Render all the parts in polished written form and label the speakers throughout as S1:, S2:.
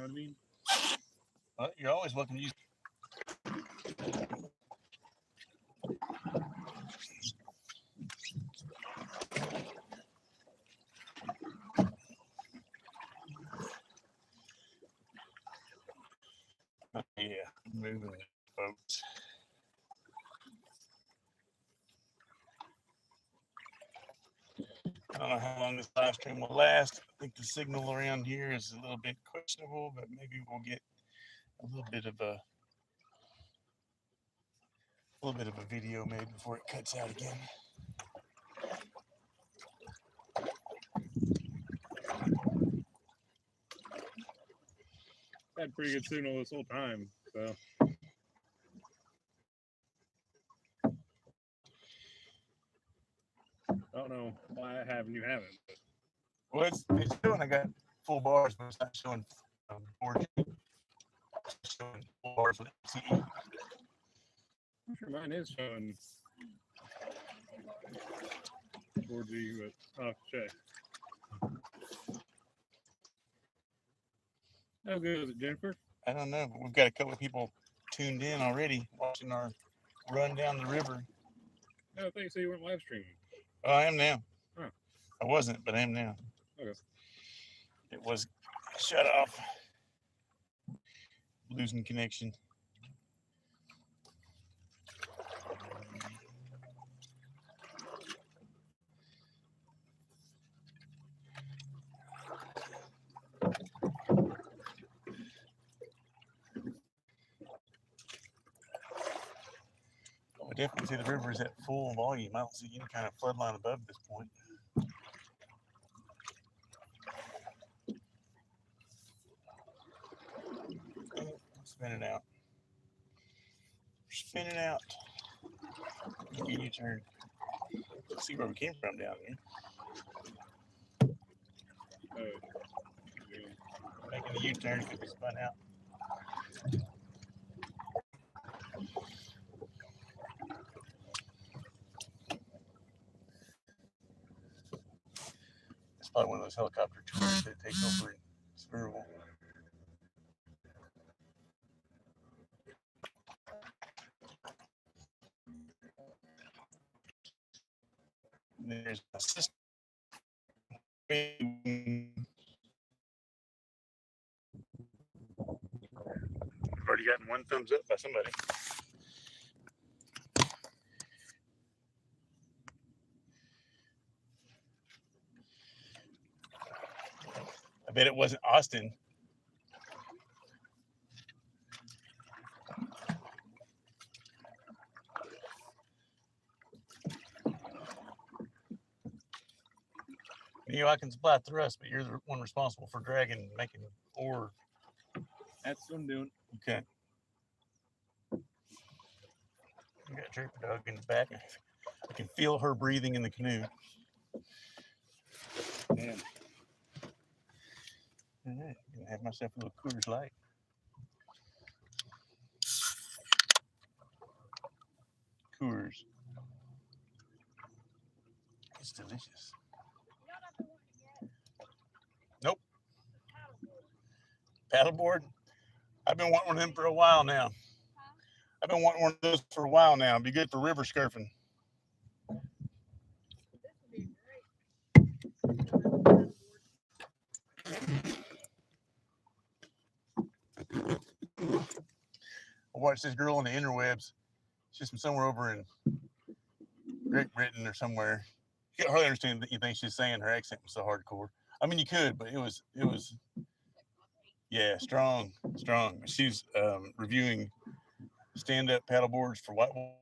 S1: what I mean?
S2: Well, you're always welcome to use. Yeah, moving, folks. I don't know how long this live stream will last. I think the signal around here is a little bit questionable, but maybe we'll get a little bit of a video made before it cuts out again.
S1: Had pretty good signal this whole time, so. I don't know why I have and you haven't. But.
S2: Well, it's showing I got full bars, but it's not showing 4G. It's showing full bars with LTE.
S1: I'm sure mine is showing 4G, but I'll have to check. How good is it, Jennifer?
S2: I don't know, but we've got a couple of people tuned in already watching our run down the river.
S1: No, I think you said you weren't live streaming.
S2: Oh, I am now.
S1: Huh.
S2: I wasn't, but I am now.
S1: Okay.
S2: It was shut off. Losing connection. I definitely see the river is at full volume. I don't see any kind of flood line above this point. Spinning out. Spinning out. Make a U-turn. Let's see where we came from down here. Making a U-turn could be spun out. It's probably one of those helicopter tours that takes over in Spurville. There's a system. I've already gotten one thumbs up by somebody. I bet it wasn't Austin. You know, I can supply thrust, but you're the one responsible for dragging and making ore.
S1: That's what I'm doing.
S2: Okay. I got Draper Dog in the back. I can feel her breathing in the canoe.
S1: Man.
S2: All right, gonna have myself a little Coors Light. Coors. It's delicious. Nope. Paddleboard? I've been wanting one of them for a while now. I've been wanting one of those for a while now. It'd be good for river surfing. I watched this girl on the interwebs. She's from somewhere over in Great Britain or somewhere. You can't hardly understand anything she's saying. Her accent was so hardcore. I mean, you could, but it was, yeah, strong. She's reviewing stand-up paddleboards for whitewater.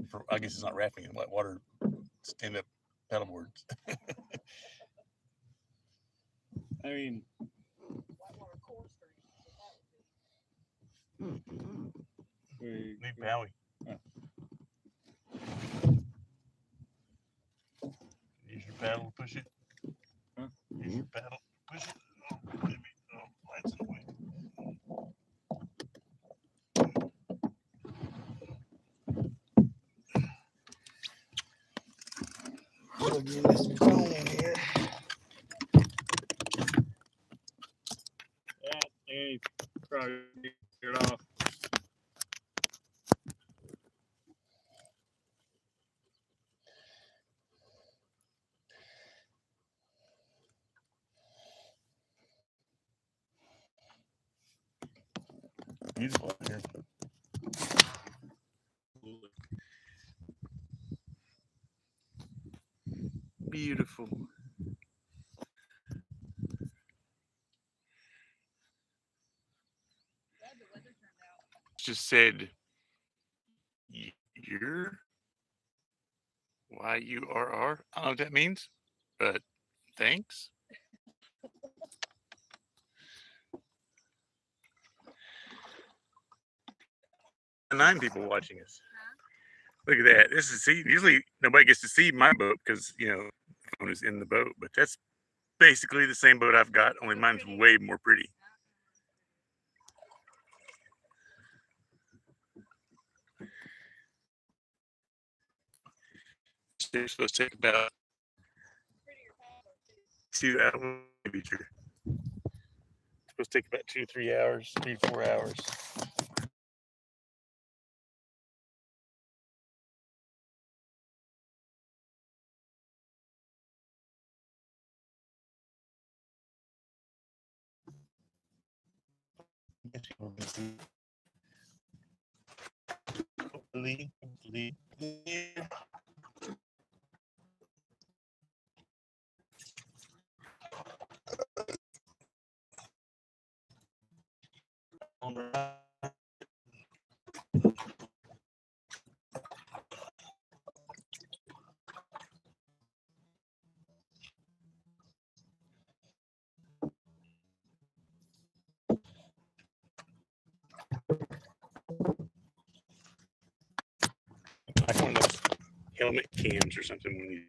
S2: For, I guess it's not rafting in whitewater. Stand-up paddleboards.
S1: I mean,
S2: Leave Bowie. Use your paddle, push it.
S1: Huh?
S2: Use your paddle, push it. Oh, maybe. Oh, lights in the way. Plug in this phone here.
S1: And you probably get it off.
S2: Beautiful out here. Beautiful. Just said, you're YURR. I don't know what that means, but thanks. 9 people watching us. Look at that. This is usually nobody gets to see my boat because the phone is in the boat, but that's basically the same boat I've got, only mine's way more pretty. It's supposed to take about 2 hours, maybe true. It's supposed to take about 2 to 3 hours, 3 to 4 hours. Hopefully. Like one of those helmet cams or something when you.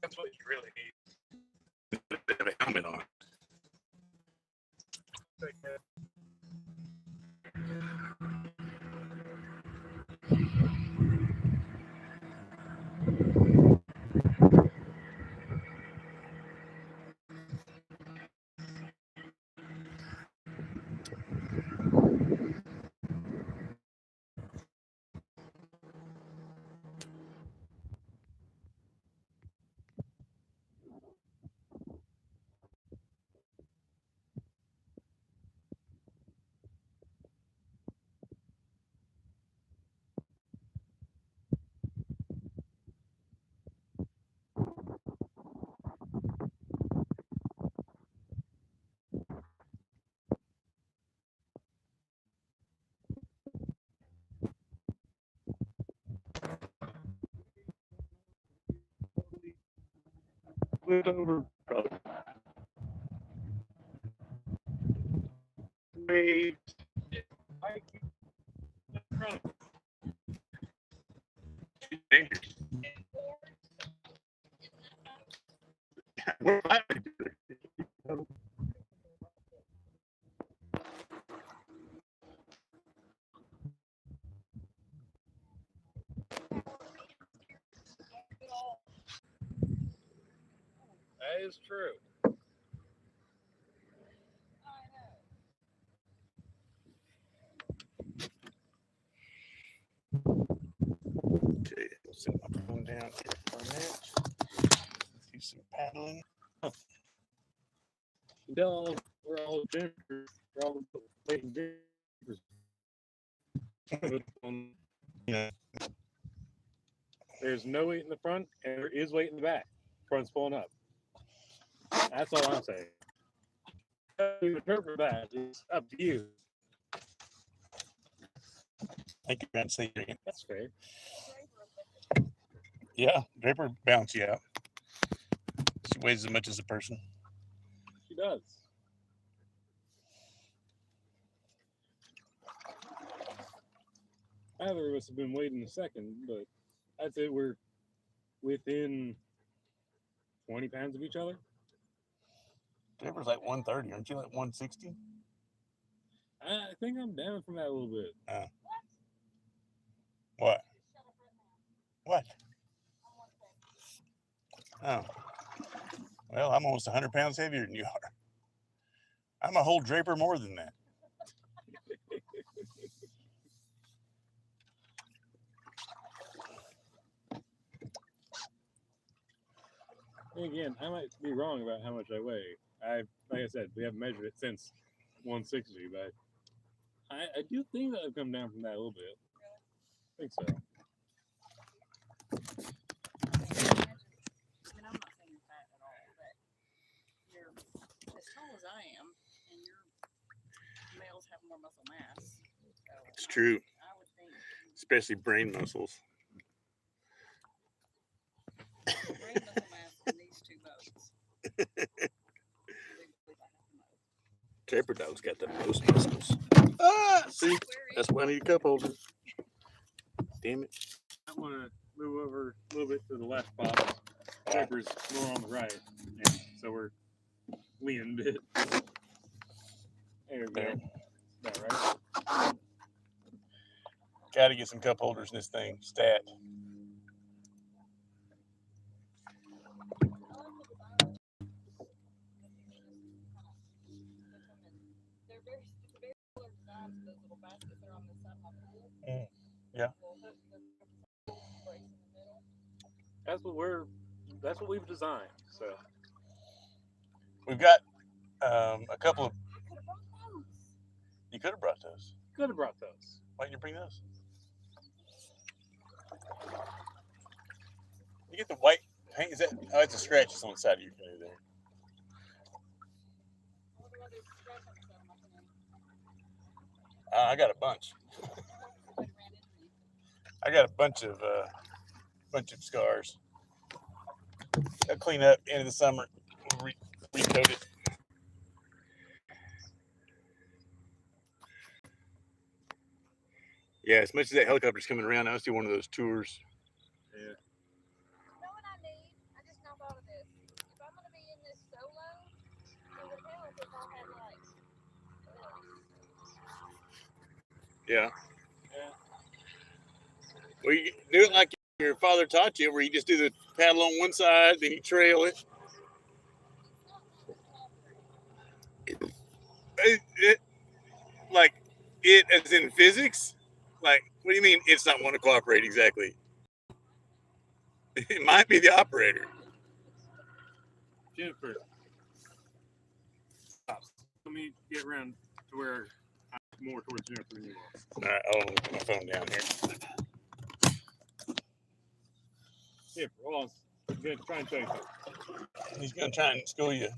S2: That's what you really need. Have a helmet on. Flip over. Wait. Dangerous. We're fine.
S1: That is true.
S2: Okay, I'll set my phone down here for a minute. Do some paddling.
S1: No, we're all Jenkins. We're all waiting Jenkins.
S2: Yeah.
S1: There's no weight in the front, and there is weight in the back. Front's pulling up. That's all I'm saying. You interpret that. It's up to you.
S2: I think you're say
S1: That's fair.
S2: Yeah, Draper bounce you out. She weighs as much as a person.
S1: She does. Either of us have been waiting a second, but I'd say we're within 20 pounds of each other.
S2: Draper's like 130, aren't you like 160?
S1: I think I'm down from that a little bit.
S2: What? What? Oh. Well, I'm almost 100 pounds heavier than you are. I'm a whole draper more than that.
S1: And again, I might be wrong about how much I weigh. Like I said, we haven't measured it since 160, but I do think that I've come down from that a little bit. I think so.
S3: I'm not saying you're fat at all, but you're as tall as I am, and your males have more muscle mass. So
S2: It's true,
S3: I would think
S2: especially brain muscles.
S3: brain muscle mass in these two boats.
S2: Trapper dog's got the most muscles. Ah, see, that's why I need a cup holder. Damn it.
S1: I want to move over a little bit to the left, Bob. Trapper's more on the right, and so we're leaning a bit. There we go. That right?
S2: Got to get some cup holders in this thing. Stat.
S3: They're very similar designs to those little baskets that are on the side of my pool.
S2: Yeah.
S1: That's what we've designed. So
S2: We've got a couple of.
S3: You could have brought those.
S2: You could have brought those.
S1: Could have brought those.
S2: Why didn't you bring those? You get the white paint. Is that? Oh, it's a scratch. It's on the side of your canoe there. I got a bunch. I got a bunch of scars. I'll clean up end of the summer. Recoat it. Yeah, as much as that helicopter's coming around, I see one of those tours.
S1: Yeah.
S3: You know what I need? I just now thought of this. If I'm gonna be in this solo, it would help if I had like.
S2: Yeah. Well, you do it like your father taught you, where you just do the paddle on one side, then you trail it. Like it as in physics? Like, what do you mean it's not want to cooperate exactly? It might be the operator.
S1: Jennifer, stop. Let me get around to where I'm more towards Jennifer than you are.
S2: All right, I'll put my phone down here.
S1: Jennifer, hold on. I'm going to try and tell you something.
S2: He's going to try and school you.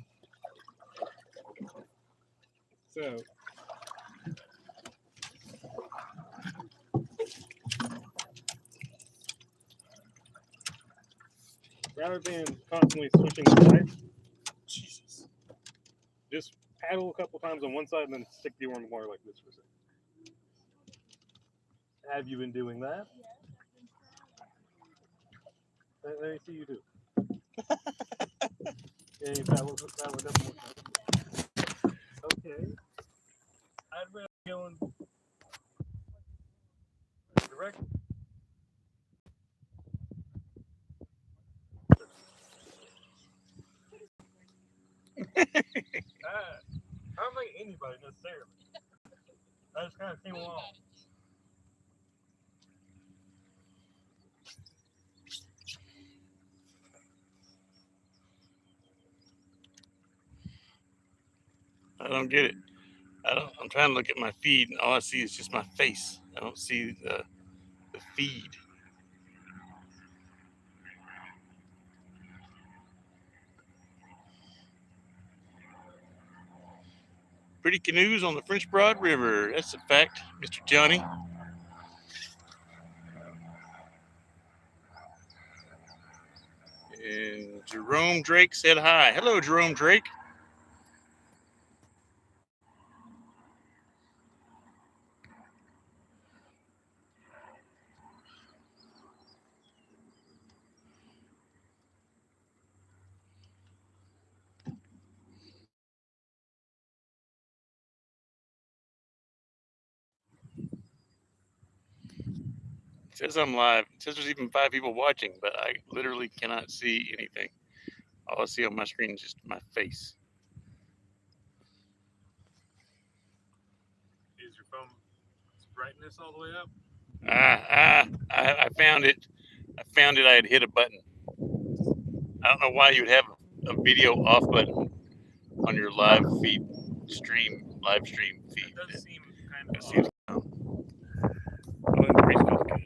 S1: So, rather than constantly switching sides,
S2: Jesus.
S1: just paddle a couple times on one side and then stick the oar in the water like this for a second. Have you been doing that? Let me see you do. Yeah, you paddle up more times. Okay. I'd rather go in direct. I don't think anybody necessarily. I just kind of came along.
S2: I don't get it. I'm trying to look at my feed, and all I see is just my face. I don't see the feed. Pretty canoes on the French Broad River. That's a fact, Mr. Johnny. And Jerome Drake said hi. Hello, Jerome Drake. It says I'm live. It says there's even 5 people watching, but I literally cannot see anything. All I see on my screen is just my face.
S1: Is your phone brightness all the way up?
S2: I found it. I found it. I had hit a button. I don't know why you'd have a video off button on your live stream feed.
S1: It does seem kind of
S2: Seems,
S1: odd.
S2: well, the breeze feels good.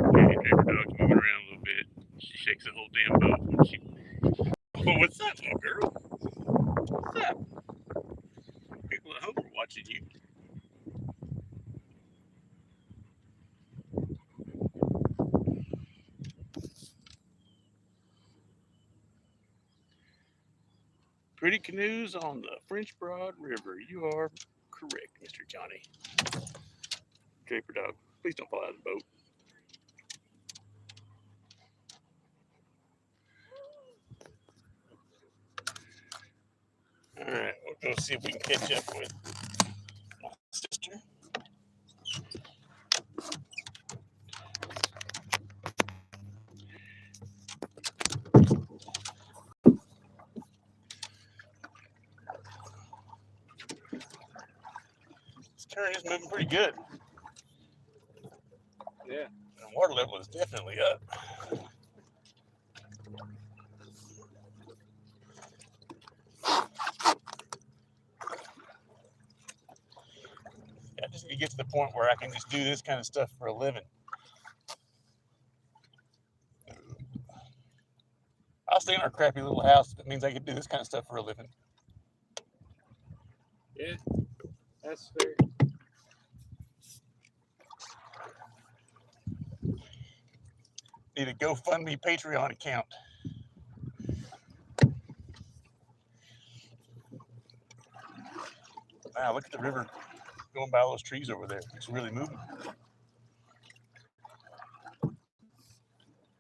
S2: Okay, paper dog's moving around a little bit. She shakes the whole damn boat. Oh, what's up, little girl? What's up? People at home are watching you. Pretty canoes on the French Broad River. You are correct, Mr. Johnny. Draper dog, please don't fall out of the boat. All right, we'll go see if we can catch up with my sister. This current is moving pretty good.
S1: Yeah.
S2: The water level is definitely up. I just need to get to the point where I can just do this kind of stuff for a living. I'll stay in our crappy little house if it means I can do this kind of stuff for a living.
S1: Yeah, that's fair.
S2: Need a GoFundMe Patreon account. Wow, look at the river going by all those trees over there. It's really moving.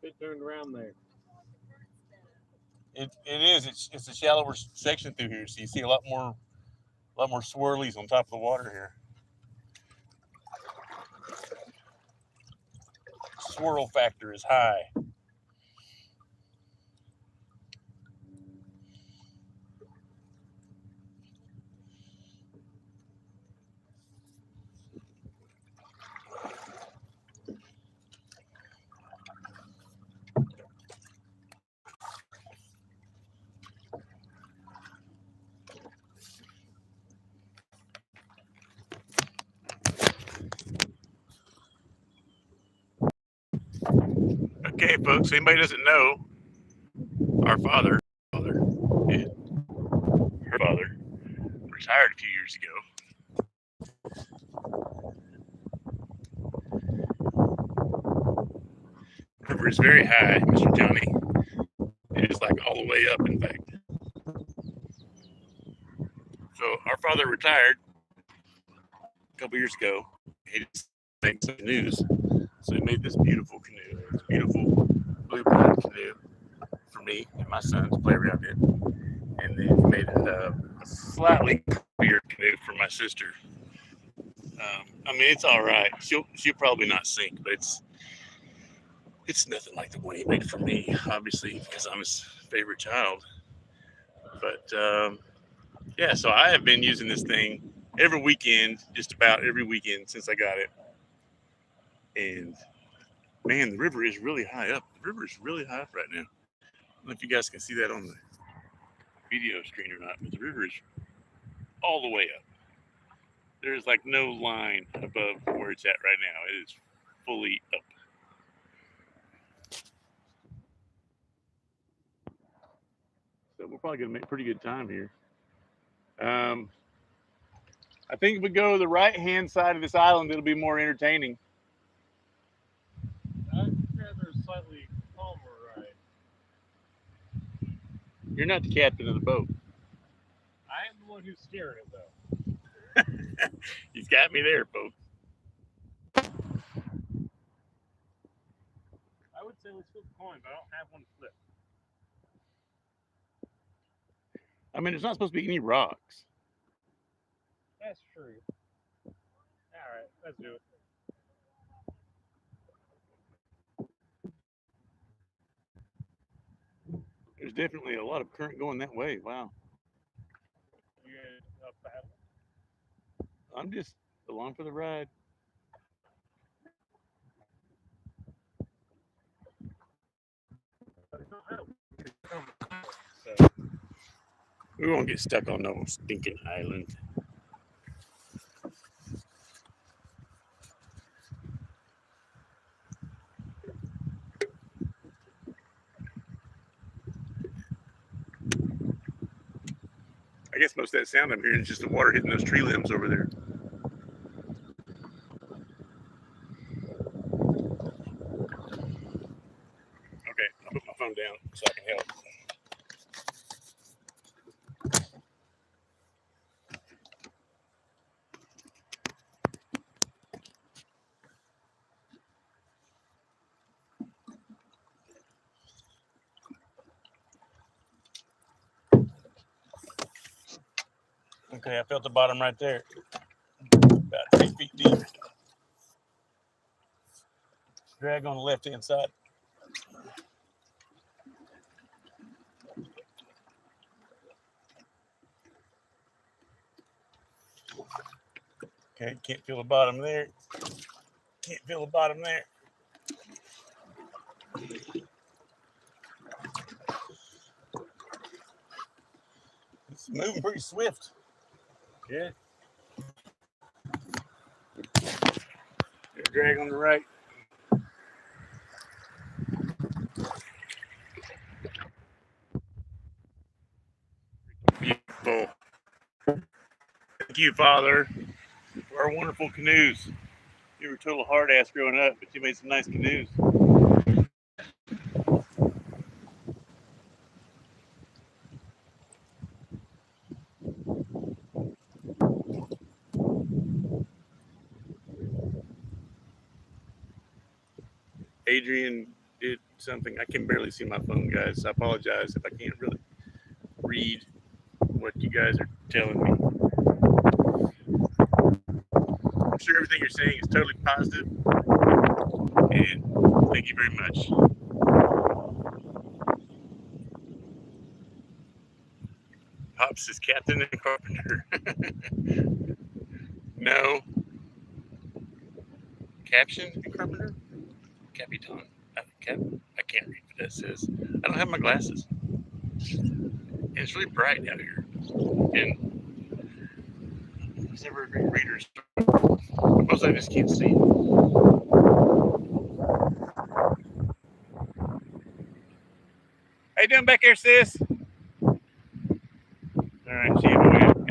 S1: It turned around there.
S2: It is. It's a shallower section through here, so you see a lot more swirlies on top of the water here. Swirl factor is high. Okay, folks, anybody doesn't know, our father, and her father, retired a few years ago. The river is very high, Mr. Johnny. It is like all the way up, in fact. So our father retired a couple years ago. He just made some news. So he made this beautiful canoe. This beautiful blue black canoe for me and my son to play around in. And then he made a slightly clear canoe for my sister. I mean, it's all right. She'll probably not sink, but it's nothing like the one he made for me, obviously, because I'm his favorite child. But yeah, so I have been using this thing every weekend, just about every weekend since I got it. And man, the river is really high up. The river is really high up right now. I don't know if you guys can see that on the video screen or not, but the river is all the way up. There's like no line above where it's at right now. It is fully up. So we're probably gonna make pretty good time here. I think if we go to the right-hand side of this island, it'll be more entertaining.
S1: I'd rather slightly calmer ride.
S2: You're not the captain of the boat.
S1: I am the one who's steering it, though.
S2: You've got me there, folks.
S1: I would say let's flip a coin, but I don't have one to flip.
S2: I mean, there's not supposed to be any rocks.
S1: That's true. All right, let's do it.
S2: There's definitely a lot of current going that way. Wow.
S1: You gonna paddle?
S2: I'm just along for the ride. So we won't get stuck on no stinking island. I guess most of that sound I'm hearing is just the water hitting those tree limbs over there. Okay, I'll put my phone down so I can help. Okay, I felt the bottom right there. About 3 feet deep. Drag on the left hand side. Okay, can't feel the bottom there. Can't feel the bottom there. It's moving pretty swift.
S1: Yeah.
S2: Drag on the right. Beautiful. Thank you, Father, for our wonderful canoes. You were a total hard ass growing up, but you made some nice canoes. Adrian did something. I can barely see my phone, guys. I apologize if I can't really read what you guys are telling me. I'm sure everything you're saying is totally positive, and thank you very much. Pops is captain and carpenter. No. Caption and carpenter? Capitan. I can't read what that says. I don't have my glasses. And it's really bright out here. And there's never a great reader. Most I just can't see. How you doing back there, sis? All right, she went.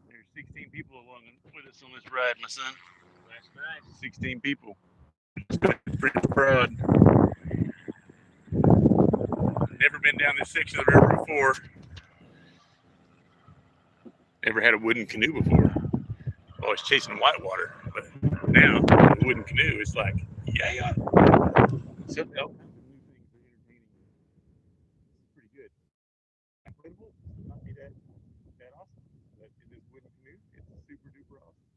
S2: There's 16 people along with us on this ride, my son.
S1: That's nice.
S2: 16 people. Pretty proud. Never been down this section of the river before. Never had a wooden canoe before. Always chasing whitewater, but now a wooden canoe is like, yeah. So, oh, new things are entertaining. Pretty good. Inflatable, not be that awesome, but in this wooden canoe, it's super duper awesome.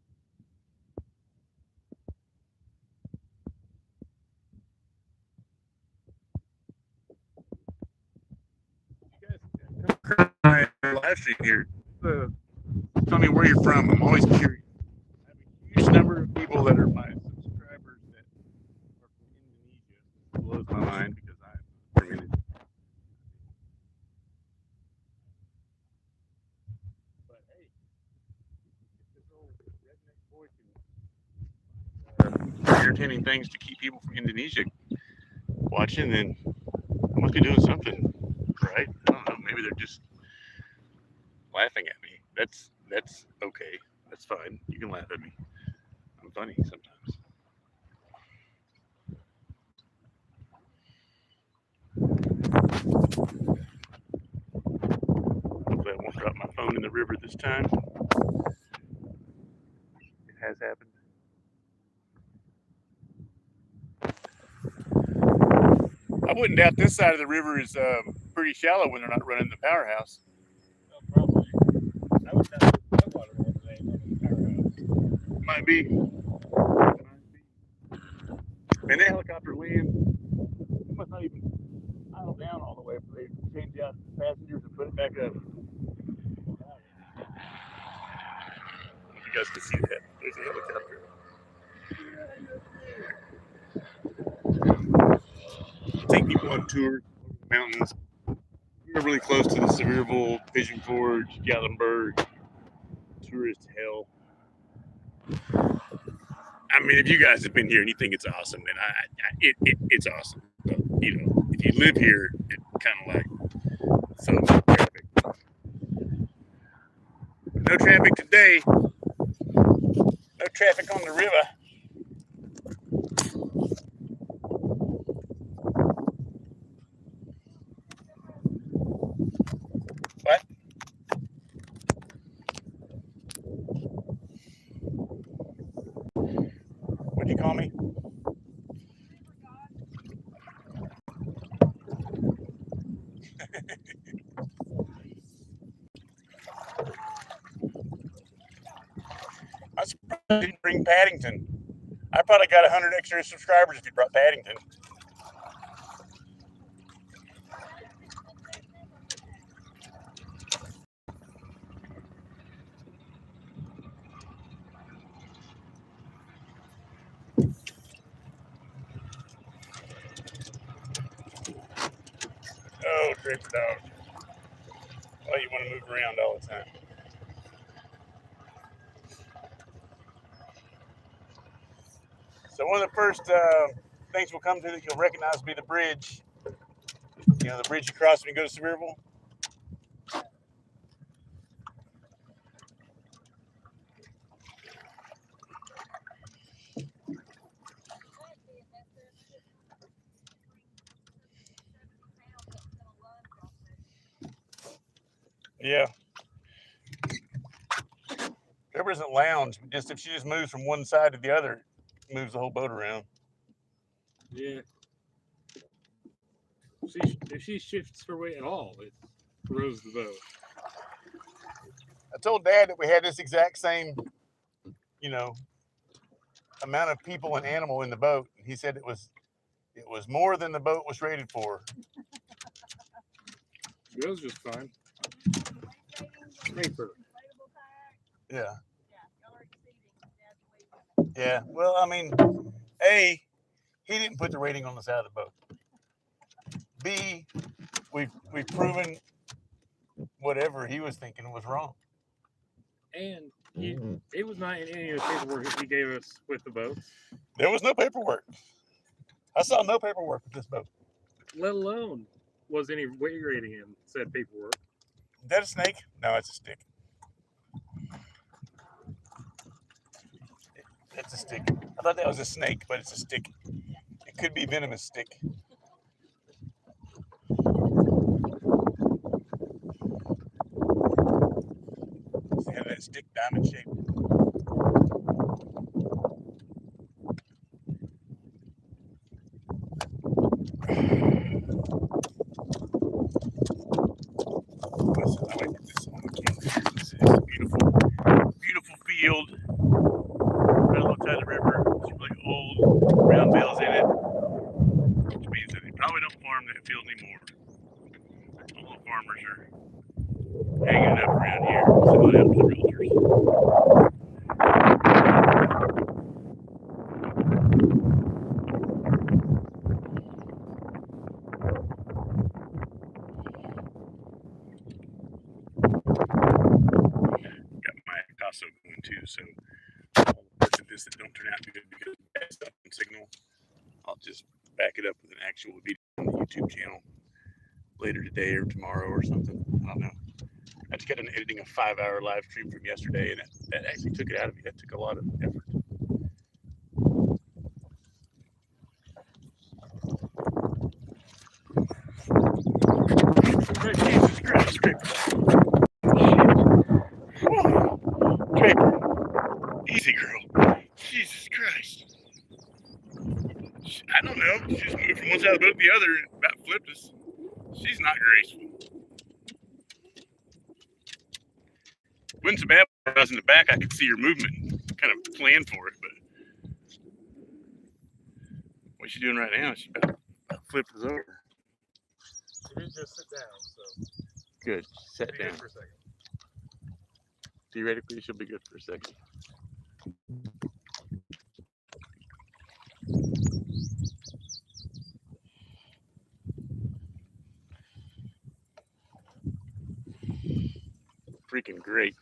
S2: You guys my live stream here. Tell me where you're from. I'm always curious. I have a huge number of people that are my subscribers that are from Indonesia. It blows my mind because I'm from Indonesia. But hey, if this old redneck boy can entertaining things to keep people from Indonesia watching, then I must be doing something right. I don't know. Maybe they're just laughing at me. That's okay. That's fine. You can laugh at me. I'm funny sometimes. Hopefully I won't drop my phone in the river this time. It has happened. I wouldn't doubt this side of the river is pretty shallow when they're not running the powerhouse.
S1: Oh, probably. I would have whitewater over there running the powerhouse.
S2: Might be. And that helicopter land, it must not even idle down all the way, but they change out the passengers and put it back up.
S1: Wow.
S2: you guys can see that. There's a helicopter. Take people on tour over the mountains. We're really close to the Sevierville, Vision Forge, Gatlinburg, tourist hell. I mean, if you guys have been here and you think it's awesome, then it's awesome. But, you know, if you live here, it kind of like some traffic. No traffic today. No traffic on the river. What? What'd you call me? I'm surprised I didn't bring Paddington. I probably got 100 extra subscribers if you brought Paddington. Oh, Draper dog. Well, you want to move around all the time. So one of the first things we'll come to that you'll recognize will be the bridge. You know, the bridge you cross when you go to Sevierville. Yeah. Draper doesn't lounge, but just if she just moves from one side to the other, it moves the whole boat around.
S1: Yeah. If she shifts her weight at all, it throws the boat.
S2: I told Dad that we had this exact same, you know, amount of people and animal in the boat. He said it was more than the boat was rated for.
S1: It was just fine. Paper.
S2: Yeah. Yeah. Well, I mean, A, he didn't put the rating on the side of the boat. B, we've proven whatever he was thinking was wrong.
S1: And it was not in any of the paperwork that he gave us with the boat.
S2: There was no paperwork. I saw no paperwork with this boat.
S1: Let alone was any weight rating in said paperwork.
S2: Is that a snake? No, it's a stick. It's a stick. I thought that was a snake, but it's a stick. It could be venomous stick. See how that stick diamond shape? Listen, I might get this on the camera. This is a beautiful field. Right alongside the river. It's really old. Brown bales in it. Which means that they probably don't farm that field anymore. All the farmers are hanging it up around here, selling out to the realtors. Got my Picasso going too, so all the parts of this that don't turn out good because of bad stuff and signal, I'll just back it up with an actual video on the YouTube channel later today or tomorrow or something. I don't know. I just got done editing a 5-hour live stream from yesterday, and that actually took it out of me. That took a lot of effort. Jesus Christ, Draper. Easy, girl. Jesus Christ. I don't know. She just moved from one side of the boat to the other and about flipped us. She's not graceful. Wasn't so bad when I was in the back. I could see her movement, kind of plan for it, but what's she doing right now? She about flipped us over.
S1: She did just sit down, so.
S2: Good. Sat
S1: Be
S2: down.
S1: good for a second.
S2: Theoretically, she'll be good for a second. freaking great.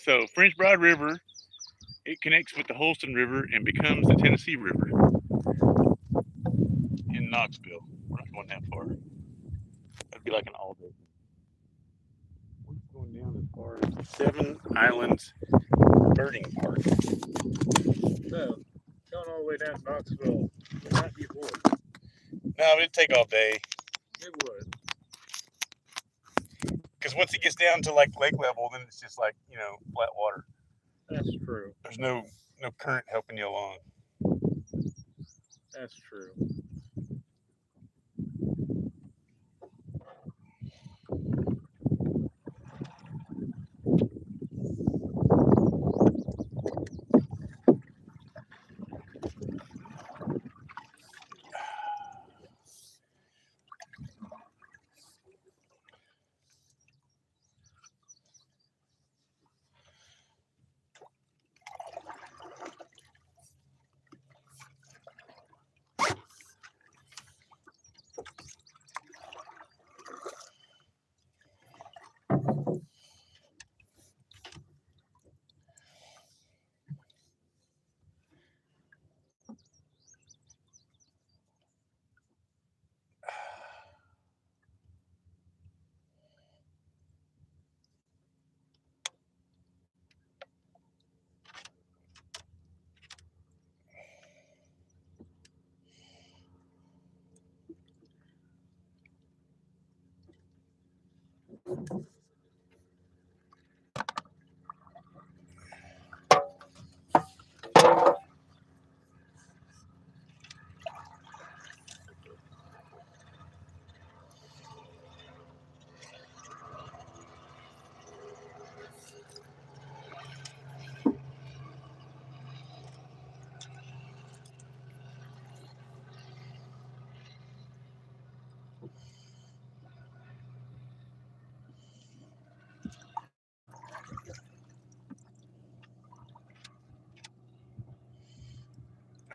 S2: So French Broad River, it connects with the Holston River and becomes the Tennessee River in Knoxville. We're not going that far. That'd be like an all day. We're going down as far as Seven Islands Birding Park.
S1: So, going all the way down to Knoxville would not be bored.
S2: No, it'd take all day.
S1: It would.
S2: Because once it gets down to like lake level, then it's just like, you know, flat water.
S1: That's true.
S2: There's no current helping you along.
S1: That's true.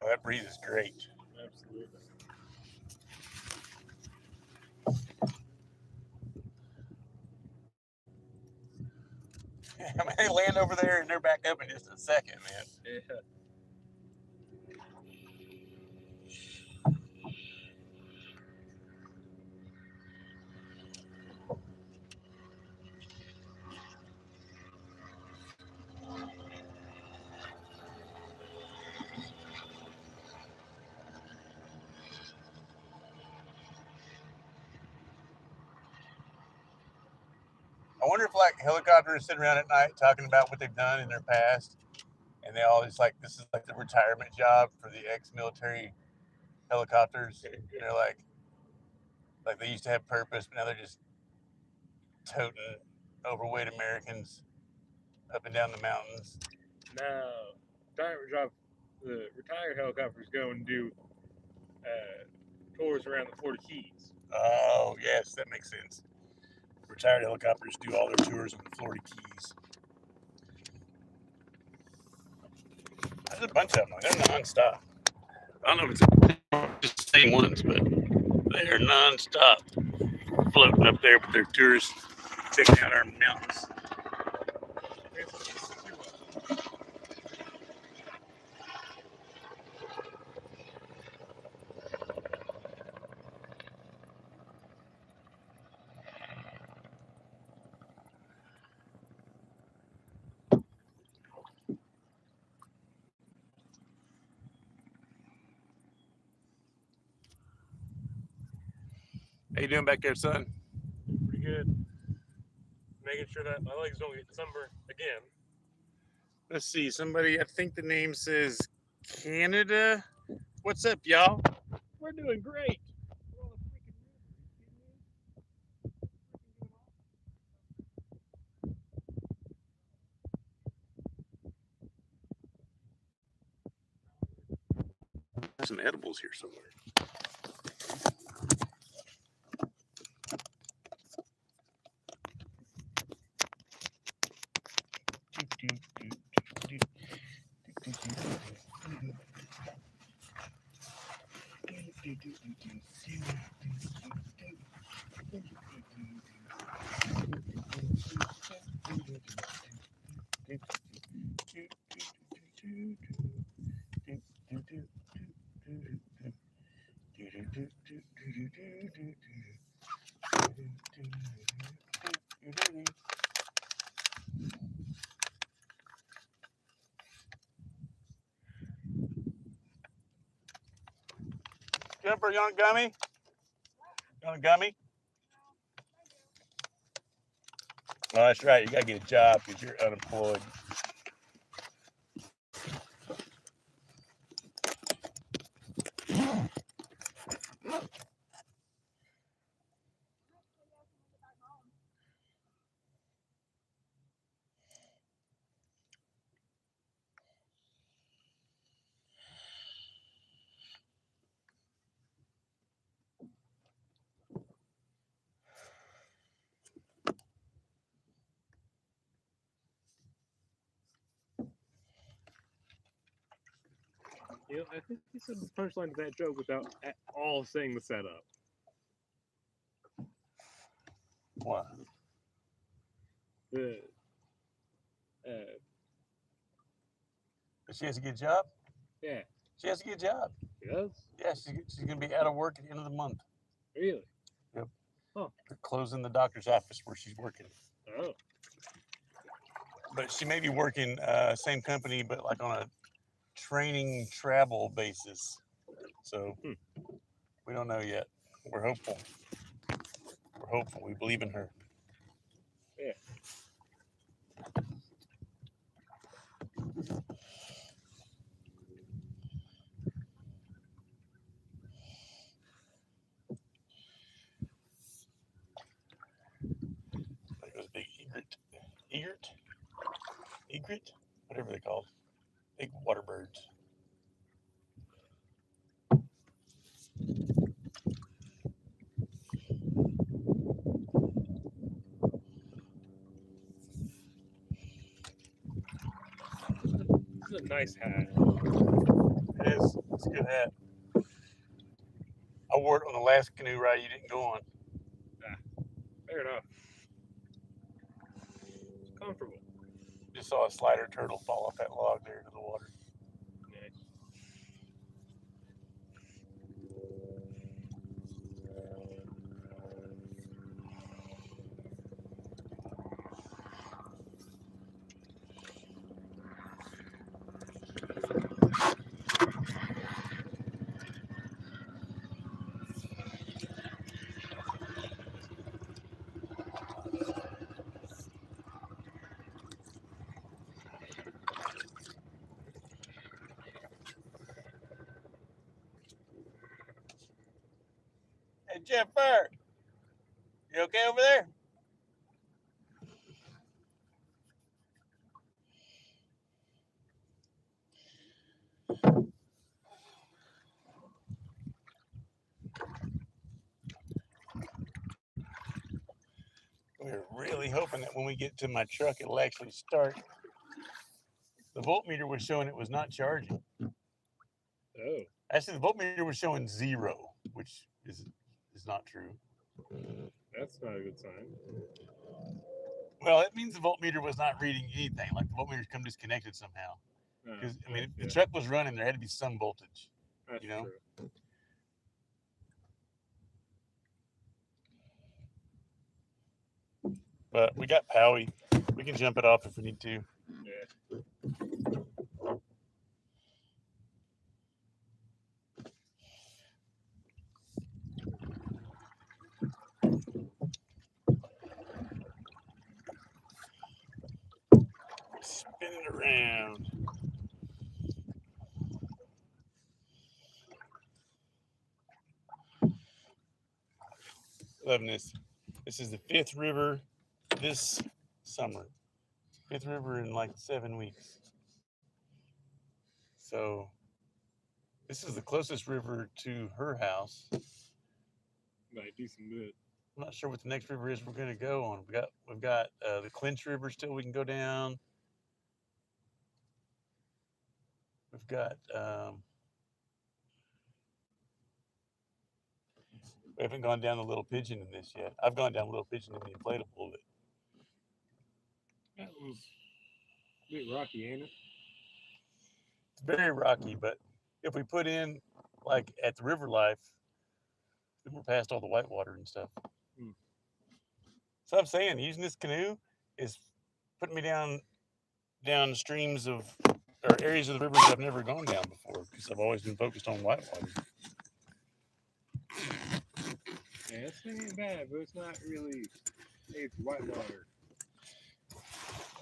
S2: Oh, that breeze is great.
S1: Absolutely.
S2: I mean, they land over there and they're back up in just a second, man.
S1: Yeah.
S2: I wonder if like helicopters sit around at night talking about what they've done in their past, and they always like, this is like the retirement job for the ex-military helicopters. They're like they used to have purpose, but now they're just toting overweight Americans up and down the mountains.
S1: Now, retirement job, the retired helicopters go and do tours around the Florida Keys.
S2: Oh, yes, that makes sense. Retired helicopters do all their tours on the Florida Keys. There's a bunch of them. They're nonstop. I don't know if it's just the same ones, but they are nonstop floating up there with their tourists, checking out our mountains. How you doing back there, son?
S1: Pretty good. Making sure that my legs don't get sunburned again.
S2: Let's see. Somebody, I think the name says Canada. What's up, y'all?
S1: We're doing great.
S2: There's some edibles here somewhere. Jumper, you want a gummy? You want a gummy? Oh, that's right. You gotta get a job because you're unemployed.
S1: You know, I think he said the punchline to that joke without at all saying the setup.
S2: What?
S1: The
S2: She has to get a job?
S1: yeah,
S2: She has to get a job.
S1: he does.
S2: Yeah, she's gonna be out of work at the end of the month.
S1: Really?
S2: Yep.
S1: Oh.
S2: They're closing the doctor's office where she's working.
S1: Oh.
S2: But she may be working same company, but like on a training travel basis. So we don't know yet. We're hopeful. We're hopeful. We believe in her.
S1: Yeah.
S2: Like those big egret, whatever they're called. Big water birds.
S1: This is a nice hat.
S2: It is. It's a good hat. I wore it on the last canoe ride you didn't go on.
S1: Fair enough. It's comfortable.
S2: Just saw a slider turtle fall off that log there into the water.
S1: Nice.
S2: Hey, Jennifer, you okay over there? We're really hoping that when we get to my truck, it'll actually start. The voltmeter was showing it was not charging.
S1: Oh.
S2: Actually, the voltmeter was showing 0, which is not true.
S1: That's not a good sign.
S2: Well, it means the voltmeter was not reading anything. Like the voltmeter's come disconnected somehow. Because I mean, if the truck was running, there had to be some voltage.
S1: That's
S2: you know.
S1: True.
S2: But we got Powie. We can jump it off if we need to.
S1: Yeah.
S2: Spin it around. Loving this. This is the 5th river this summer. 5th river in like 7 weeks. So this is the closest river to her house.
S1: By a decent bit.
S2: I'm not sure what the next river is we're going to go on. We've got the Clinch River still we can go down. We've got we haven't gone down the Little Pigeon in this yet. I've gone down Little Pigeon in the inflatable. But
S1: That one's a bit rocky, ain't it?
S2: it's very rocky, but if we put in like at the River Life, We're past all the whitewater and stuff.
S1: Hmm.
S2: So I'm saying using this canoe is putting me down streams of or areas of the rivers I've never gone down before because I've always been focused on whitewater.
S1: Yeah, this thing ain't bad, but it's not really. It's whitewater.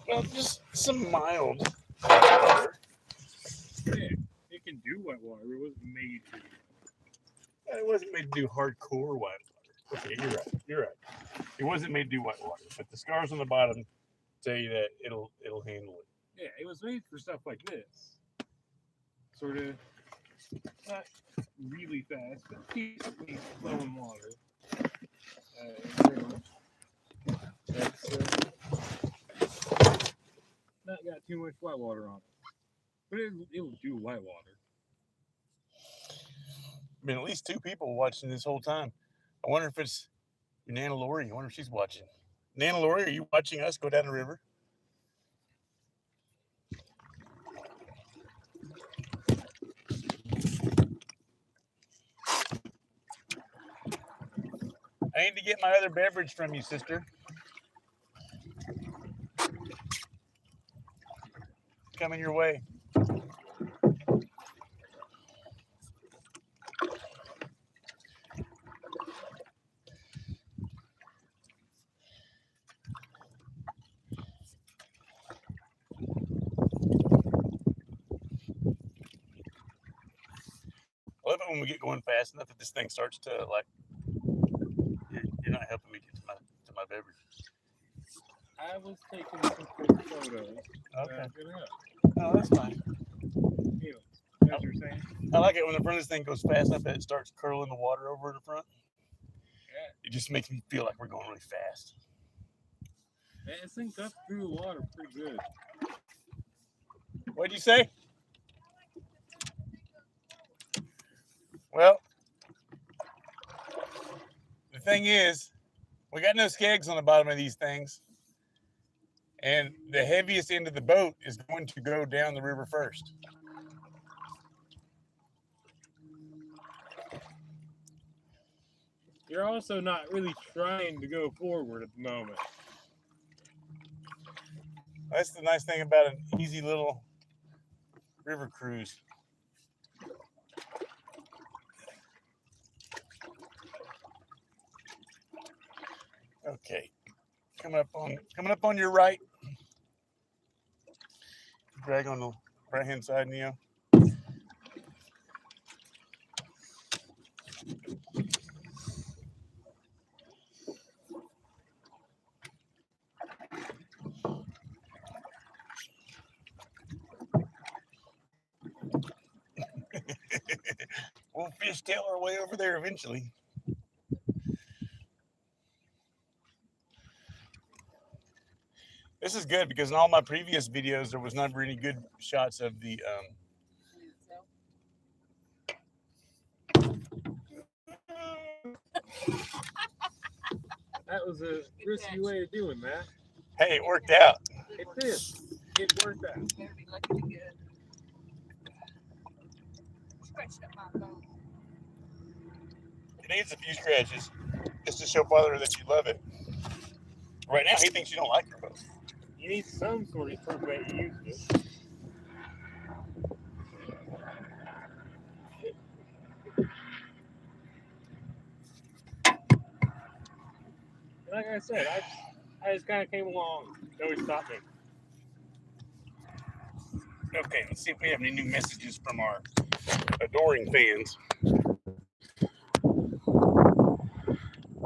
S2: Well, just some mild whitewater.
S1: Yeah, it can do whitewater. It wasn't made to.
S2: It wasn't made to do hardcore whitewater. Okay, you're right. You're right. It wasn't made to do whitewater, but the scars on the bottom tell you that it'll handle it.
S1: Yeah, it was made for stuff like this. Sort of not really fast, but decently flowing water. That's not got too much whitewater on it, but it'll do whitewater.
S2: Been at least 2 people watching this whole time. I wonder if it's your Nana Lori. I wonder if she's watching. Nana Lori, are you watching us go down the river? I need to get my other beverage from you, sister. Coming your way. I love it when we get going fast enough that this thing starts to like. You're not helping me get to my beverage.
S1: I was taking some quick photos.
S2: Okay.
S1: Oh,
S2: that's fine.
S1: You know, as you're saying.
S2: I like it when the front of this thing goes fast enough that it starts curling the water over in the front.
S1: Yeah.
S2: It just makes me feel like we're going really fast.
S1: Man, this thing cuts through the water pretty good.
S2: What'd you say? Well, the thing is, we got no skegs on the bottom of these things. And the heaviest end of the boat is going to go down the river first.
S1: You're also not really trying to go forward at the moment.
S2: That's the nice thing about an easy little river cruise. Okay, coming up on your right. Drag on the right hand side, Neo. We'll fishtail our way over there eventually. This is good because in all my previous videos, there was never any good shots of the.
S1: That was a risky way of doing that.
S2: Hey, it worked out.
S1: It did. It worked out.
S3: Better be looking good. Scratched up my bone.
S2: It needs a few scratches just to show Father that you love it. Right now, he thinks you don't like your boat.
S1: You need some sort of proof that you used it. Like I said, I just kind of came along. Nobody stopped me.
S2: Okay, let's see if we have any new messages from our adoring fans.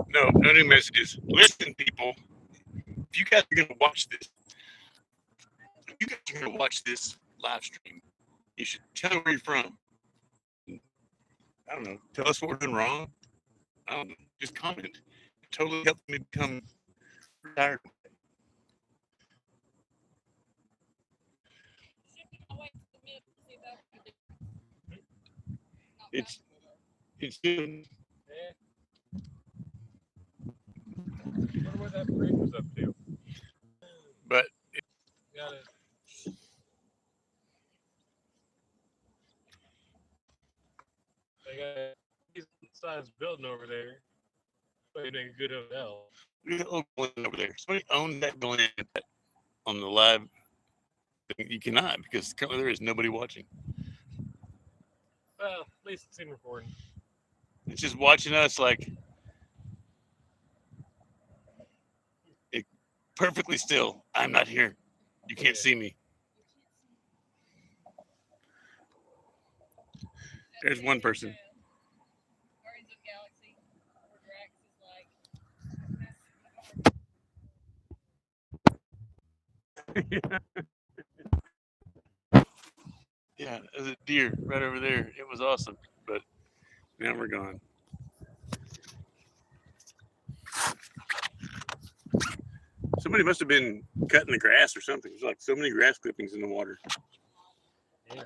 S2: No new messages. Listen, people, if you guys are going to watch this live stream, you should tell where you're from. I don't know. Tell us what we're doing wrong. I don't know. Just comment. It totally helps me become retired. It's good.
S1: I wonder what that bridge was up to.
S2: But
S1: Got it. They got a decent sized building over there. way to make a good hotel.
S2: Look at that little Glen over there. Somebody owned that Glen on the live. You cannot, because currently there is nobody watching.
S1: Well, at least it's in recording.
S2: It's just watching us like perfectly still. I'm not here. You can't see me. There's one person.
S3: Guardians of the Galaxy, where Drax is like.
S2: Yeah, there's a deer right over there. It was awesome, but now we're gone. Somebody must have been cutting the grass or something. There's like so many grass clippings in the water.
S1: Yeah.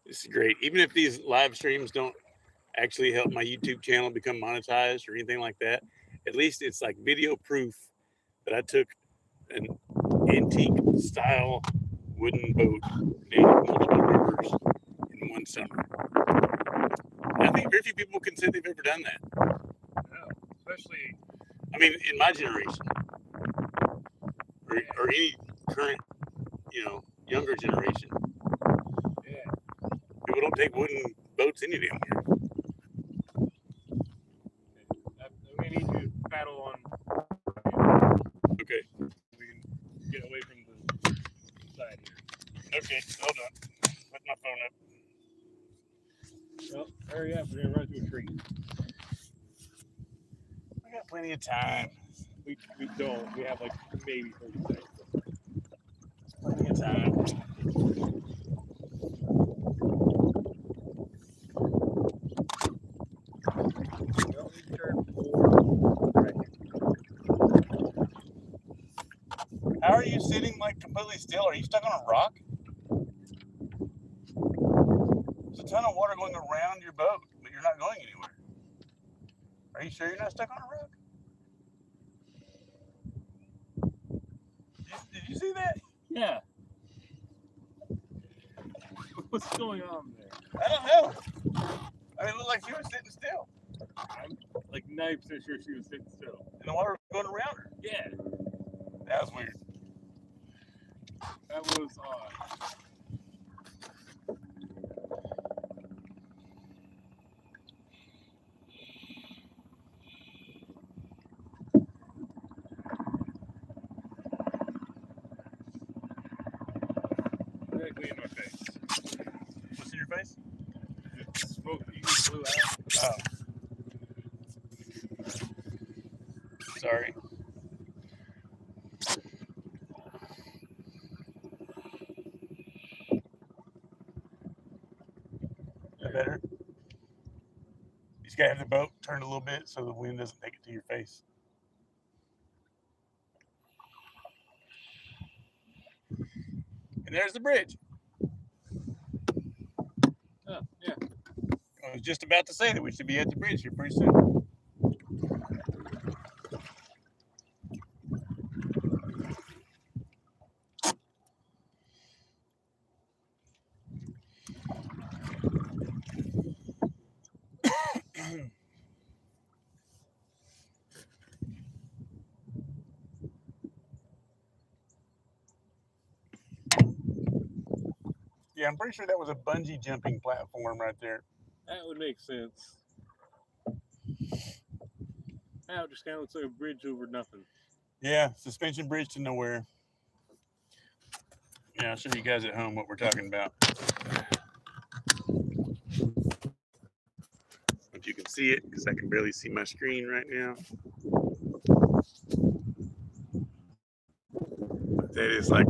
S2: This is great. Even if these live streams don't actually help my YouTube channel become monetized or anything like that, at least it's like video proof that I took an antique style wooden boat named multiple rivers in one summer. And I think very few people can say they've ever done that.
S1: No, especially.
S2: I mean, in my generation, or any current, younger generation.
S1: Yeah.
S2: People don't take wooden boats any damn where.
S1: We need to paddle on.
S2: Okay.
S1: We can get away from the side here.
S2: Okay, hold on. Put my phone up.
S1: Well, hurry up. We're going to run through a tree.
S2: I got plenty of time.
S1: We don't. We have like maybe 30 seconds.
S2: Plenty of time.
S1: Well, we turn forward. Right here.
S2: How are you sitting like completely still? Are you stuck on a rock? There's a ton of water going around your boat, but you're not going anywhere. Are you sure you're not stuck on a rock? Did you see that?
S1: Yeah. What's going on there?
S2: I don't know. I mean, it looked like she was sitting still.
S1: I'm like 90% sure she was sitting still.
S2: And the water was going around her.
S1: Yeah.
S2: That was weird.
S1: That was odd. Directly in my face.
S2: What's in your face?
S1: It's smoke that you blew out.
S2: Oh. Sorry. That better? You just gotta have the boat turned a little bit so the wind doesn't take it to your face. And there's the bridge.
S1: Oh, yeah.
S2: I was just about to say that we should be at the bridge here pretty soon. Yeah, I'm pretty sure that was a bungee jumping platform right there.
S1: That would make sense. Now it just kind of looks like a bridge over nothing.
S2: Yeah, suspension bridge to nowhere. Yeah, I'll show you guys at home what we're talking about. If you can see it, because I can barely see my screen right now. That is like...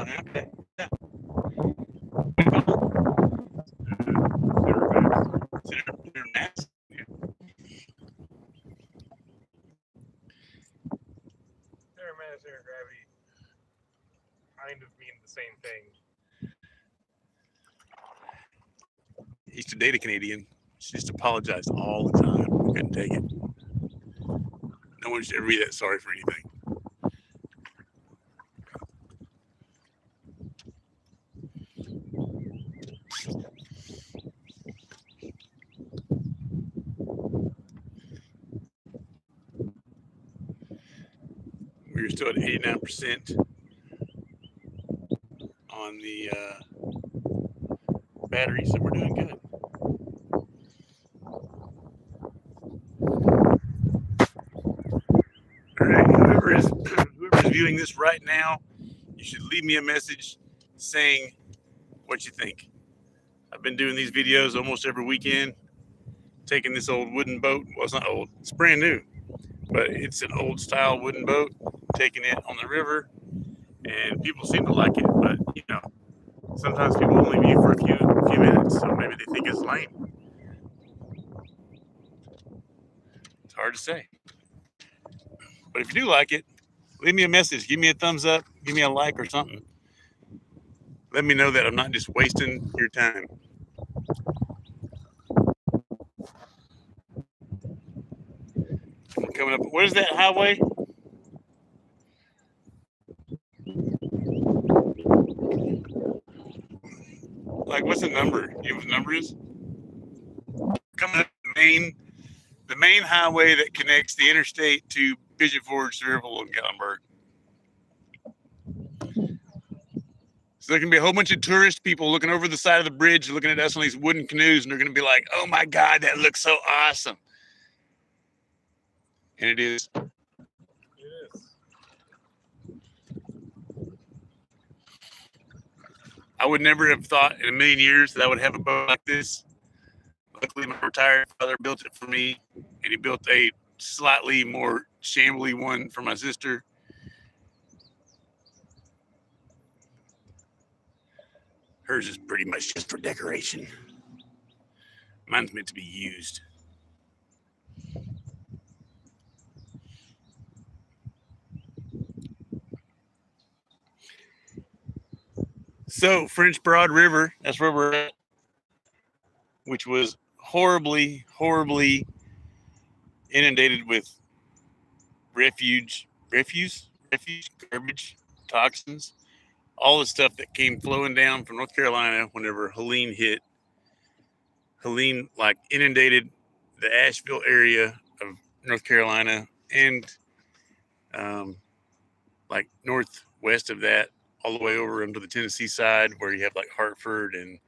S2: Okay. Yeah. Center mass. Yeah.
S1: the same thing.
S2: He used to date a Canadian. She just apologized all the time. I couldn't take it. No one should ever be that sorry for anything. We're still at 89% on the battery, so we're doing good. All right, whoever is viewing this right now, you should leave me a message saying what you think. I've been doing these videos almost every weekend, taking this old wooden boat. Well, it's not old, it's brand new, but it's an old style wooden boat, taking it on the river, and people seem to like it, but you know, sometimes people only view for a few minutes, so maybe they think it's lame. It's hard to say. But if you do like it, leave me a message, give me a thumbs up, give me a like or something. Let me know that I'm not just wasting your time. We're coming up. Where's that highway? Like, what's the number? You know what the number is? Coming up the main highway that connects the interstate to Pigeon Forge, Sevierville, and Gatlinburg. So there can be a whole bunch of tourist people looking over the side of the bridge, looking at us on these wooden canoes, and they're going to be like, "Oh my God, that looks so awesome!" And it is.
S1: It is.
S2: I would never have thought in a million years that I would have a boat like this. Luckily, my retired father built it for me, and he built a slightly more shambly one for my sister. Hers is pretty much just for decoration. Mine's meant to be used. So, French Broad River, that's where we're at, which was horribly inundated with refuse, garbage, toxins, all the stuff that came flowing down from North Carolina whenever Helene hit. Helene like inundated the Asheville area of North Carolina and like northwest of that, all the way over into the Tennessee side where you have like Hartford and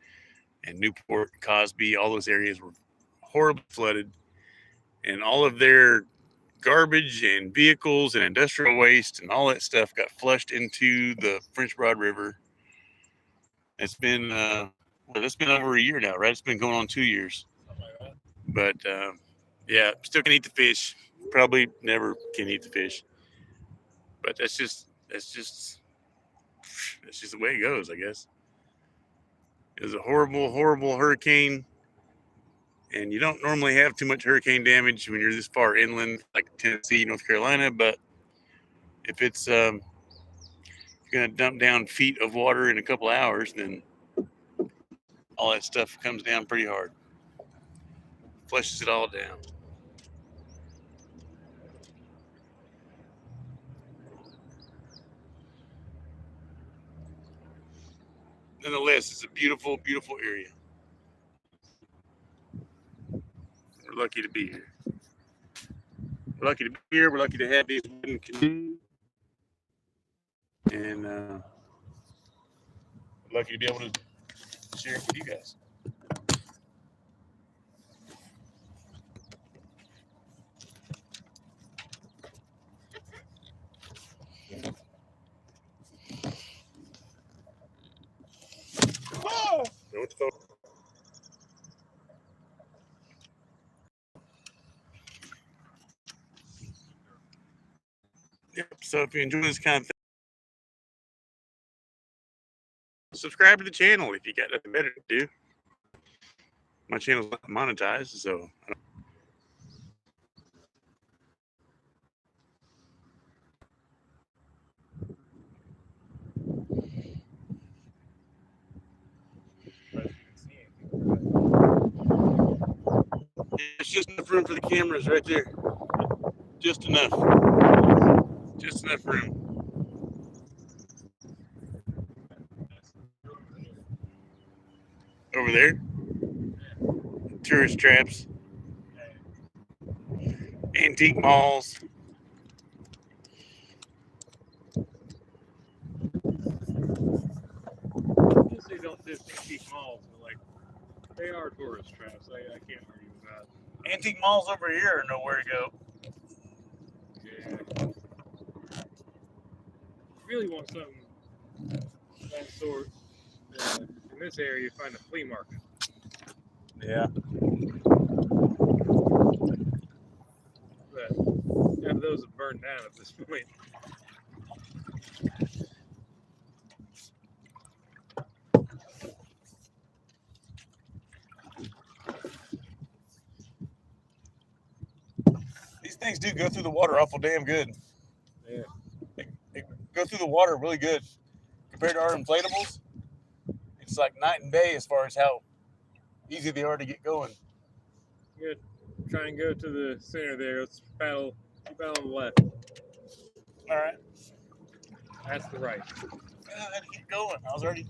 S2: Newport, Cosby. All those areas were horribly flooded, and all of their garbage and vehicles and industrial waste and all that stuff got flushed into the French Broad River. It's been it's been over a year now, right? It's been going on 2 years. But yeah, still can eat the fish. Probably never can eat the fish. But that's just the way it goes, I guess. It was a horrible hurricane, and you don't normally have too much hurricane damage when you're this far inland, like Tennessee, North Carolina. But if it's going to dump down feet of water in a couple hours, then all that stuff comes down pretty hard, flushes it all down. Nonetheless, it's a beautiful area. We're lucky to be here. We're lucky to be here. We're lucky to have these wooden canoes. And we're lucky to be able to share it with you guys. Oh! Yep. So if you enjoy this kind of thing, subscribe to the channel if you got nothing better to do. My channel's not monetized, so I don't. There's just enough room for the cameras right there. Just enough. Just enough room. Over there. Tourist traps. Antique malls.
S1: I guess they don't just antique malls, but like they are tourist traps. I can't argue with that.
S2: Antique malls over here are nowhere to go.
S1: Yeah. If you really want something that sort in this area, you find a flea market.
S2: Yeah.
S1: But half of those have burned down at this point.
S2: These things do go through the water awful damn good.
S1: Yeah.
S2: They go through the water really good. Compared to our inflatables, it's like night and day as far as how easy they are to get going.
S1: Good. Try and go to the center there. Let's paddle. Keep paddle on the left.
S2: All right.
S1: That's the right.
S2: I had to keep going. I was already,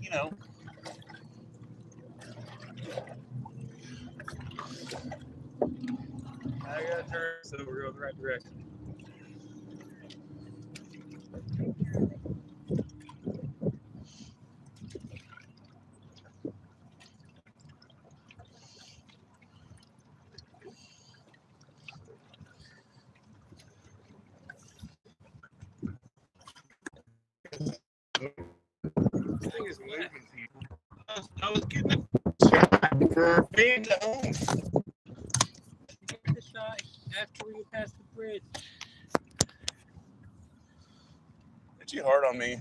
S1: I got to turn, so we're going the right direction. This thing is moving.
S2: I was getting a shot for being at home.
S1: Get the shot after we get past the bridge.
S2: You're too hard on me.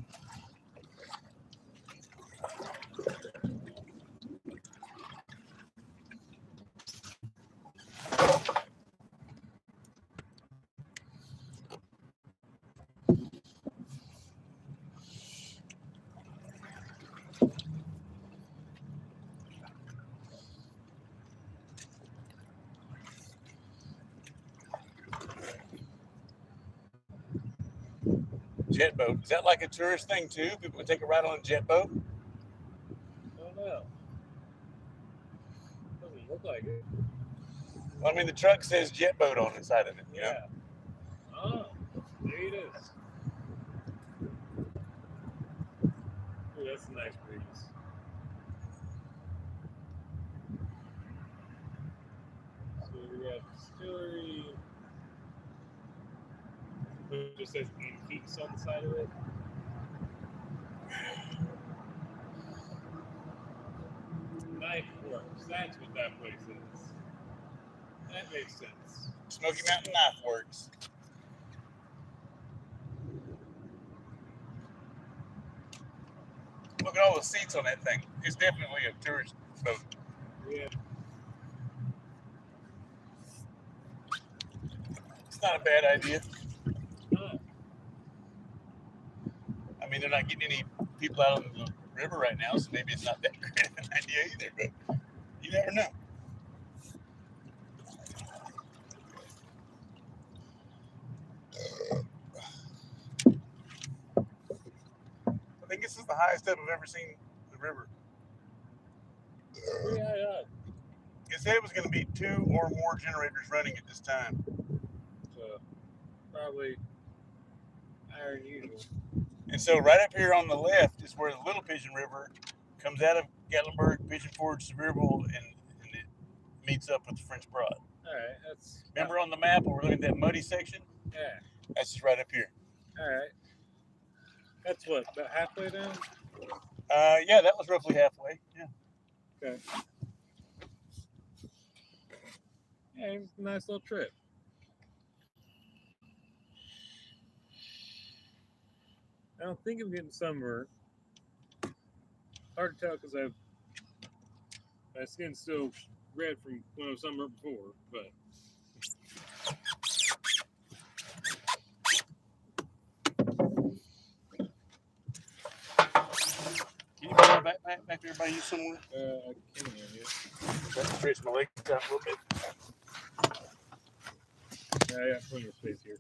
S2: Jet boat. Is that like a tourist thing too? People would take a ride on a jet boat?
S1: I don't know. Doesn't look like it.
S2: Well, I mean, the truck says jet boat on the side of it, you know?
S1: Oh, there it is. Ooh, that's a nice breeze. So we got distillery. It just says antiques on the side of it. Knife Works. That's what that place is. That makes sense.
S2: Smoky Mountain Knife Works. Look at all the seats on that thing. It's definitely a tourist boat.
S1: Yeah.
S2: It's not a bad idea.
S1: Huh.
S2: I mean, they're not getting any people out on the river right now, so maybe it's not that great of an idea either, but you never know. I think this is the highest up I've ever seen the river.
S1: Yeah.
S2: It said it was going to be 2 or more generators running at this time.
S1: So, probably higher than usual.
S2: And so right up here on the left is where the Little Pigeon River comes out of Gatlinburg, Pigeon Forge, Sevierville, and it meets up with the French Broad.
S1: All right, that's.
S2: Remember on the map when we're looking at that muddy section?
S1: Yeah.
S2: That's just right up here.
S1: All right. That's what, about halfway down?
S2: Yeah, that was roughly halfway. Yeah.
S1: Okay. Yeah, it was a nice little trip. I don't think I'm getting sunburned. Hard to tell because my skin's still red from when I was sunburned before, but.
S2: Can you put my backpack back there by you somewhere?
S1: I can, yeah.
S2: Stretch my legs out a little bit.
S1: I got plenty of space here.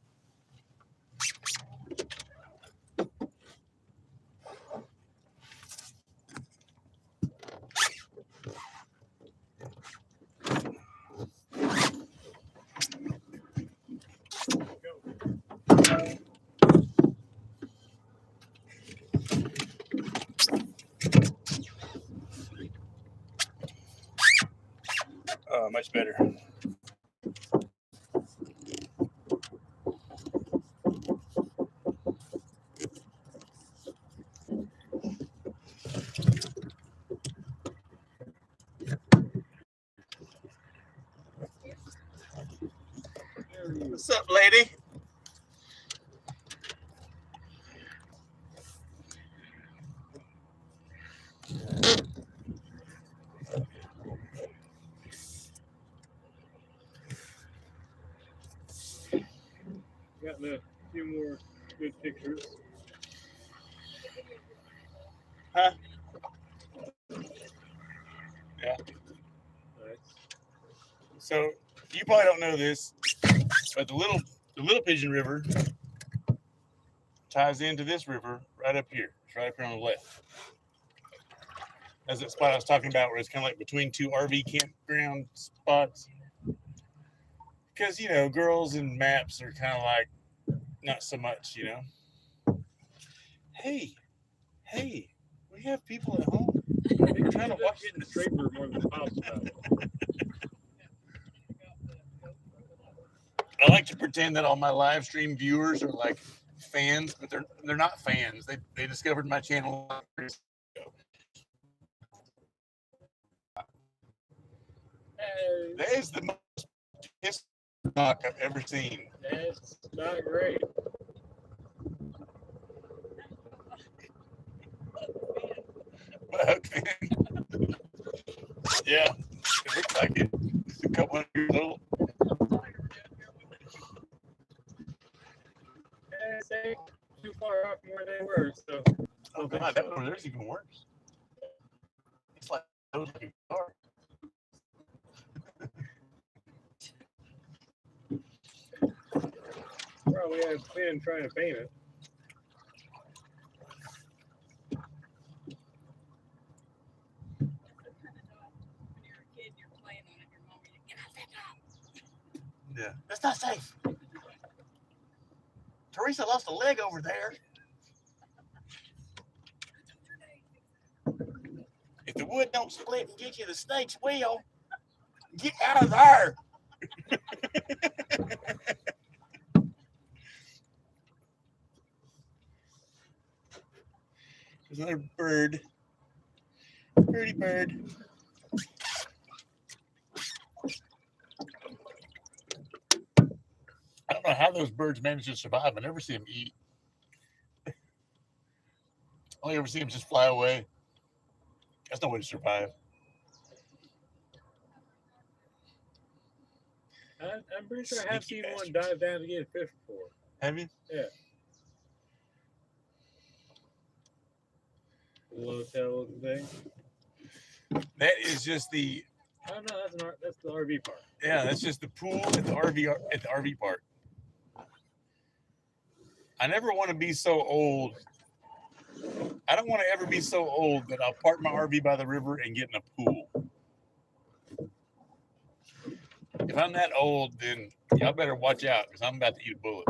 S2: Oh, much better. What's up, lady?
S1: Gotten a few more good pictures.
S2: Huh? Yeah.
S1: Nice.
S2: So you probably don't know this, but the Little Pigeon River ties into this river right up here. It's right up here on the left. That's that spot I was talking about where it's kind of like between two RV campground spots. Because, you know, girls and maps are kind of like not so much, you know. Hey, we have people at home.
S1: They're trying to watch it in the trailer more than possible.
S2: I like to pretend that all my live stream viewers are like fans, but they're not fans. They discovered my channel. That is the most pissed knock I've ever seen.
S1: That's not great.
S2: Okay. Yeah, it looks like it. It's a couple hundred years old.
S1: They too far off from where they were, so.
S2: Oh God, that one over there's even worse. It's like a car.
S1: Well, we had planned trying to paint it.
S2: Yeah, that's not safe. Teresa lost a leg over there. If the wood don't split and get you the snake's wheel, get out of there. There's another bird. Birdie bird. I don't know how those birds manage to survive. I never see them eat. I only ever see them just fly away. That's no way to survive.
S1: I'm pretty sure I have seen one dive down to get a fish before.
S2: Have you?
S1: Yeah. Low tail thing.
S2: That is just the.
S1: Oh no, that's the RV part.
S2: Yeah, that's just the pool at the RV park. I never want to be so old. I don't want to ever be so old that I'll park my RV by the river and get in a pool. If I'm that old, then y'all better watch out because I'm about to eat a bullet.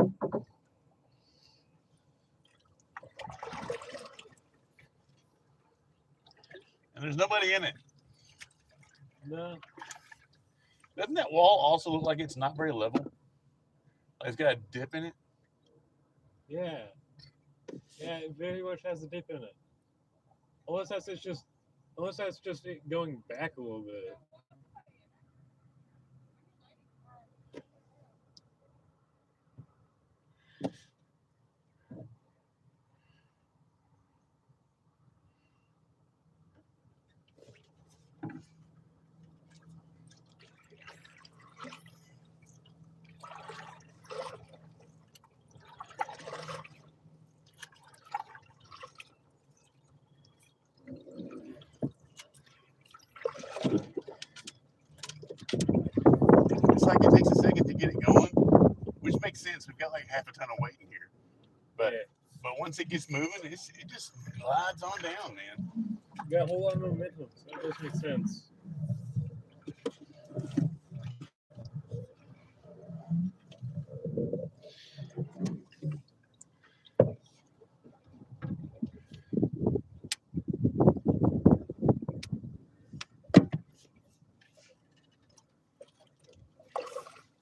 S2: And there's nobody in it.
S1: No.
S2: Doesn't that wall also look like it's not very level? Like it's got a dip in it?
S1: Yeah. Yeah, it very much has a dip in it. Unless that's just it going back a little bit.
S2: It's like it takes a second to get it going. makes sense. We've got like half a ton of weight in here, but once it gets moving, it just glides on down, man.
S1: You got a whole lot of momentum. So that does make sense.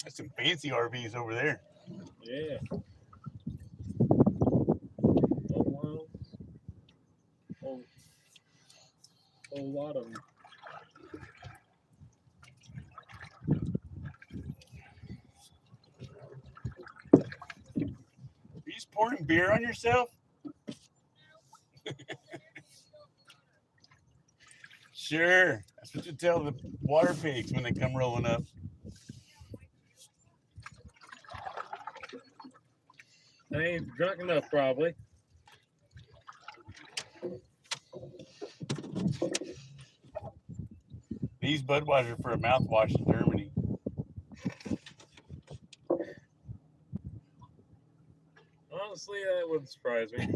S2: There's some fancy RVs over there.
S1: Yeah. Oh, wow. A lot of them.
S2: Are you just pouring beer on yourself? Sure. That's what you tell the water pigs when they come rolling up.
S1: I ain't drunk enough, probably.
S2: These Budweiser for a mouthwash in Germany.
S1: Honestly, that wouldn't surprise me.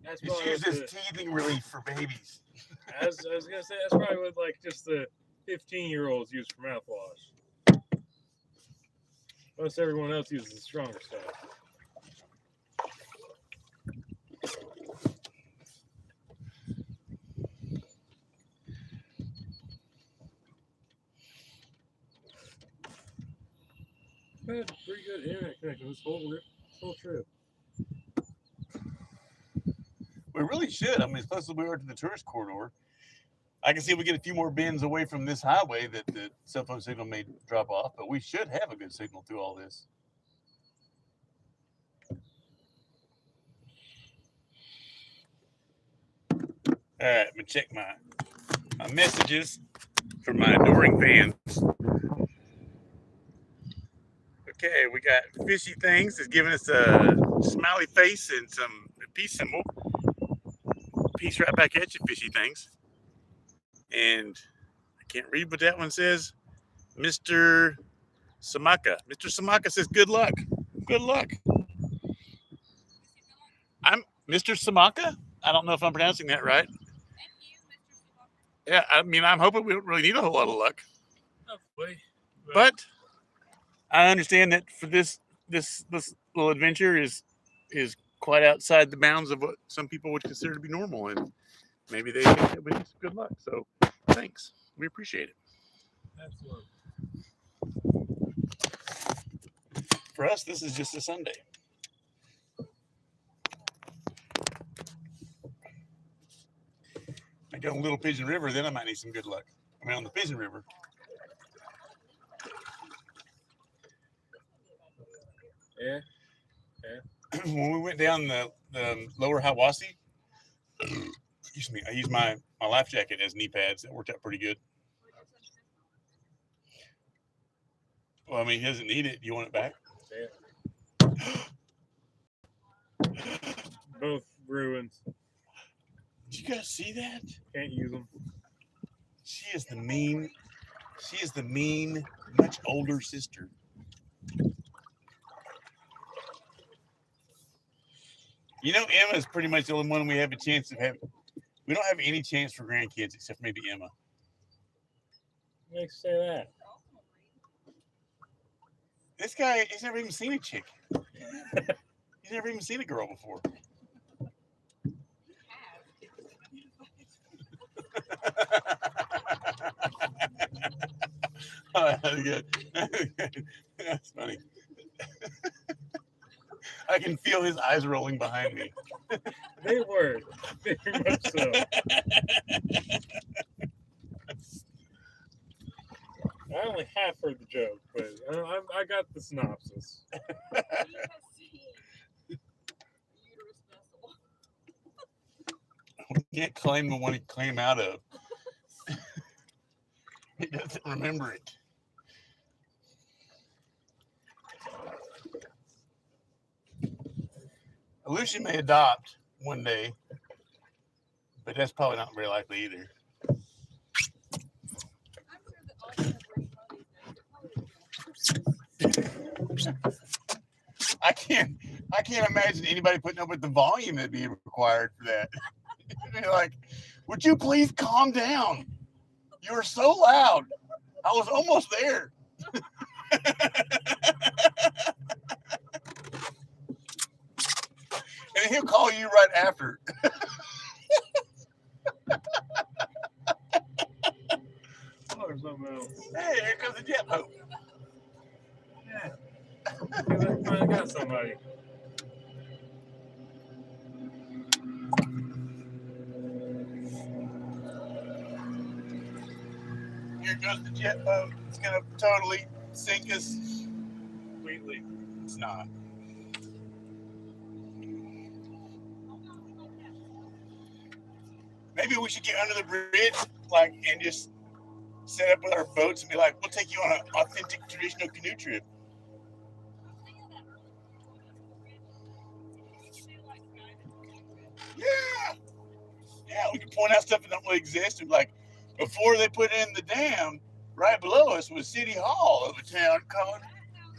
S1: That's
S2: It's
S1: probably
S2: used as teething relief for babies.
S1: I was gonna say that's probably what like just the 15-year-olds use for mouthwash. Most everyone else uses the stronger stuff. I had pretty good internet connection this whole trip.
S2: We really should. I mean, as close as we are to the tourist corridor, I can see we get a few more bends away from this highway that the cell phone signal may drop off, but we should have a good signal through all this. All right, I'm gonna check my messages for my adoring fans. Okay, we got Fishy Things is giving us a smiley face and some peace symbol. Peace right back at you, Fishy Things. And I can't read what that one says. Mr. Samaka. Mr. Samaka says, good luck. Good luck. I'm Mr. Samaka. I don't know if I'm pronouncing that right. Yeah, I mean, I'm hoping we don't really need a whole lot of luck.
S1: Hopefully.
S2: But I understand that for this little adventure is quite outside the bounds of what some people would consider to be normal, and maybe they think that we need some good luck. So thanks. We appreciate it.
S1: Absolutely.
S2: For us, this is just a Sunday. I go on Little Pigeon River, then I might need some good luck. I mean, on the Pigeon River.
S1: Yeah.
S2: When we went down the lower Hiwassee, excuse me, I used my life jacket as knee pads. That worked out pretty good. Well, I mean, he doesn't need it. Do you want it back?
S1: Yeah. Both ruins.
S2: Did you guys see that?
S1: Can't use them.
S2: She is the mean, much older sister. You know, Emma's pretty much the only one we have a chance of having. We don't have any chance for grandkids except maybe Emma.
S1: What makes you say that?
S2: This guy, he's never even seen a chick. He's never even seen a girl before. Oh, that's good. That's funny. I can feel his eyes rolling behind me.
S1: They were. Very much so. I only half heard the joke, but I got the synopsis.
S2: We can't claim the one he came out of. He doesn't remember it. Lucy may adopt one day, but that's probably not very likely either.
S3: I'm sure that
S2: can't imagine anybody putting up with the volume that'd be required for that. You're like, would you please calm down? You were so loud. I was almost there. And he'll call you right after.
S1: Or something else.
S2: Hey, here comes the jet boat.
S1: Yeah. I finally got somebody.
S2: Here goes the jet boat. It's gonna totally sink us.
S1: Completely.
S2: It's not. Maybe we should get under the bridge, like, and just set up with our boats and be like, we'll take you on an authentic traditional canoe trip. Yeah. Yeah, we can point out stuff that don't really exist. And like, before they put in the dam, right below us was City Hall of a town called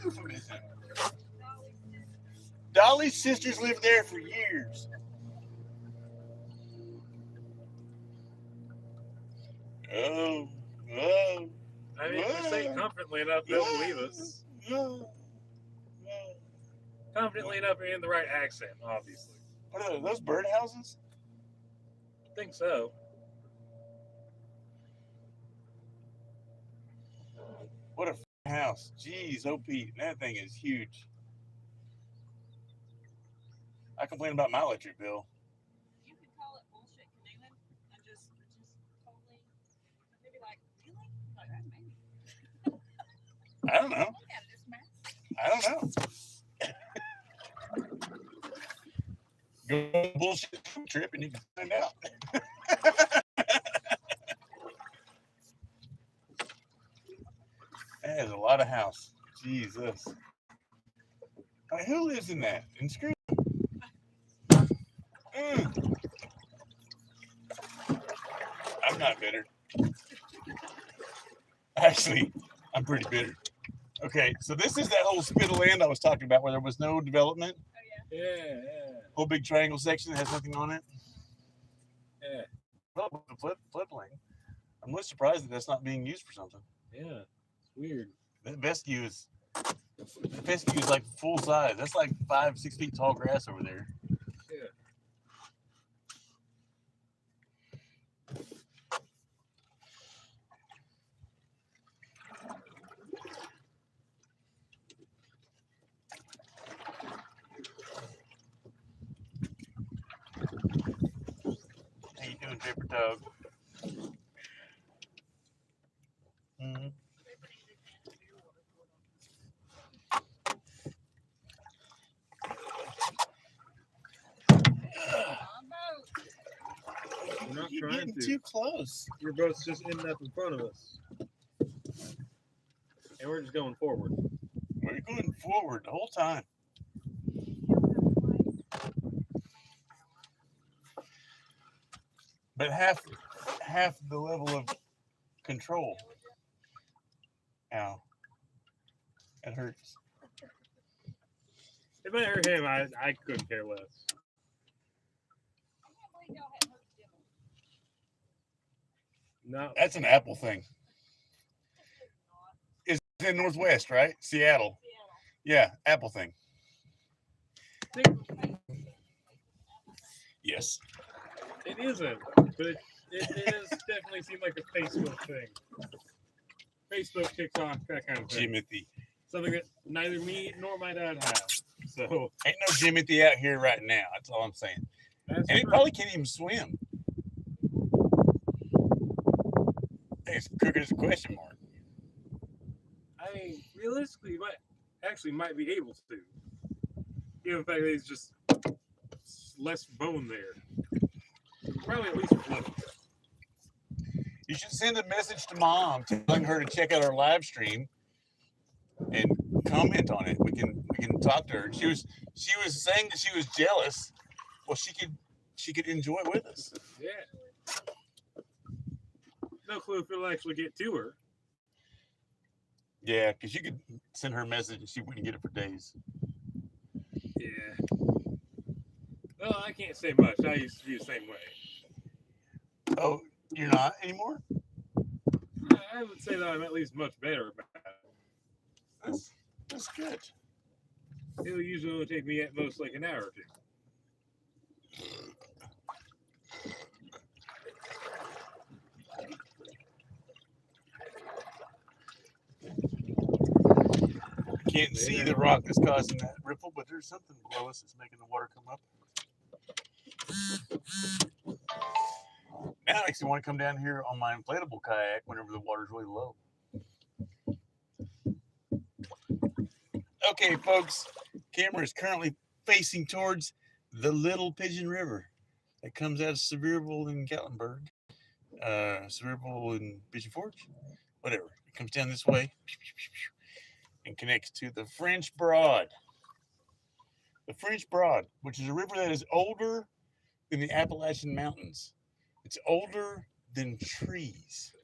S2: Euphemism. Dolly's sisters lived there for years. Oh.
S1: I mean, if we say confidently enough, they'll believe us. Confidently enough and in the right accent, obviously.
S2: What are those birdhouses?
S1: I think so.
S2: What a house. Jeez, OP. That thing is huge. I complain about my electric bill.
S3: You could call it bullshit canoeing and just totally maybe like, really? Like, maybe.
S2: I don't know.
S3: Look at it, it's massive.
S2: I don't know. Go on a bullshit trip and you can find out. That is a lot of house. Jesus. I mean, who lives in that? In screw. I'm not bitter. Actually, I'm pretty bitter. Okay, so this is that whole spit of land I was talking about where there was no development.
S3: Oh,
S1: Yeah.
S2: Whole big triangle section that has nothing on it.
S1: Yeah.
S2: Well, the floodplain. I'm really surprised that that's not being used for something.
S1: Yeah. It's weird.
S2: The best view is like full size. That's like 5-6 feet tall grass over there.
S1: Yeah.
S2: How you doing, Paper Tug? Mm-hmm.
S1: We're not
S2: You're
S1: trying
S2: getting
S1: to.
S2: too close.
S1: Your boat's just ending up in front of us. And we're just going forward.
S2: We're going forward the whole time. But half the level of control. Ow. It hurts.
S1: If I hurt him, I couldn't care less. No.
S2: That's an Apple thing. It's in Northwest, right? Seattle. Yeah, Apple thing. Yes.
S1: It isn't, but it is definitely seemed like a Facebook thing. Facebook, TikTok, that kind of thing.
S2: Jimothy.
S1: Something that neither me nor my dad have. So
S2: ain't no Jimothy out here right now. That's all I'm saying. And he probably can't even swim. It's crooked as a question mark.
S1: I mean, realistically, might be able to. Given the fact that he's just less bone there. Probably at least float.
S2: You should send a message to Mom telling her to check out our live stream and comment on it. We can talk to her. She was saying that she was jealous. Well, she could enjoy with us.
S1: Yeah. No clue if it'll actually get to her.
S2: Yeah, because you could send her a message and she wouldn't get it for days.
S1: Yeah. Well, I can't say much. I used to be the same way.
S2: Oh, you're not anymore?
S1: I would say that I'm at least much better about it.
S2: That's good.
S1: It'll usually only take me at most like an hour or two.
S2: Can't see the rock that's causing that ripple, but there's something below us that's making the water come up. Now I actually want to come down here on my inflatable kayak whenever the water's really low. Okay, folks, camera is currently facing towards the Little Pigeon River that comes out of Sevierville and Gatlinburg, Sevierville and Pigeon Forge, whatever. It comes down this way and connects to the French Broad. The French Broad, which is a river that is older than the Appalachian Mountains. It's older than trees.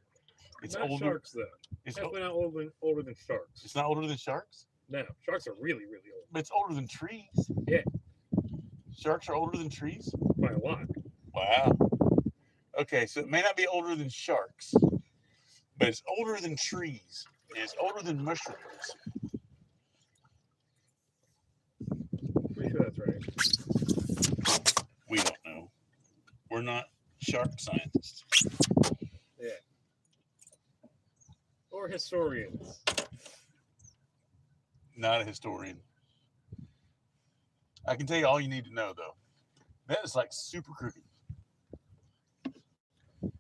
S2: It's
S1: not
S2: older.
S1: Sharks, though. It's definitely not older than sharks.
S2: It's not older than sharks?
S1: No, sharks are really, really old.
S2: But it's older than trees.
S1: Yeah.
S2: Sharks are older than trees?
S1: By a lot.
S2: Wow. Okay, so it may not be older than sharks, but it's older than trees. And it's older than mushrooms.
S1: Pretty sure that's right.
S2: We don't know. We're not shark scientists.
S1: Yeah. Or historians.
S2: Not a historian. I can tell you all you need to know, though. That is like super crooked.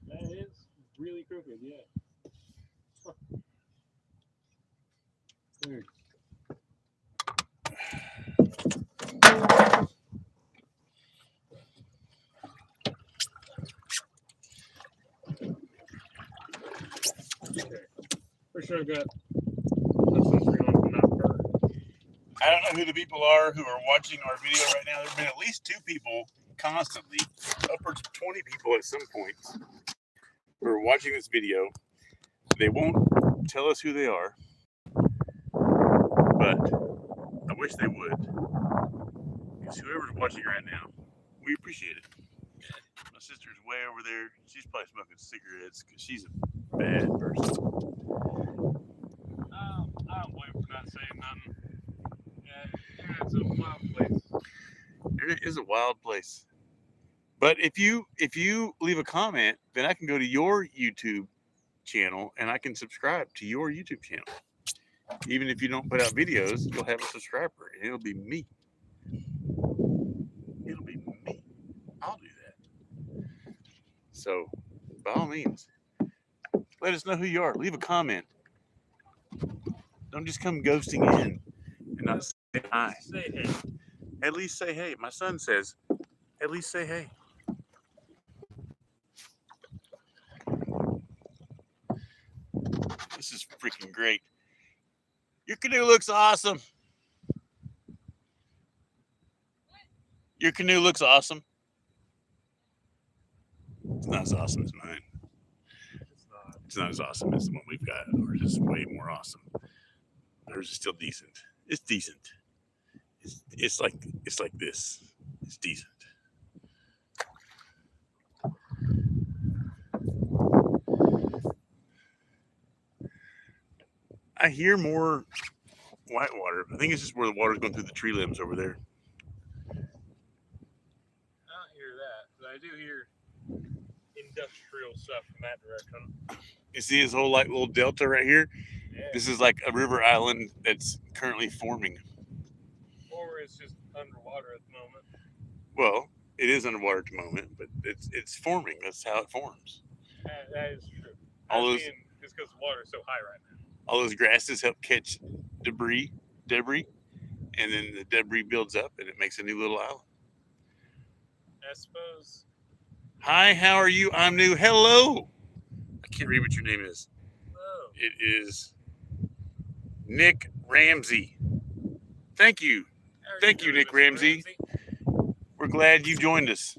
S1: That is really crooked, yeah. Huh. Weird. Okay. Pretty sure I've got sunscreen on to not burn.
S2: I don't know who the people are who are watching our video right now. There have been at least 2 people constantly, upwards of 20 people at some point, who are watching this video. They won't tell us who they are, but I wish they would. Because whoever's watching right now, we appreciate it. My sister's way over there. She's probably smoking cigarettes because she's a bad person.
S1: I don't blame for not saying nothing. Yeah, it's a wild place.
S2: It is a wild place. But if you leave a comment, then I can go to your YouTube channel and I can subscribe to your YouTube channel. Even if you don't put out videos, you'll have a subscriber. And it'll be me. It'll be me. I'll do that. So, by all means, let us know who you are. Leave a comment. Don't just come ghosting in and not say hi.
S1: Say hey.
S2: At least say hey. My son says, at least say hey. This is freaking great. Your canoe looks awesome. Your canoe looks awesome. It's not as awesome as mine. It's not as awesome as the one we've got. Ours is way more awesome. Ours is still decent. It's decent. It's like this. It's decent. I hear more whitewater. I think it's just where the water's going through the tree limbs over there.
S1: I don't hear that, but I do hear industrial stuff from that direction.
S2: You see this whole like little delta right here?
S1: Yeah.
S2: This is like a river island that's currently forming.
S1: Or it's just underwater at the moment.
S2: Well, it is underwater at the moment, but it's forming. That's how it forms.
S1: That is true. It's because the water is so high right now.
S2: All those grasses help catch debris, and then the debris builds up and it makes a new little island.
S1: I suppose.
S2: Hi, how are you? I'm new. Hello. I can't read what your name is.
S1: Oh.
S2: It is Nick Ramsey. Thank you. Thank you, Nick Ramsey. We're glad you joined us.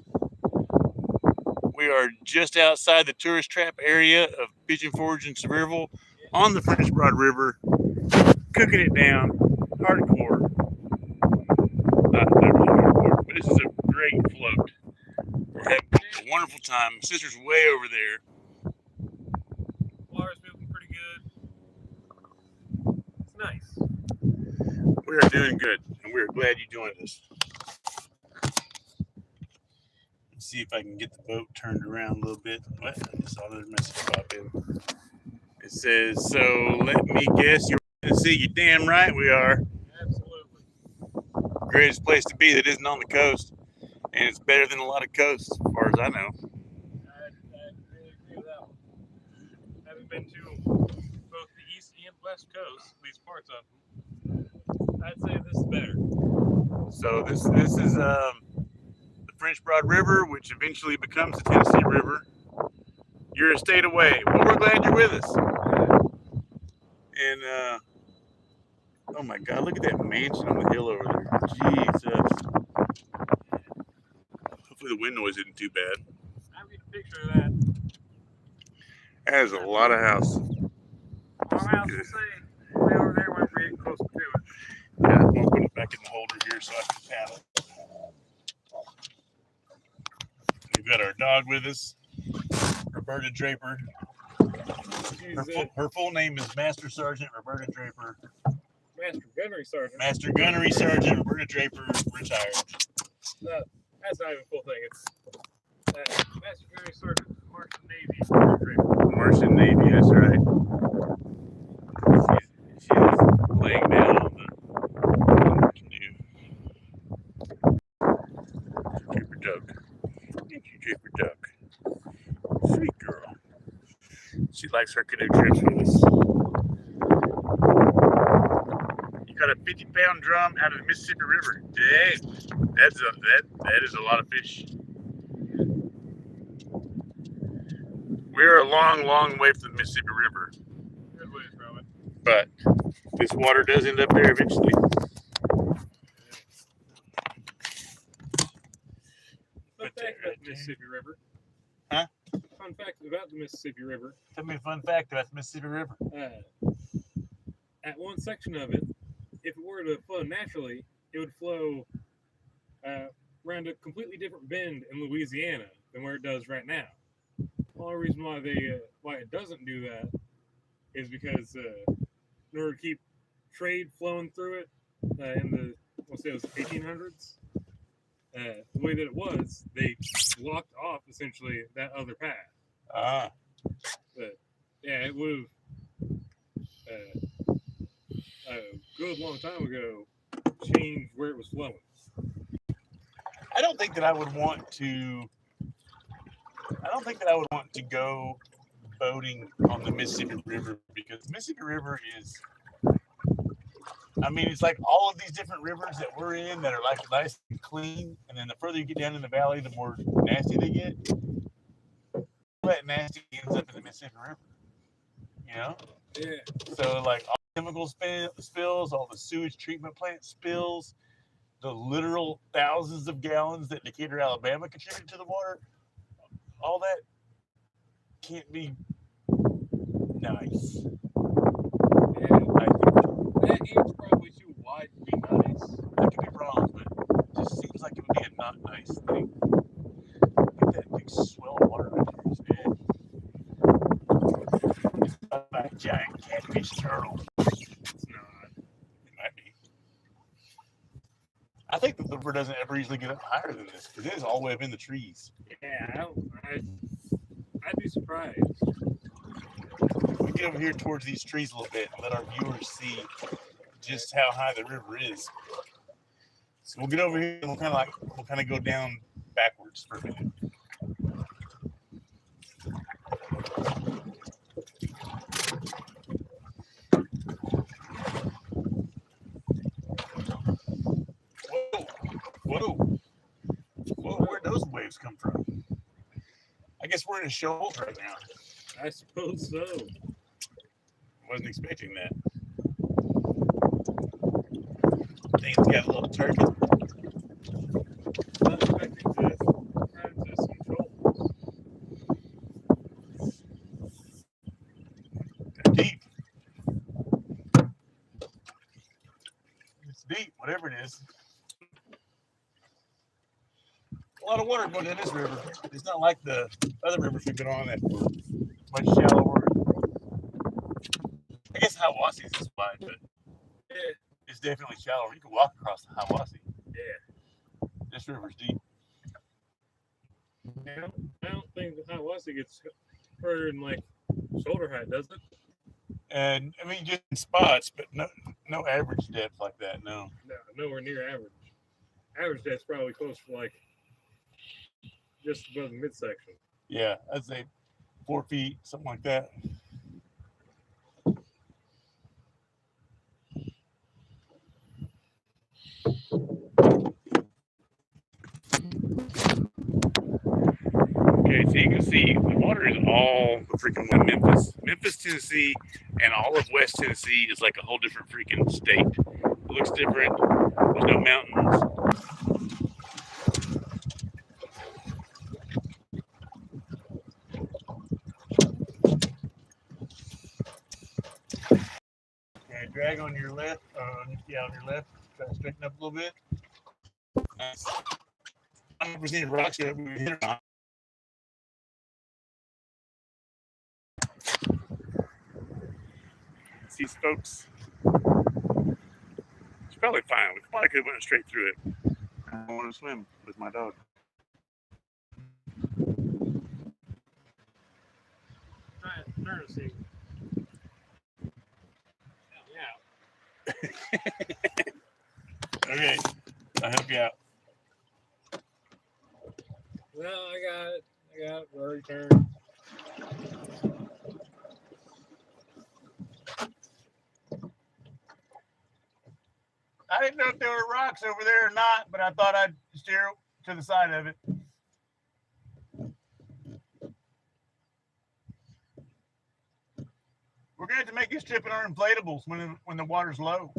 S2: We are just outside the tourist trap area of Pigeon Forge and Sevierville on the French Broad River, cooking it down, hardcore. not really hardcore, but this is a great float. We're having a wonderful time. My sister's way over there.
S1: Water's moving pretty good. It's nice.
S2: We are doing good, and we're glad you joined us. Let's see if I can get the boat turned around a little bit. What? I just saw another message pop in. It says, so let me guess, you're in Tennessee. You're damn right we are.
S1: Absolutely.
S2: Greatest place to be that isn't on the coast. And it's better than a lot of coasts, as far as I know.
S1: I really agree with that one. Having been to both the east and west coast, these parts of them, I'd say this is better.
S2: So this is the French Broad River, which eventually becomes the Tennessee River. You're a state away. Well, we're glad you're with us. And oh my God, look at that mansion on the hill over there. Jesus. Hopefully the wind noise isn't too bad.
S1: I'll get a picture of that.
S2: That is a lot of house.
S1: Our house will say way over there whenever we get closer to it.
S2: Yeah, I'm gonna put it back in the holder here so I can paddle. We've got our dog with us, Roberta Draper. Her full name is Master Sergeant Roberta Draper.
S1: Master Gunnery Sergeant.
S2: Master Gunnery Sergeant Roberta Draper, retired.
S1: That's not even a full thing. It's Master Gunnery Sergeant Martian Navy. Roberta Draper.
S2: Martian Navy, that's right. She's laying down on the canoe. Draper duck. Thank you, Draper duck. Sweet girl. She likes her canoe trips with us. You got a 50-pound drum out of the Mississippi River. Dang, that is a lot of fish. We're a long, long way from the Mississippi River.
S1: Good ways from it.
S2: But this water does end up there eventually.
S1: Fun fact about the Mississippi River.
S2: Huh?
S1: Fun fact about the Mississippi River.
S2: Tell me a fun fact about the Mississippi River.
S1: At one section of it, if it were to flow naturally, it would flow around a completely different bend in Louisiana than where it does right now. The only reason why it doesn't do that is because in order to keep trade flowing through it in the, let's say it was 1800s, the way that it was, they blocked off essentially that other path.
S2: Ah.
S1: But yeah, it would have a good long time ago changed where it was flowing.
S2: I don't think that I would want to go boating on the Mississippi River, because the Mississippi River is, I mean, it's like all of these different rivers that we're in that are like nice and clean, and then the further you get down in the valley, the more nasty they get. All that nasty ends up in the Mississippi River, you know?
S1: Yeah.
S2: So like all the chemical spills, all the sewage treatment plant spills, the literal thousands of gallons that Decatur, Alabama contribute to the water, all that can't be nice.
S1: Yeah. That is probably too wide to be nice.
S2: I could be wrong, but it just seems like it would be a not nice thing. Look at that big swell of water right there. It's not a giant catfish turtle.
S1: It's not.
S2: It might be. I think the river doesn't ever usually get up higher than this, because it is all the way up in the trees.
S1: Yeah, I'd be surprised.
S2: We get over here towards these trees a little bit and let our viewers see just how high the river is. So we'll get over here and we'll kind of go down backwards for a minute. Whoa, where'd those waves come from? I guess we're in a shoals right now.
S1: I suppose so.
S2: Wasn't expecting that. Thing's got a little turkey.
S1: Not expecting to run into some shoals.
S2: They're deep. It's deep, whatever it is. a lot of water going down this river. It's not like the other rivers we've been on that were much shallower. I guess Hiawassee is wide, but it's definitely shallower. You can walk across the Hiawassee.
S1: Yeah.
S2: This river's deep.
S1: I don't think the Hiawassee gets further than like shoulder height, does it?
S2: And I mean, just in spots, but no average depth like that. No.
S1: No, nowhere near average. Average depth's probably close to like just above the midsection.
S2: Yeah, I'd say 4 feet, something like that. Okay, so you can see the water is all the freaking Memphis, Tennessee, and all of West Tennessee is like a whole different freaking state. It looks different. There's no mountains. Okay, drag on your left. On your left. Try to straighten up a little bit. Nice. 100% rocks that we hit on. These folks. It's probably fine. We probably could have went straight through it. I want to swim with my dog.
S1: Turn to see. Yeah.
S2: Okay, I'll help you out.
S1: Well, I got it. Already turned.
S2: I didn't know if there were rocks over there or not, but I thought I'd steer to the side of it. We're going to have to make this trip in our inflatables when the water's low.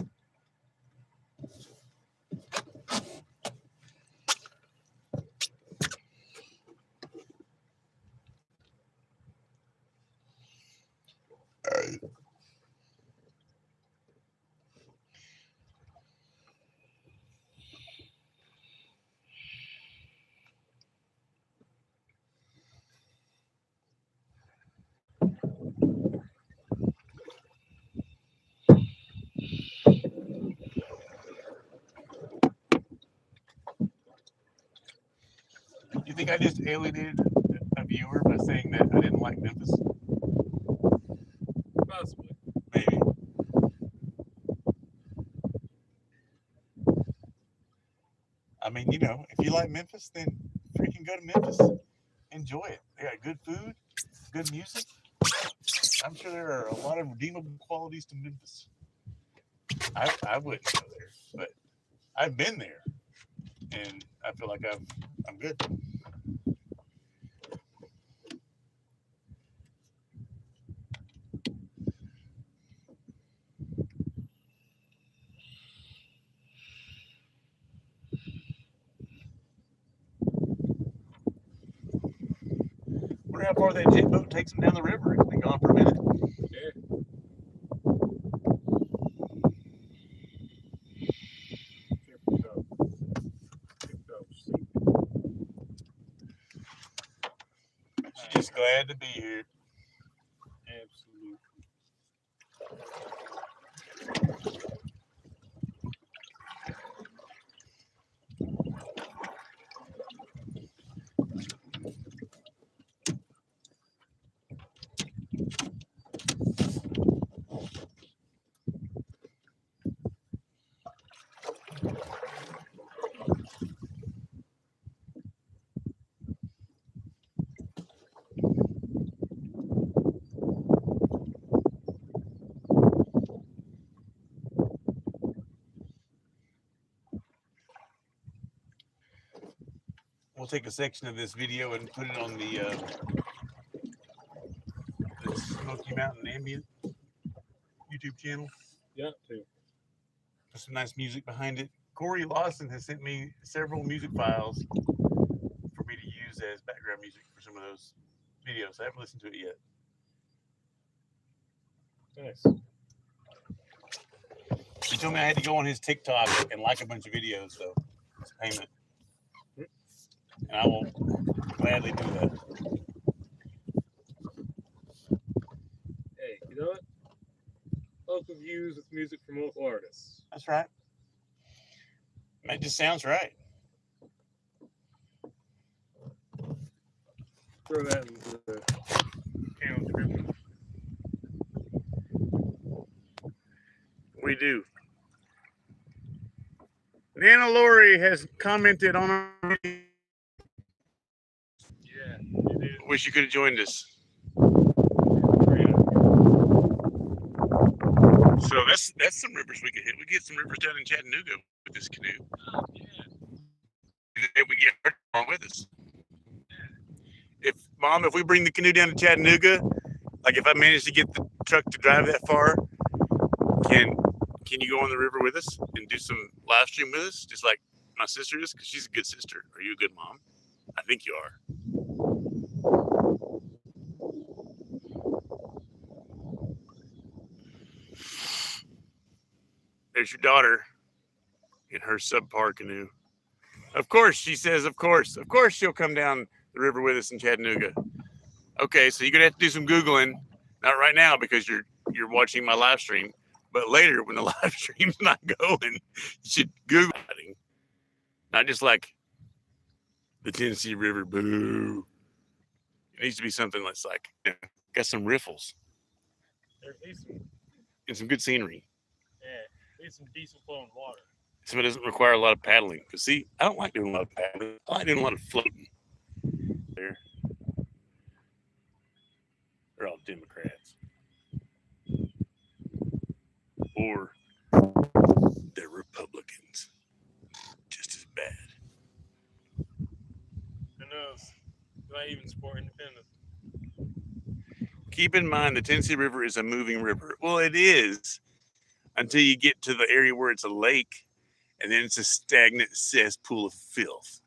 S2: You think I just alienated a viewer by saying that I didn't like Memphis?
S1: Possibly.
S2: Maybe. I mean, you know, if you like Memphis, then freaking go to Memphis. Enjoy it. They got good food, good music. I'm sure there are a lot of redeemable qualities to Memphis. I wouldn't go there, but I've been there, and I feel like I'm good. Wonder how far that jet boat takes them down the river. It's been gone for a minute.
S1: Yeah.
S2: She's just glad to be here.
S1: Absolutely.
S2: We'll take a section of this video and put it on the Smoky Mountain Ambient YouTube channel.
S1: Yeah, too.
S2: Put some nice music behind it. Corey Lawson has sent me several music files for me to use as background music for some of those videos. I haven't listened to it yet.
S1: Nice.
S2: He told me I had to go on his TikTok and like a bunch of videos, though. It's payment. And I will gladly do that.
S1: Hey, you know what? Local views with music from local artists.
S2: That's right. That just sounds right.
S1: Throw that into the channel description.
S2: We do. Nana Lori has commented on our video.
S1: Yeah, you did.
S2: Wish you could have joined us. So that's some rivers we could hit. We get some rivers down in Chattanooga with this canoe.
S1: Oh, yeah.
S2: If we get her along with us. If we bring the canoe down to Chattanooga, like if I manage to get the truck to drive that far, can you go on the river with us and do some live stream with us, just like my sister is? Because she's a good sister. Are you a good mom? I think you are. There's your daughter in her subpar canoe. Of course, she says, of course she'll come down the river with us in Chattanooga. Okay, so you're gonna have to do some Googling. Not right now because you're watching my live stream, but later when the live stream's not going, you should Google it. Not just like the Tennessee River, boo. It needs to be something that's like, got some riffles and some good scenery.
S1: Yeah, need some decent flowing water.
S2: So it doesn't require a lot of paddling. Because see, I don't like doing a lot of paddling. I like doing a lot of floating. There. They're all Democrats. Or they're Republicans. Just as bad.
S1: Who knows? Do I even support independence?
S2: Keep in mind the Tennessee River is a moving river. Well, it is until you get to the area where it's a lake, and then it's a stagnant cesspool of filth.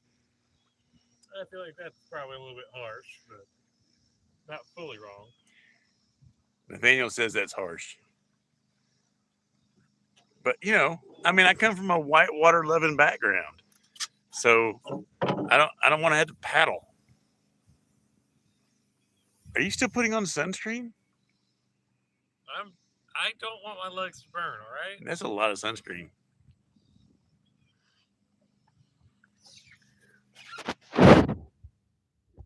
S1: I feel like that's probably a little bit harsh, but not fully wrong.
S2: Nathaniel says that's harsh. But, I come from a whitewater loving background. So I don't want to have to paddle. Are you still putting on sunscreen?
S1: I don't want my legs to burn, all right?
S2: That's a lot of sunscreen.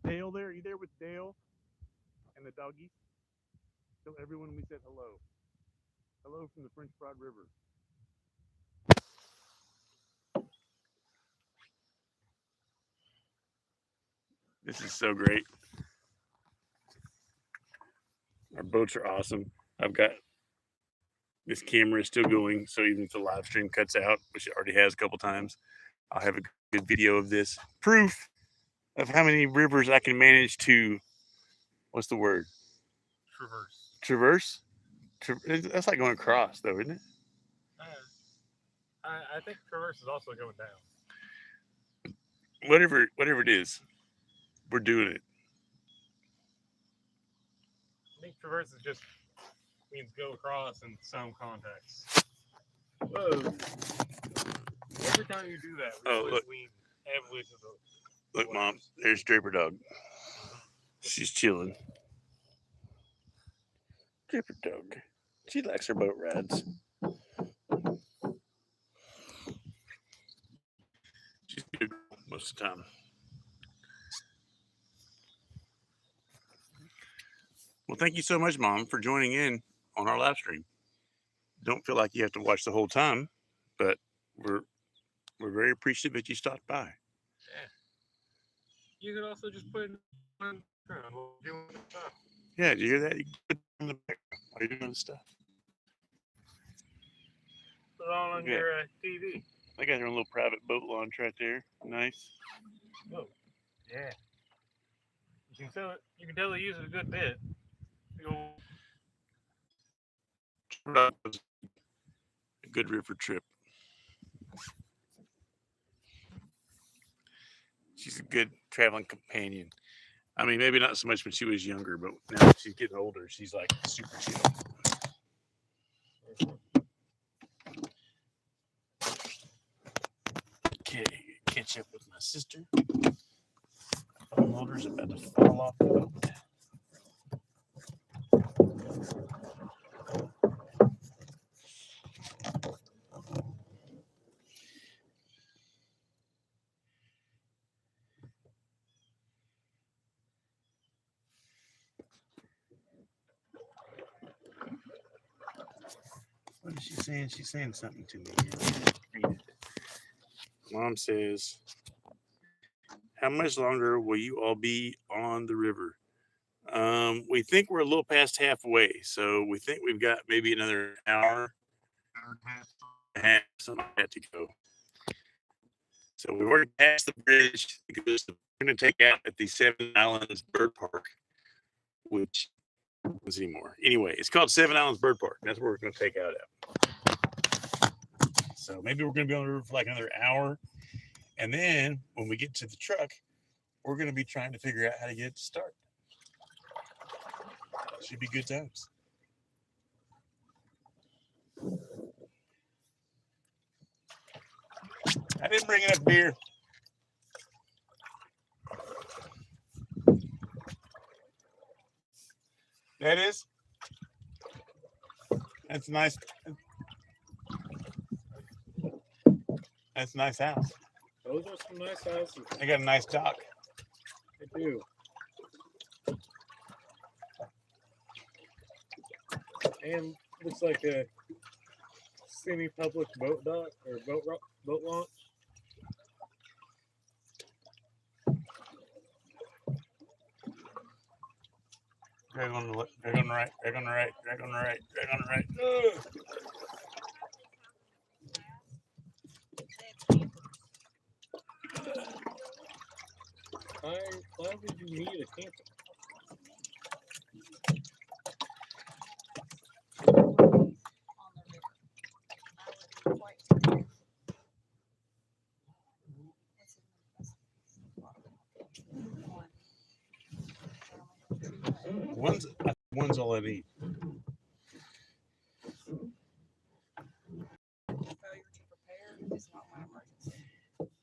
S2: Dale there? Are you there with Dale and the doggies? Tell everyone we said hello. Hello from the French Broad River. This is so great. Our boats are awesome. I've got this camera is still going, so even if the live stream cuts out, which it already has a couple times, I'll have a good video of this. Proof of how many rivers I can manage to, what's the word? Traverse? That's like going across, though, isn't it?
S1: I think traverse is also going down.
S2: Whatever it is, we're doing it.
S1: I think traverse is just means go across in some context. Whoa. Every time you do that, we always lean heavily to the
S2: Look, Mom, there's Draper Dog. She's chilling. Draper Dog. She likes her boat rides. She's a good girl most of the time. Well, thank you so much, Mom, for joining in on our live stream. Don't feel like you have to watch the whole time, but we're very appreciative that you stopped by.
S1: Yeah. You could also just put it on doing stuff.
S2: Yeah, did you hear that? You can put it in the background while you're doing the stuff.
S1: Put it on your TV.
S2: They got their own little private boat launch right there. Nice.
S1: Oh, yeah. You can tell they use it a good bit.
S2: A good river trip. She's a good traveling companion. I mean, maybe not so much when she was younger, but now that she's getting older, she's like super chill. Okay, catch up with my sister. loader's about to fall off the boat. What is she saying? She's saying something to me. Read it. Mom says, how much longer will you all be on the river? We think we're a little past halfway, so we think we've got maybe another hour and a half, something like that to go. So we've already passed the bridge. Because we're going to take out at the Seven Islands Bird Park, which let's see more. Anyway, it's called Seven Islands Bird Park. That's where we're going to take out at. So maybe we're going to be on the river for like another hour. And then when we get to the truck, we're going to be trying to figure out how to get it to start. Should be good times. I didn't bring enough beer. That is? That's nice. That's a nice house.
S1: Those are some nice houses.
S2: They got a nice dock.
S1: They do. And looks like a semi-public boat dock or boat launch.
S2: Drag on the left, drag on the right, drag on the right, drag on the right, drag on the right. Ugh.
S1: Why would you need a camper?
S2: One's all I need.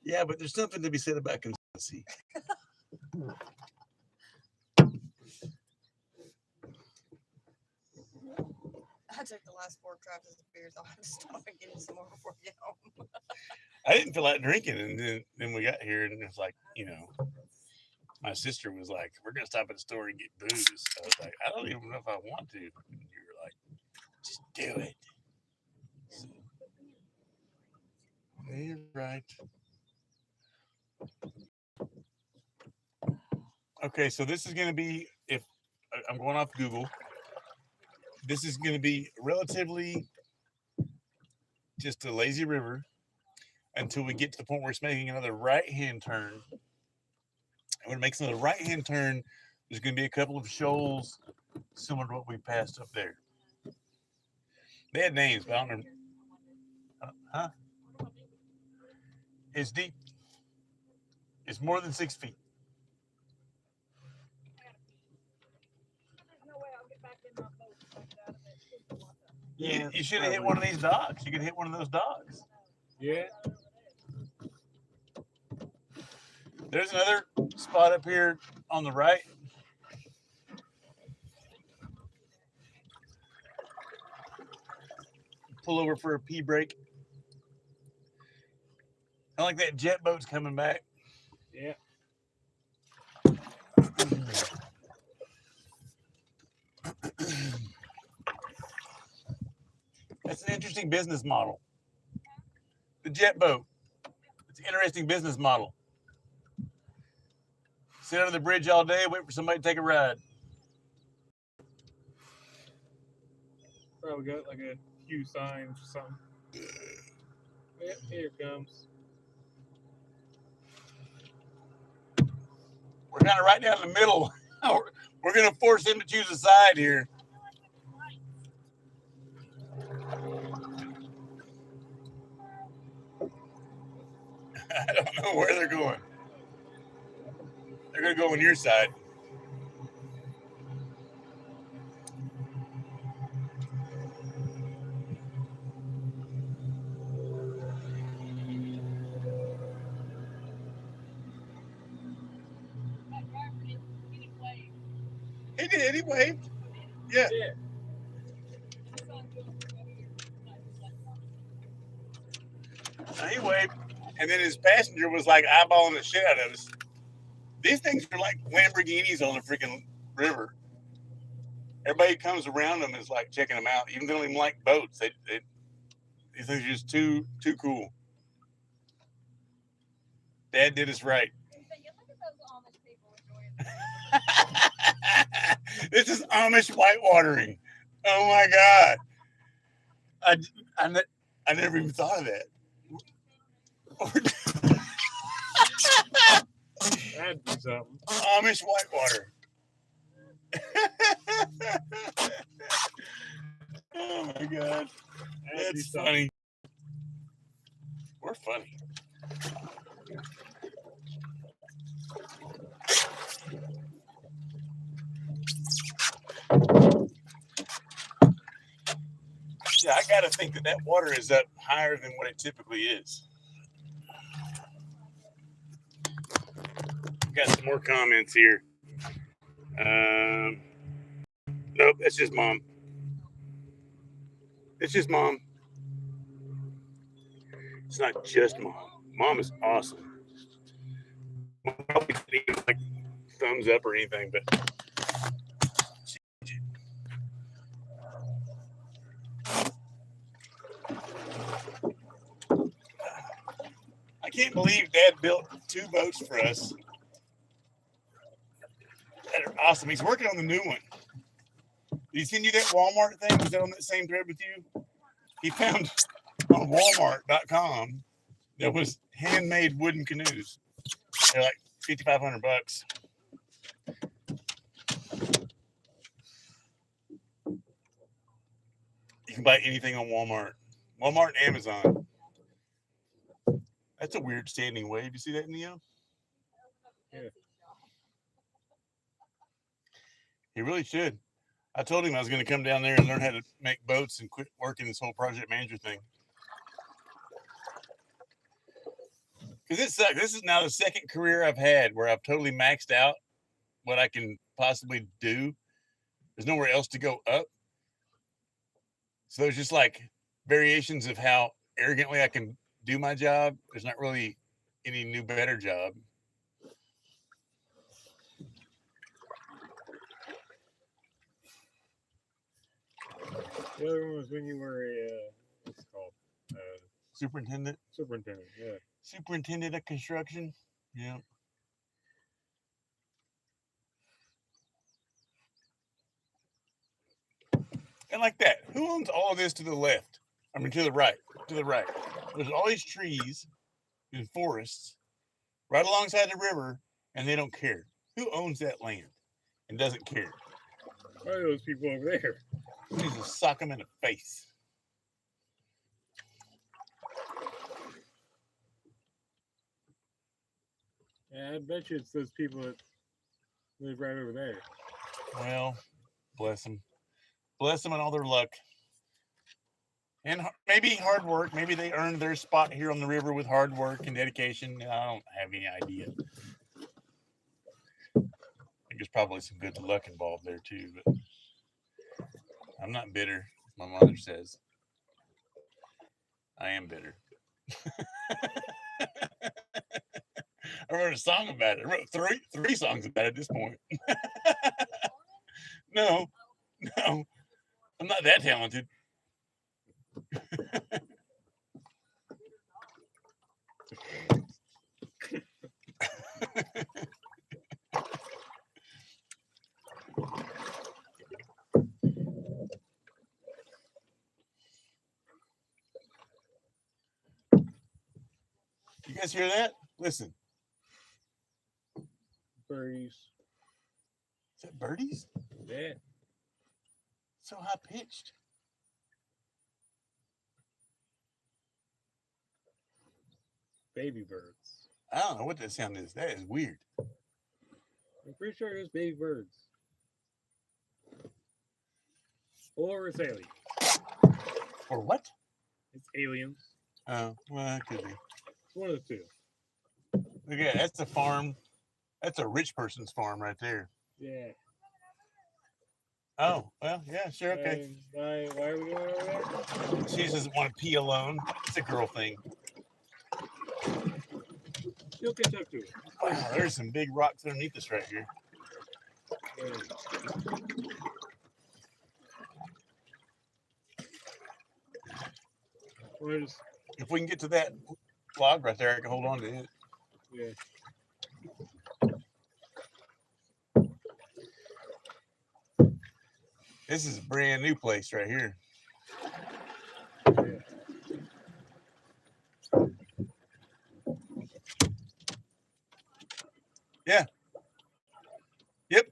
S2: Yeah, but there's something to be said about consistency.
S3: I took the last 4 Travis beers. I'll have to stop and get you some more before we get home.
S2: I didn't feel like drinking, and then we got here, and it's like, my sister was like, "We're gonna stop at the store and get booze." I was like, "I don't even know if I want to." And you were like, "Just do it." So, you're right. Okay, so this is gonna be, if I'm going off Google, this is gonna be relatively just a lazy river until we get to the point where it's making another right-hand turn. And when it makes another right-hand turn, there's going to be a couple of shoals similar to what we passed up there. They had names, but I don't remember. It's deep. It's more than 6 feet. Yeah, you should have hit one of these dogs. You could hit one of those dogs.
S1: Yeah.
S2: There's another spot up here on the right. Pull over for a pee break. I like that jet boat's coming back.
S1: Yeah.
S2: That's an interesting business model. The jet boat. It's an interesting business model. Sit under the bridge all day, wait for somebody to take a ride.
S1: Probably got like a few signs or something. Yep, here it comes.
S2: We're kind of right down the middle. We're going to force him to choose a side here. I don't know where they're going. They're going to go on your side. did. He waved. Yeah. He waved, and then his passenger was like eyeballing the shit out of us. These things are like Lamborghinis on the freaking river. Everybody comes around them is like checking them out. Even though they don't even like boats, these things are just too cool. Dad did us right. This is Amish whitewatering. Oh my God! I never even thought of that.
S1: That'd be something.
S2: Amish whitewater. Oh my God. That's funny. We're funny. Yeah, I gotta think that water is up higher than what it typically is. Got some more comments here. Nope, that's just Mom. It's just Mom. It's not just Mom. Mom is awesome. Mom probably didn't even like thumbs up or anything, but I can't believe Dad built 2 boats for us. That are awesome. He's working on the new one. Did he send you that Walmart thing? Was that on that same thread with you? He found on Walmart.com there was handmade wooden canoes. They're like $5,500. You can buy anything on Walmart. Walmart and Amazon. That's a weird standing wave. You see that, Neo?
S1: Yeah.
S2: He really should. I told him I was going to come down there and learn how to make boats and quit working this whole project manager thing. Because it sucks. This is now the second career I've had where I've totally maxed out what I can possibly do. There's nowhere else to go up. So there's just like variations of how arrogantly I can do my job. There's not really any new, better job.
S1: The other one was when you were a what's it called?
S2: Superintendent.
S1: Superintendent. Yeah.
S2: Superintendent of construction. Yeah. And like that, who owns all of this to the left? I mean, to the right. To the right. There's all these trees and forests right alongside the river, and they don't care. Who owns that land and doesn't care?
S1: Why are those people over there?
S2: We need to sock them in the face.
S1: Yeah, I bet you it's those people that live right over there.
S2: Well, bless them. Bless them and all their luck. And maybe hard work. Maybe they earned their spot here on the river with hard work and dedication. I don't have any idea. I think there's probably some good luck involved there too. But I'm not bitter, my mother says. I am bitter. I wrote a song about it. I wrote three songs about it at this point. No. I'm not that talented. You guys hear that? Listen.
S1: Birdies.
S2: Is that birdies?
S1: Yeah.
S2: So high pitched.
S1: Baby birds.
S2: I don't know what that sound is. That is weird.
S1: I'm pretty sure it's baby birds. Or it's aliens.
S2: Or what?
S1: It's aliens.
S2: Oh, well, it could be.
S1: It's one of the two.
S2: Look at that. That's a farm. That's a rich person's farm right there.
S1: Yeah.
S2: Oh, well, yeah, sure, okay.
S1: Why are we going over there?
S2: She just doesn't want to pee alone. It's a girl thing.
S1: She'll catch up to it.
S2: Wow, there's some big rocks underneath us right here. If we can get to that log right there, I can hold on to it.
S1: Yeah.
S2: This is a brand new place right here. Yeah. Yep.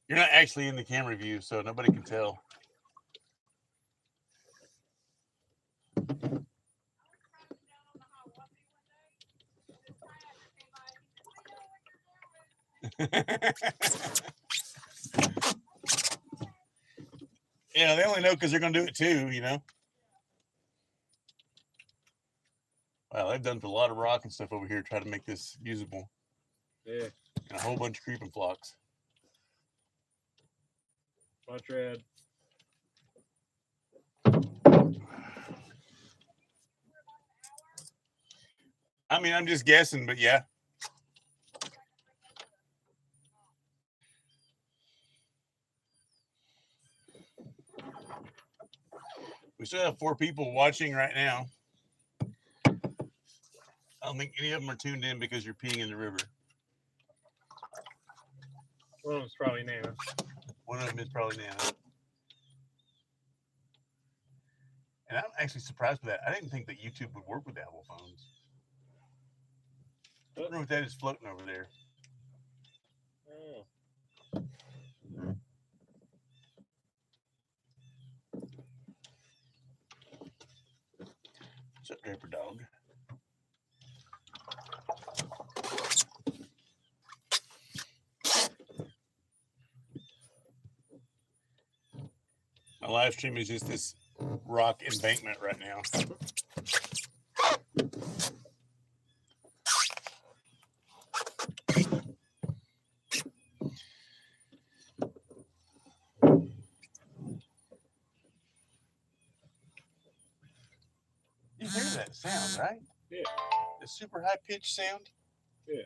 S2: You're not actually in the camera view, so nobody can tell. Yeah, they only know because they're going to do it too, you know. Wow, they've done a lot of rock and stuff over here to try to make this usable.
S1: Yeah.
S2: And a whole bunch of creeping flocks.
S1: Much red.
S2: I mean, I'm just guessing, but yeah. We still have 4 people watching right now. I don't think any of them are tuned in because you're peeing in the river.
S1: One of them's probably Nana.
S2: One of them is probably Nana. And I'm actually surprised by that. I didn't think that YouTube would work with Apple phones. I don't know what that is floating over there.
S1: Oh.
S2: What's up, Draper Dog? My live stream is just this rock embankment right now. You hear that sound, right?
S1: Yeah.
S2: The super high pitched sound?
S1: Yeah.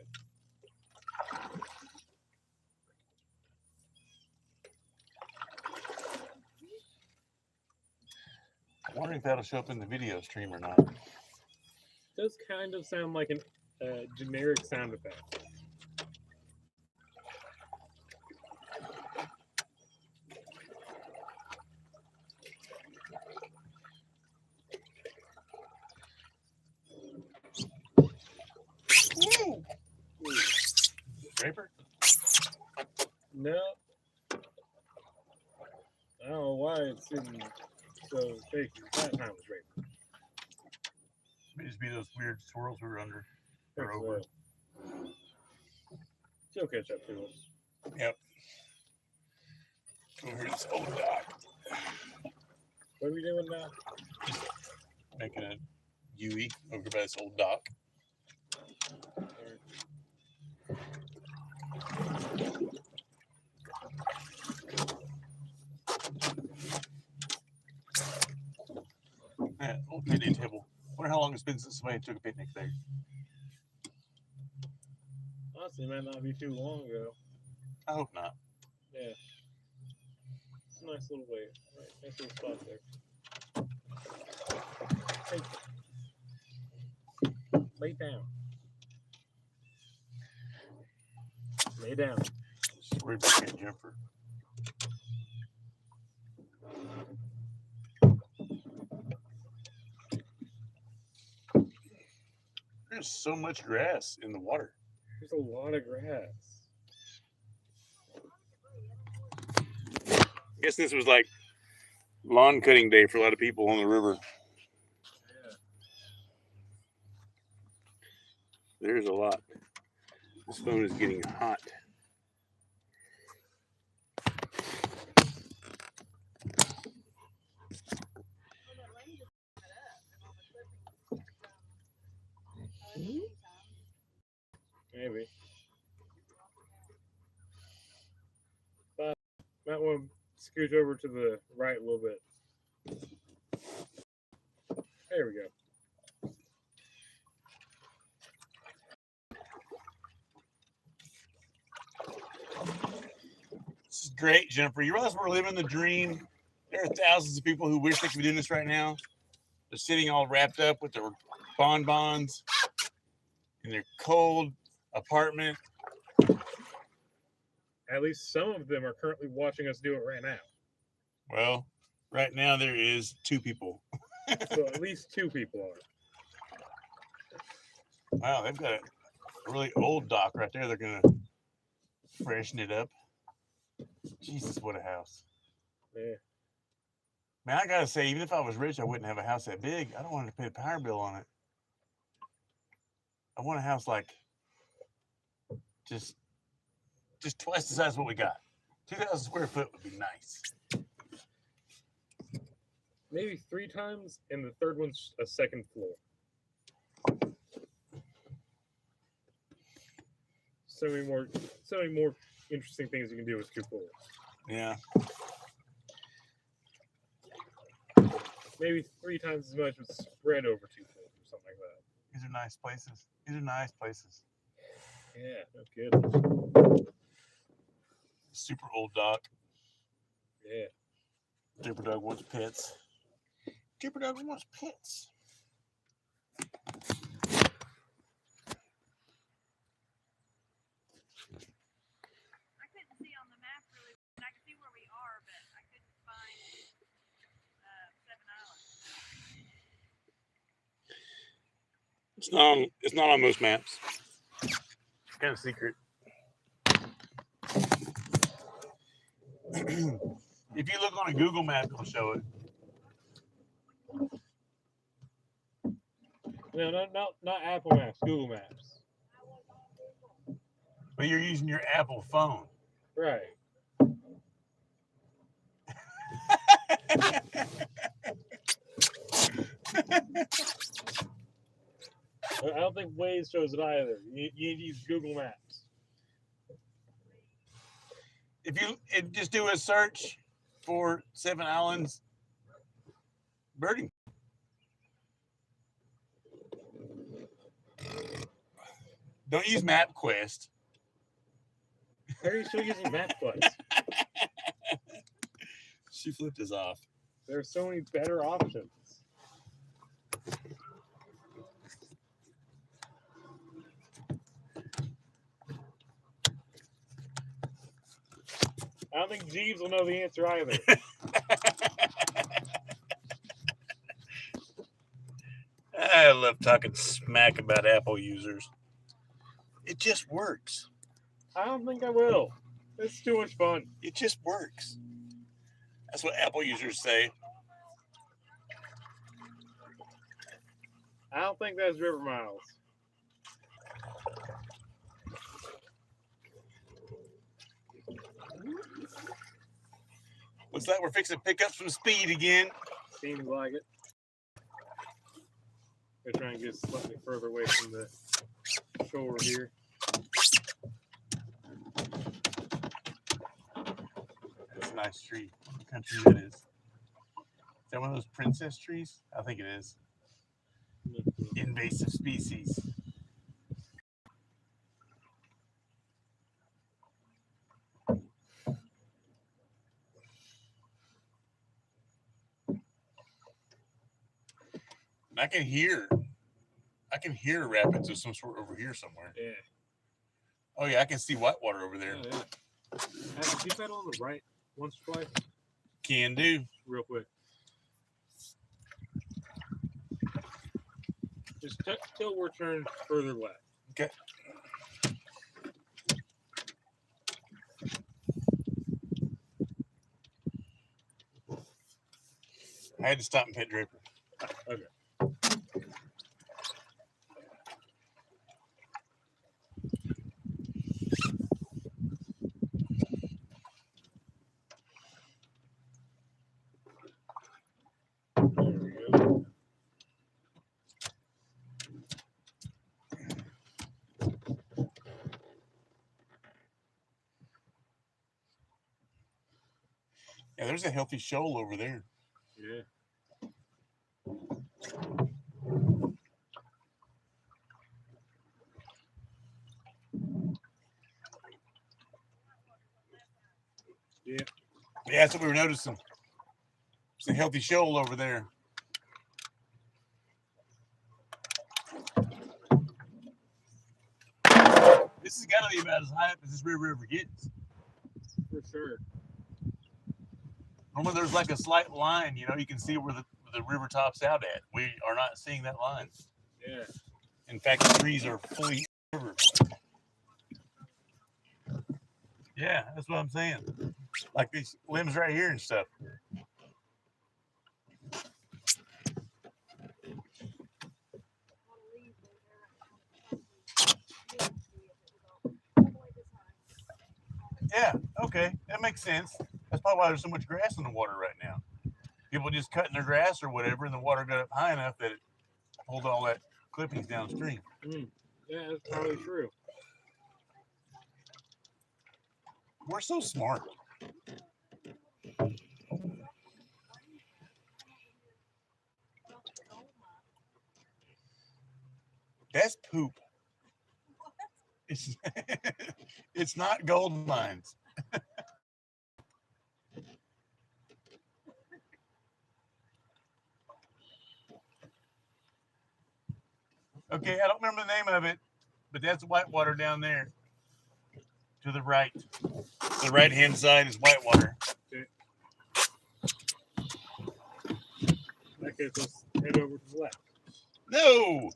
S2: I'm wondering if that'll show up in the video stream or not.
S1: It does kind of sound like a generic sound effect.
S2: Draper?
S1: No. I don't know why it's in so shaky. That time was Draper.
S2: May just be those weird swirls we were under. Or
S1: Thanks,
S2: over.
S1: She'll catch up to us.
S2: Yep. Over here, this old dock.
S1: What are we doing now?
S2: Making a UE over by this old dock. Yeah, old picnic table. Wonder how long it's been since somebody took a picnic there.
S1: Honestly, it might not be too long ago.
S2: I hope not.
S1: Yeah. It's a nice little way. Right, nice little spot there. Hey. Lay down. Lay down.
S2: Just worried about getting jumper. There's so much grass in the water.
S1: There's a lot of grass.
S2: I guess this was like lawn cutting day for a lot of people on the river.
S1: Yeah.
S2: There's a lot. This phone is getting hot.
S1: Maybe. scooch over to the right a little bit. There we go.
S2: This is great, Jennifer. You realize we're living the dream? There are thousands of people who wish they could be doing this right now. They're sitting all wrapped up with their bonbons in their cold apartment.
S1: At least some of them are currently watching us do it right now.
S2: Well, right now there is 2 people.
S1: So at least 2 people are.
S2: Wow, they've got a really old dock right there. They're going to freshen it up. Jesus, what a house.
S1: Yeah.
S2: Man, I got to say, even if I was rich, I wouldn't have a house that big. I don't want to pay a power bill on it. I want a house like just twice the size of what we got. 2,000 square foot would be nice.
S1: Maybe 3 times, and the third one's a second floor. So many more interesting things you can do with 2 floors.
S2: Yeah.
S1: Maybe 3 times as much, but spread over 2 floors or something like that.
S2: These are nice places. These are nice places.
S1: Yeah, no kidding.
S2: Super old dock.
S1: Yeah.
S2: Dipper Dog wants pets. Dipper Dog wants pets.
S3: I couldn't see on the map really. I could see where we are, but I couldn't find Seven Islands.
S2: It's not on most maps. It's kind of secret. If you look on a Google map, it'll show it.
S1: No, not Apple Maps, Google Maps.
S2: But you're using your Apple phone.
S1: Right. I don't think Waze shows it either. You need to use Google Maps.
S2: If you just do a search for Seven Islands birding. Don't use MapQuest.
S1: How are you still using MapQuest?
S2: She flipped us off.
S1: There are so many better options. I don't think Jeeves will know the answer either.
S2: I love talking smack about Apple users. It just works.
S1: I don't think I will. It's too much fun.
S2: It just works. That's what Apple users say.
S1: I don't think that's River Miles.
S2: Looks like we're fixing to pick up some speed again.
S1: Seems like it. We're trying to get slightly further away from the shore here.
S2: That's a nice tree. What kind of tree that is? Is that one of those princess trees? I think it is. Invasive species. And I can hear rapids of some sort over here somewhere.
S1: Yeah.
S2: Oh yeah, I can see whitewater over there.
S1: Yeah. Keep that on the right once or twice.
S2: Can do.
S1: Real quick. Just till we're turned further left.
S2: Okay. I had to stop and pet Draper.
S1: Okay. There we go.
S2: Yeah, there's a healthy shoal over there.
S1: Yeah. Yeah.
S2: Yeah, that's what we were noticing. There's a healthy shoal over there. This has got to be about as high up as this river ever gets.
S1: For sure.
S2: Normally there's like a slight line, you know, you can see where the river tops out at. We are not seeing that line.
S1: Yeah.
S2: In fact, the trees are fully river. Yeah, that's what I'm saying. Like these limbs right here and stuff. Yeah, okay, that makes sense. That's probably why there's so much grass in the water right now. People just cutting their grass or whatever, and the water got up high enough that it pulled all that clippings downstream.
S1: Yeah, that's probably true.
S2: We're so smart. That's poop. It's, it's not gold mines. Okay, I don't remember the name of it, but that's whitewater down there. To the right. The right-hand side is whitewater.
S1: Okay. Okay, let's head over to the left.
S2: No!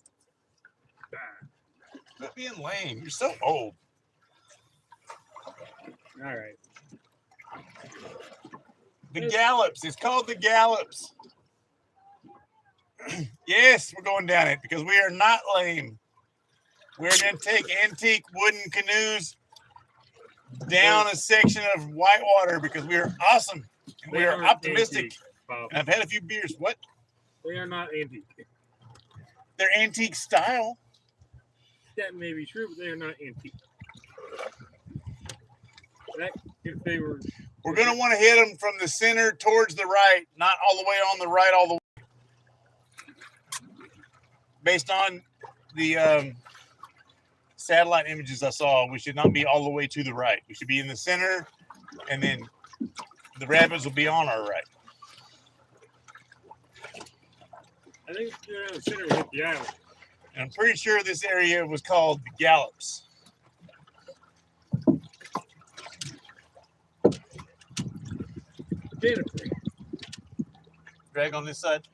S2: Quit being lame. You're so old.
S1: All right.
S2: The Gallops. It's called the Gallops. Yes, we're going down it because we are not lame. We're going to take antique wooden canoes down a section of whitewater because we are awesome. And we are optimistic.
S1: Antique, Bob.
S2: And I've had a few beers. What?
S1: They are not antique.
S2: They're antique style.
S1: That may be true, but they are not antique. That, if they were...
S2: We're going to want to hit them from the center towards the right, not all the way on the right all the way. Based on the satellite images I saw, we should not be all the way to the right. We should be in the center, and then the rapids will be on our right.
S1: I think they're in the center with the island.
S2: And I'm pretty sure this area was called the Gallops.
S1: Jennifer.
S2: Drag on this side.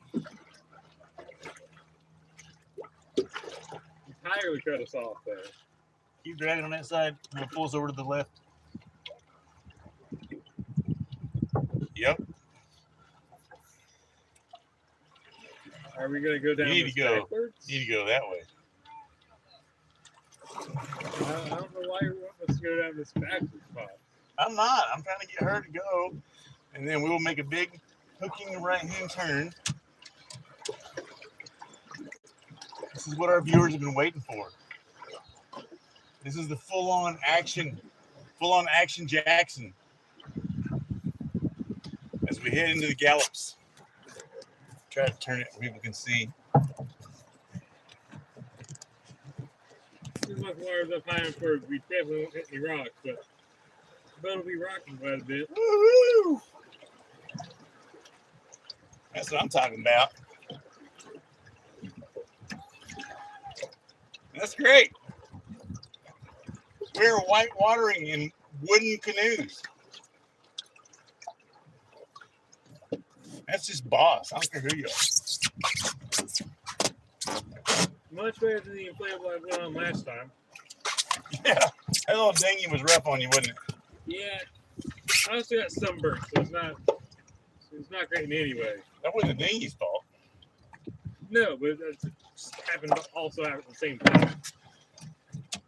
S1: Entirely cut us off there.
S2: Keep dragging on that side. I'm going to pull us over to the left. Yep.
S1: Are we going to go down
S2: You need to go.
S1: backwards?
S2: You need to go that way.
S1: I don't know why you want us to go down this backwards spot.
S2: I'm not. I'm trying to get her to go. And then we will make a big hooking right-hand turn. This is what our viewers have been waiting for. This is the full-on action Jackson. As we head into the Gallops. Try to turn it so people can see.
S1: This is much water up high and forward. We definitely won't hit any rocks, but the boat will be rocking quite a bit.
S2: Woo-hoo! That's what I'm talking about. That's great. We're white watering in wooden canoes. That's just boss. I don't care who you are.
S1: Much better than the inflatable I went on last time.
S2: Yeah, that little dinghy was rough on you, wasn't it?
S1: Yeah, I also got sunburned, so it's not great in any way.
S2: That wasn't the dinghy's fault.
S1: No, but it just happened also at the same time.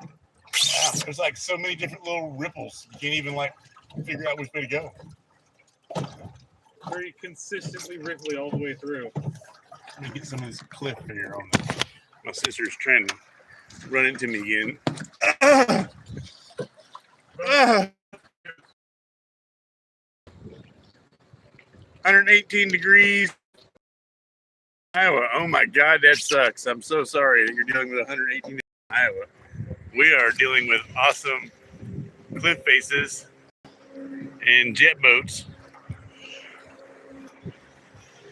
S2: Wow, there's like so many different little ripples. You can't even like figure out which way to go.
S1: Very consistently ripply all the way through.
S2: Let me get some of this cliff here on this. My sister's trying to run into me again. 118 degrees. Iowa. Oh my God, that sucks. I'm so sorry that you're dealing with 118 degrees in Iowa. We are dealing with awesome cliff faces and jet boats.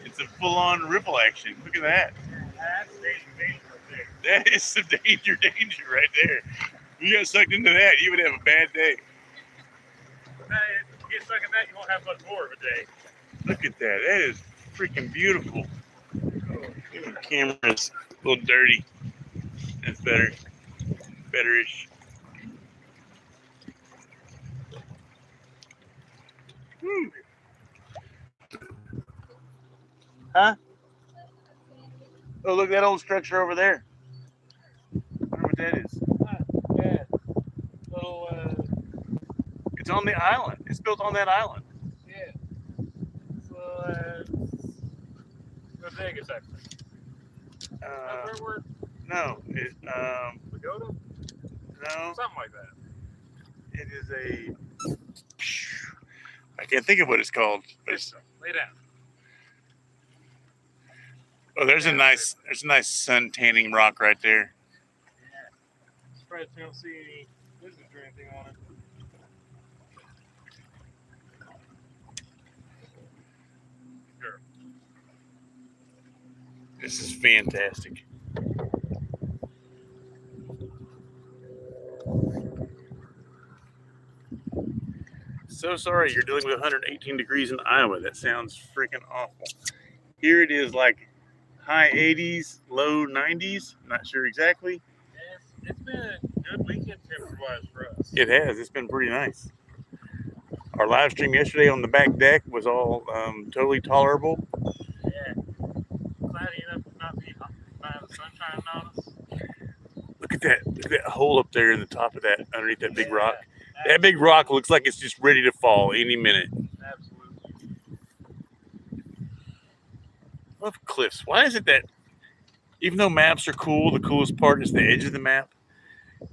S2: It's a full-on ripple action. Look at that.
S1: That's danger right there.
S2: That is some danger right there. If you got sucked into that, you would have a bad day.
S1: If you get stuck in that, you won't have much more of a day.
S2: Look at that. That is freaking beautiful. The camera's a little dirty. That's better. Betterish. Woo. Huh? Oh, look at that old structure over there. I wonder what that is.
S1: Yeah. Little,
S2: It's on the island. It's built on that island.
S1: yeah. So, Vegas, actually. Where we're
S2: No.
S1: Pagoda?
S2: No.
S1: Something like that.
S2: It is a. I can't think of what it's called. But it's,
S1: Lay down.
S2: oh, there's a nice sun tanning rock right there.
S1: Yeah. Surprised you don't see any visitors or anything on it. Sure.
S2: This is fantastic. So sorry you're dealing with 118 degrees in Iowa. That sounds freaking awful. Here it is like high 80s, low 90s. Not sure exactly.
S1: Yeah, it's been a good weekend temperature-wise for us.
S2: It has. It's been pretty nice. Our live stream yesterday on the back deck was all totally tolerable.
S1: Yeah. Cloudy enough to not be hot, not have the sun shining on us.
S2: Look at that. Look at that hole up there in the top of that, underneath that big rock.
S1: Yeah,
S2: That big rock looks like it's just ready to fall any minute.
S1: absolutely.
S2: I love cliffs. Why is it that even though maps are cool, the coolest part is the edge of the map?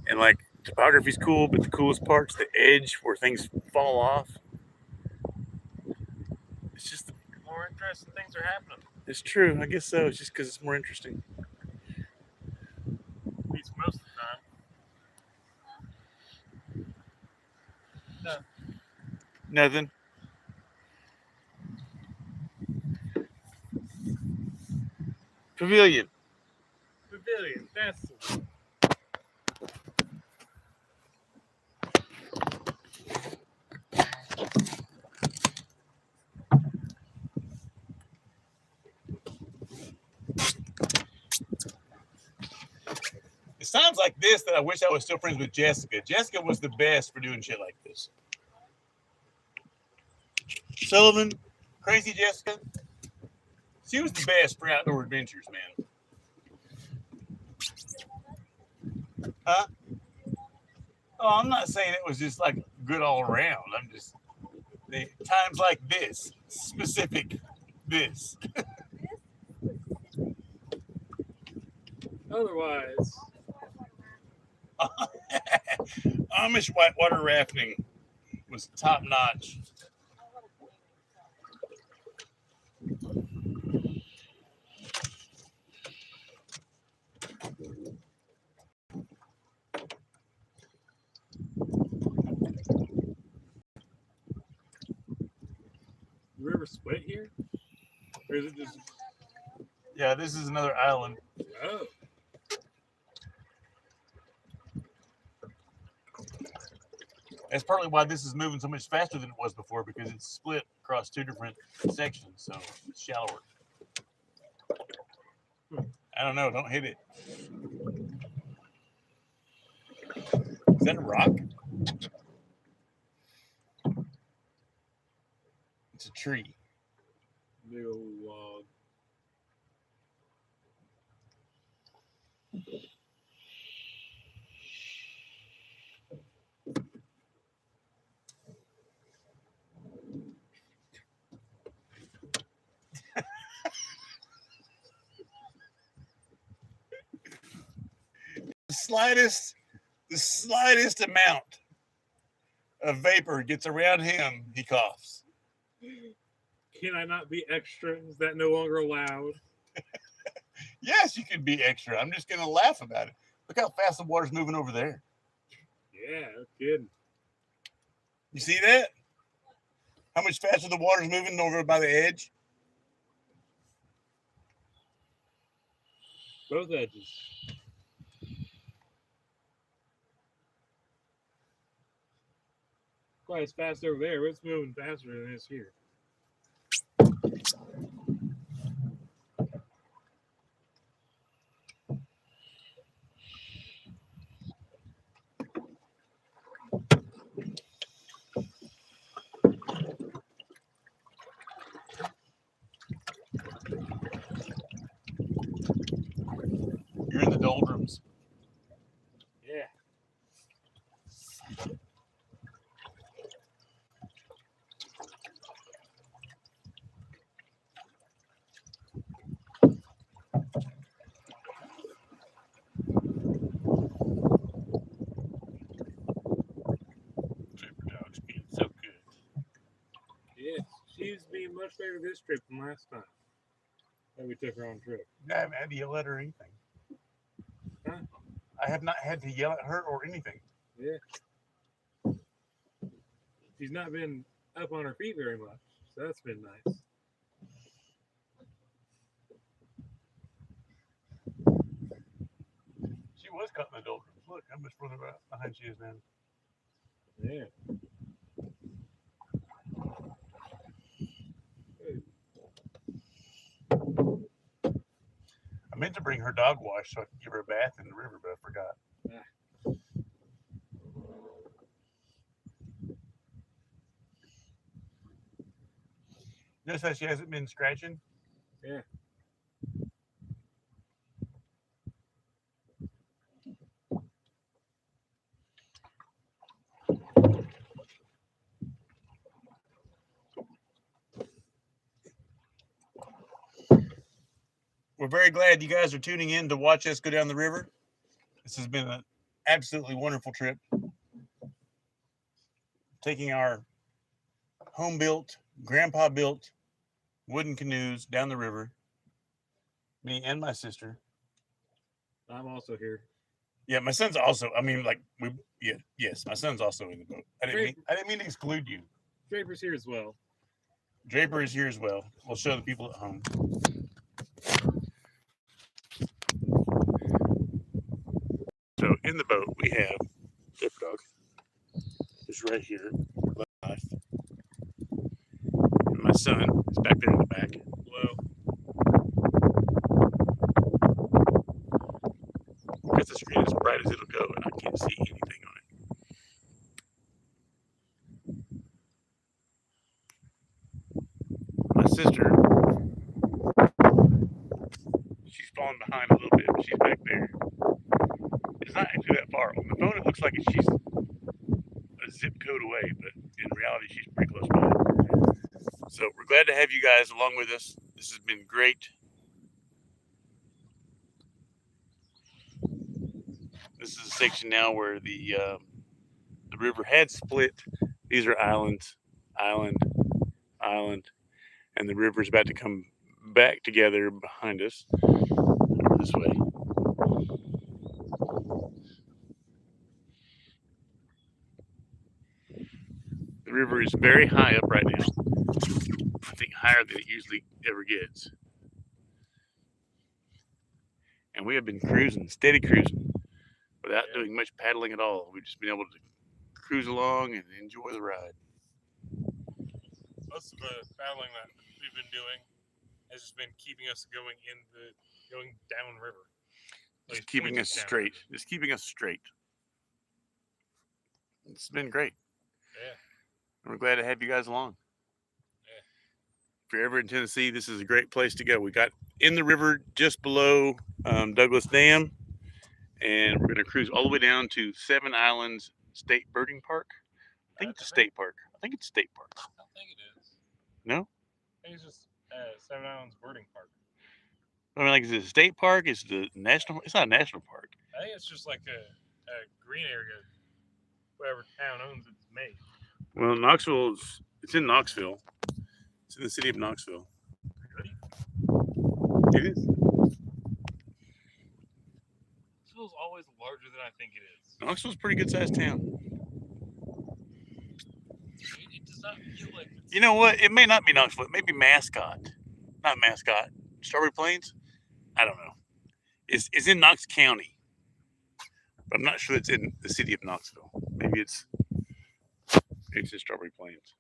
S2: And like topography's cool, but the coolest part's the edge where things fall off. It's just
S1: More interesting things are happening.
S2: it's true. I guess so. It's just because it's more interesting.
S1: At least most of the time. No.
S2: Nothing. Pavilion.
S1: Pavilion. That's the one.
S2: It sounds like this that I wish I was still friends with Jessica. Jessica was the best for doing shit like this. Sullivan, crazy Jessica. She was the best for outdoor adventures, man. Huh? Oh, I'm not saying it was just like good all around. I'm just times like this, specific this.
S1: Otherwise,
S2: Amish whitewater rafting was top notch.
S1: the river split here? Or is it just.
S2: Yeah, this is another island.
S1: Oh.
S2: That's partly why this is moving so much faster than it was before, because it's split across two different sections, so it's shallower. I don't know. Don't hit it. Is that a rock? It's a tree.
S1: Big old log.
S2: The slightest amount of vapor gets around him, he coughs.
S1: Can I not be extra? Is that no longer allowed?
S2: Yes, you can be extra. I'm just gonna laugh about it. Look how fast the water's moving over there.
S1: Yeah, no kidding.
S2: You see that? How much faster the water's moving over by the edge?
S1: Both edges. Quite as fast over there, but it's moving faster than it's here.
S2: You're in the doldrums.
S1: Yeah.
S2: Tripper dog's being so good.
S1: Yeah, she's being much better this trip than last time that we took her on a trip.
S2: I haven't had to yell at her or anything.
S1: Huh?
S2: I have not had to yell at her or anything.
S1: Yeah. She's not been up on her feet very much, so that's been nice.
S2: She was caught in the doldrums. Look how much further behind she is now.
S1: Yeah.
S2: I meant to bring her dog wash so I could give her a bath in the river, but I forgot. Notice how she hasn't been scratching?
S1: Yeah.
S2: We're very glad you guys are tuning in to watch us go down the river. This has been an absolutely wonderful trip. Taking our home-built, grandpa-built wooden canoes down the river. Me and my sister.
S1: I'm also here.
S2: Yeah, my son's also. I mean, like yes, my son's also in the boat. I didn't mean to exclude you.
S1: Draper's here as well.
S2: Draper is here as well. We'll show the people at home. So in the boat we have Draper dog. Is right here, live. And my son is back there in the back.
S1: Hello.
S2: Because the screen is bright as it'll go, and I can't see anything on it. My sister, she's falling behind a little bit, but she's back there. It's not actually that far. On the phone, it looks like she's a zip code away, but in reality, she's pretty close by. So we're glad to have you guys along with us. This has been great. This is a section now where the river had split. These are islands, island, island, and the river is about to come back together behind us. Over this way. The river is very high up right now. I think higher than it usually ever gets. And we have been cruising, steady cruising, without doing much paddling at all. We've just been able to cruise along and enjoy the ride.
S1: Most of the paddling that we've been doing has just been keeping us going downriver.
S2: Just keeping us straight. Just keeping us straight. It's been great.
S1: Yeah.
S2: And we're glad to have you guys along.
S1: Yeah.
S2: If you're ever in Tennessee, this is a great place to go. We got in the river just below Douglas Dam, and we're going to cruise all the way down to Seven Islands State Birding Park. I think it's a state park. I think it's a state park.
S1: I don't think it is.
S2: No?
S1: I think it's just Seven Islands Birding Park.
S2: I mean, like, is it a state park? Is it a national? It's not a national park.
S1: I think it's just like a green area. Whatever town owns it's made.
S2: Well, it's in Knoxville. It's in the city of Knoxville.
S1: Really?
S2: It is.
S1: Knoxville's always larger than I think it is.
S2: Knoxville's a pretty good sized town.
S1: It does not feel like it's...
S2: You know what? It may not be Knoxville. It may be Mascot. Not Mascot. Strawberry Plains? I don't know. It's in Knox County. But I'm not sure it's in the city of Knoxville. Maybe it's in Strawberry Plains.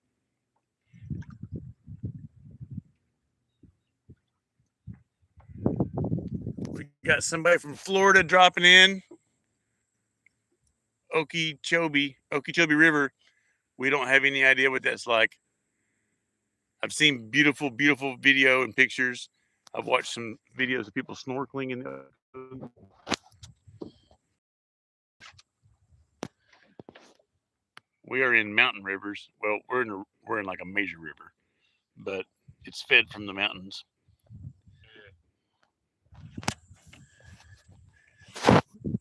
S2: We got somebody from Florida dropping in. Okeechobee River. We don't have any idea what that's like. I've seen beautiful, beautiful video and pictures. I've watched some videos of people snorkeling in the ocean. We are in mountain rivers. Well, we're in like a major river, but it's fed from the mountains.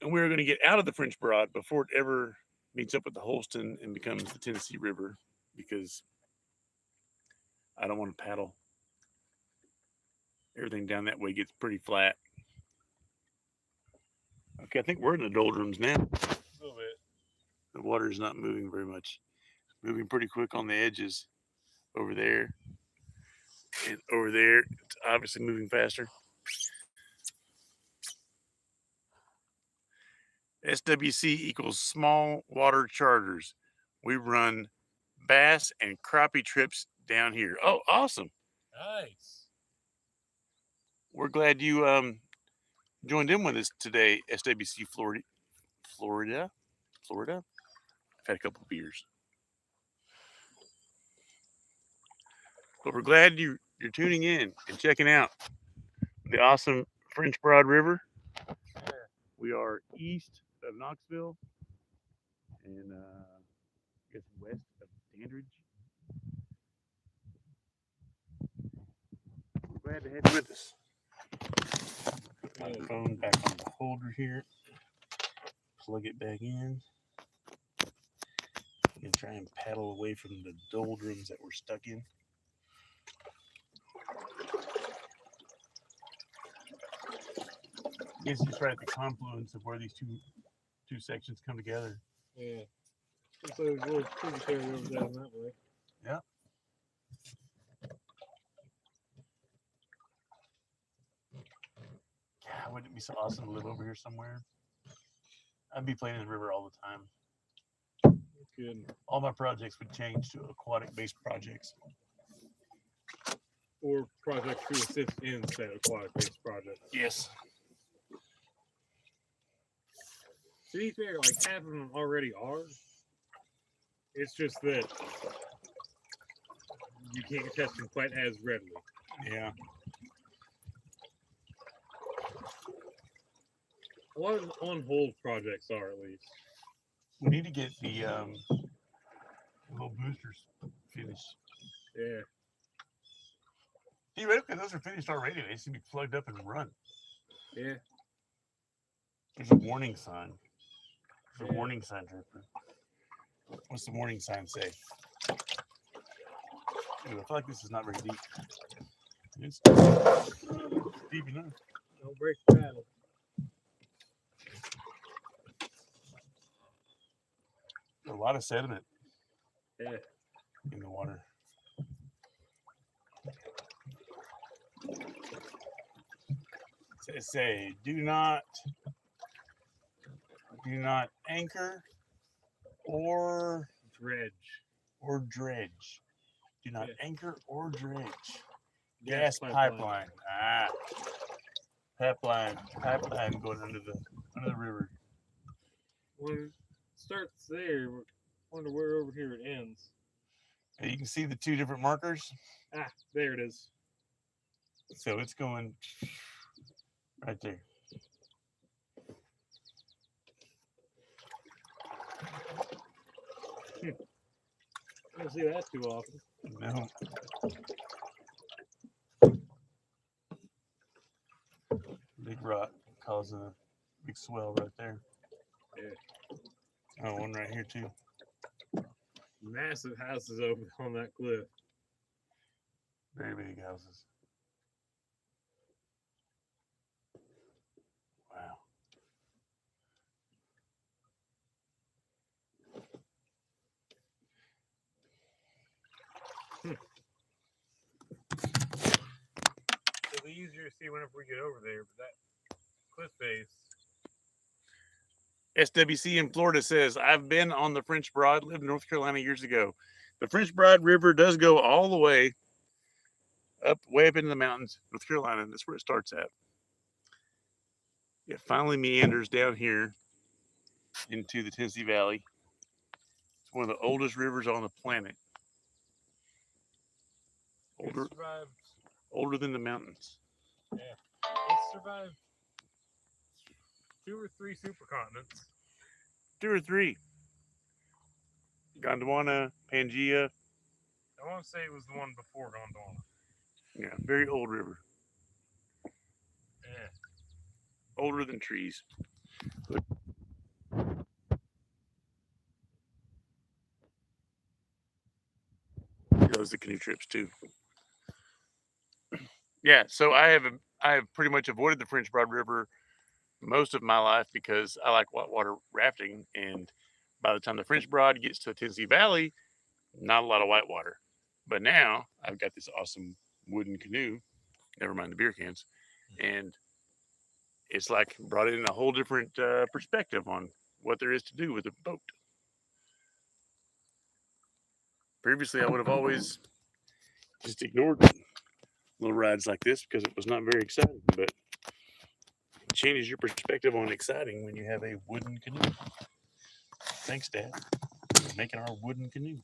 S2: And we're going to get out of the French Broad before it ever meets up with the Holston and becomes the Tennessee River, because I don't want to paddle. Everything down that way gets pretty flat. Okay, I think we're in the doldrums now.
S1: A little bit.
S2: The water is not moving very much. It's moving pretty quick on the edges over there. And over there, it's obviously moving faster. SWC equals small water charters. We run bass and crappie trips down here. Oh, awesome.
S1: Nice.
S2: We're glad you joined in with us today, SWC Florida. I've had a couple of beers. But we're glad you're tuning in and checking out the awesome French Broad River.
S1: Yeah.
S2: We are east of Knoxville and I guess west of Dandridge. We're glad to have you with us. Put my phone back on the holder here. Plug it back in. And try and paddle away from the doldrums that we're stuck in. I guess it's right at the confluence of where these two sections come together.
S1: Yeah. So there's a little tributary over down that way.
S2: Yeah. God, wouldn't it be so awesome to live over here somewhere? I'd be playing in the river all the time.
S1: Good.
S2: All my projects would change to aquatic-based projects.
S1: Or projects to assist in said aquatic-based projects.
S2: Yes.
S1: To be fair, like half of them already are. It's just that you can't catch them quite as readily.
S2: Yeah.
S1: A lot of the on-hold projects are, at least.
S2: We need to get the little boosters finished.
S1: Yeah.
S2: Theoretically, those are finished already. They should be plugged up and run.
S1: Yeah.
S2: There's a warning sign. There's a
S1: Yeah.
S2: warning sign, Trooper. What's the warning sign say? Ooh, I feel like this is not very deep. It's deep enough.
S1: Don't break the paddle.
S2: A lot of sediment
S1: Yeah.
S2: in the water. Say, do not anchor or dredge. Do not anchor or dredge. Gas pipeline. Pipeline going under the river.
S1: When it starts there, I wonder where over here it ends.
S2: And you can see the two different markers.
S1: Ah, there it is.
S2: So it's going right there.
S1: I don't see that too often.
S2: No. Big rock causing a big swell right there.
S1: Yeah.
S2: Oh, one right here too.
S1: Massive houses over on that cliff.
S2: Very big houses. Wow.
S1: It'll be easier to see whenever we get over there, but that cliff face.
S2: SWC in Florida says, I've been on the French Broad, lived in North Carolina years ago. The French Broad River does go all the way way up into the mountains, North Carolina. That's where it starts at. It finally meanders down here into the Tennessee Valley. It's one of the oldest rivers on the planet. Older than the mountains.
S1: Yeah. It survived 2 or 3 supercontinents.
S2: 2 or 3. Gondwana, Pangea.
S1: I want to say it was the one before Gondwana.
S2: Yeah, very old river.
S1: Yeah.
S2: Older than trees. Those are the canoe trips too. Yeah, so I have pretty much avoided the French Broad River most of my life because I like whitewater rafting, and by the time the French Broad gets to the Tennessee Valley, not a lot of whitewater. But now I've got this awesome wooden canoe, never mind the beer cans, and it's like brought it in a whole different perspective on what there is to do with a boat. Previously, I would have always just ignored little rides like this because it was not very exciting, but it changes your perspective on exciting when you have a wooden canoe. Thanks, Dad, for making our wooden canoes.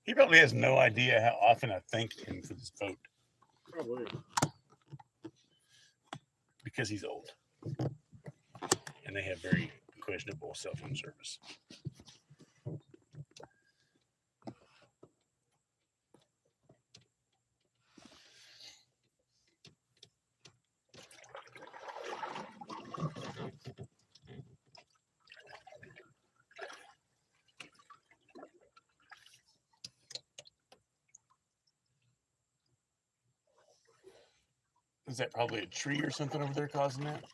S2: He probably has no idea how often I thanked him for this boat.
S1: Probably.
S2: Because he's old. And they have very questionable cell phone service. Is that probably a tree or something over there causing that?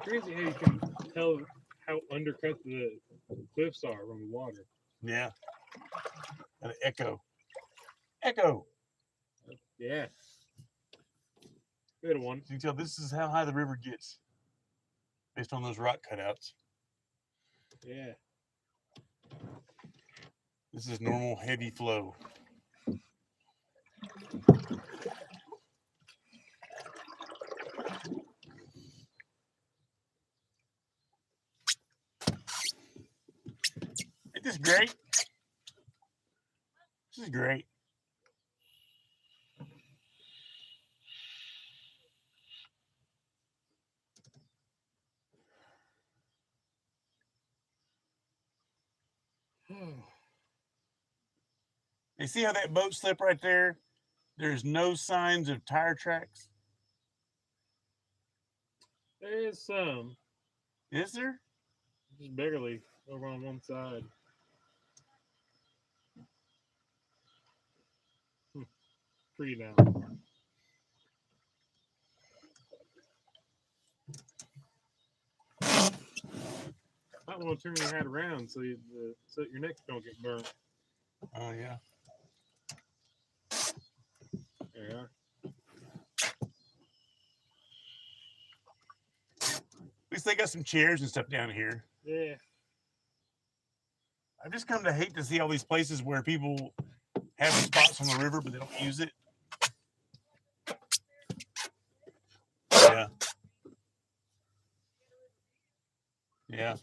S1: Crazy how you can tell how undercut the cliffs are from the water.
S2: Yeah. An echo. Echo.
S1: Yeah. Good one.
S2: You can tell this is how high the river gets based on those rock cutouts.
S1: Yeah.
S2: This is normal heavy flow. Isn't this great? This is great. You see how that boat slip right there? There's no signs of tire tracks.
S1: There is some.
S2: Is there?
S1: Just barely over on one side. Tree now. Might want to turn your hat around so so your neck don't get burnt.
S2: Oh yeah.
S1: Yeah.
S2: At least they got some chairs and stuff down here.
S1: Yeah.
S2: I've just come to hate to see all these places where people have spots on the river but they don't use it. Yeah. Yeah.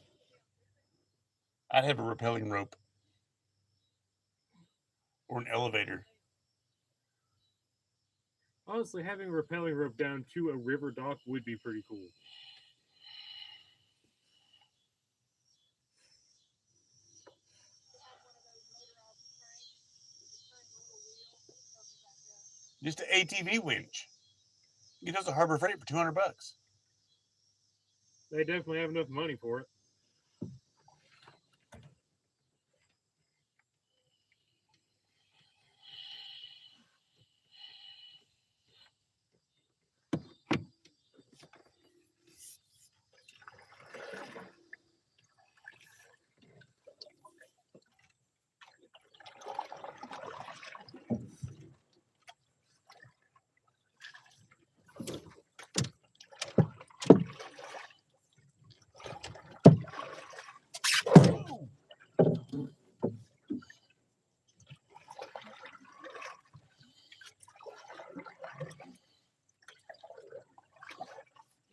S2: I'd have a rappelling rope or an elevator.
S1: Honestly, having a rappelling rope down to a river dock would be pretty cool.
S2: Just an ATV winch. You get those at Harbor Freight for $200.
S1: They definitely have enough money for it.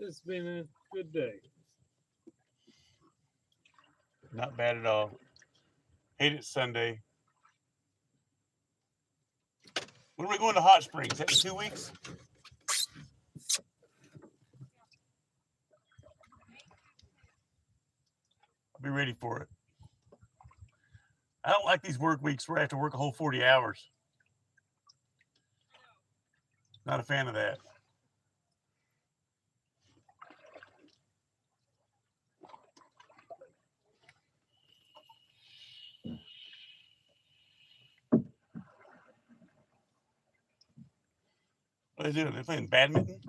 S1: It's been a good day.
S2: Not bad at all. Hate it Sunday. When are we going to Hot Springs? That in 2 weeks? I'll be ready for it. I don't like these work weeks where I have to work a whole 40 hours. Not a fan of that. What are they doing? They're playing badminton?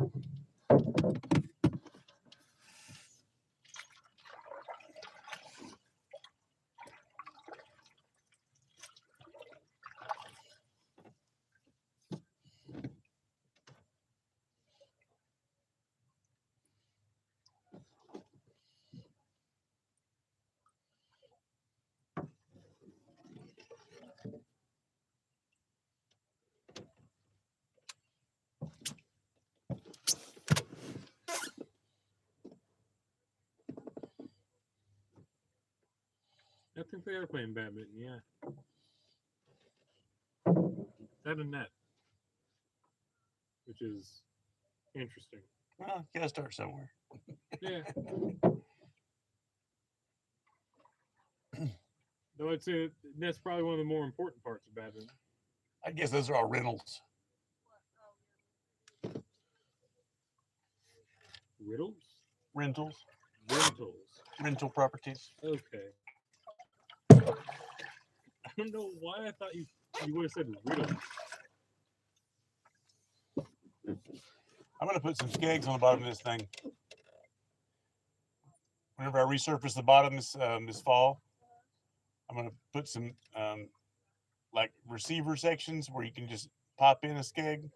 S1: I think they are playing badminton, yeah. That and net, which is interesting.
S2: Well, you gotta start somewhere.
S1: Yeah. Though I'd say that's probably one of the more important parts of badminton.
S2: I guess those are all rentals.
S1: Riddles?
S2: Rentals.
S1: Rentals.
S2: Rental properties.
S1: Okay. I don't know why I thought you would have said riddles.
S2: I'm gonna put some skegs on the bottom of this thing. Whenever I resurface the bottom this fall, I'm gonna put some like receiver sections where you can just pop in a skeg.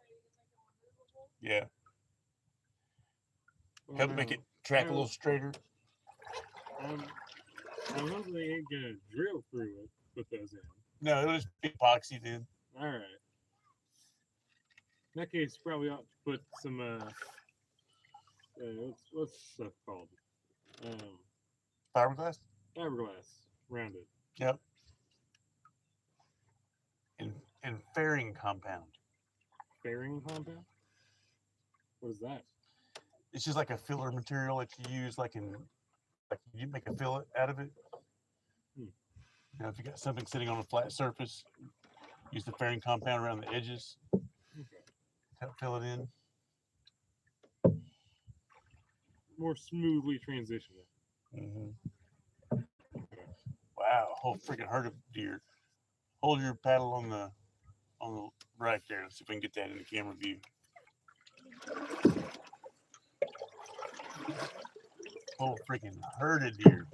S2: Yeah,
S1: Well,
S2: help
S1: now,
S2: make it track a little straighter.
S1: I'm hoping they ain't gonna drill through it. Put those in.
S2: No, it'll just be epoxy then.
S1: All right. In that case, probably ought to put some what's stuff called?
S2: Fiberglass.
S1: Fiberglass around it.
S2: Yep. And fairing compound.
S1: Fairing compound. What is that?
S2: It's just like a filler material that you use, like you make a fillet out of it. You know, if you got something sitting on a flat surface, use the fairing compound around the edges.
S1: Okay.
S2: Help fill it in.
S1: More smoothly transition it.
S2: Mm-hmm. Wow, whole freaking herd of deer. Hold your paddle on the right there. Let's see if we can get that in the camera view. Whole freaking herd of deer.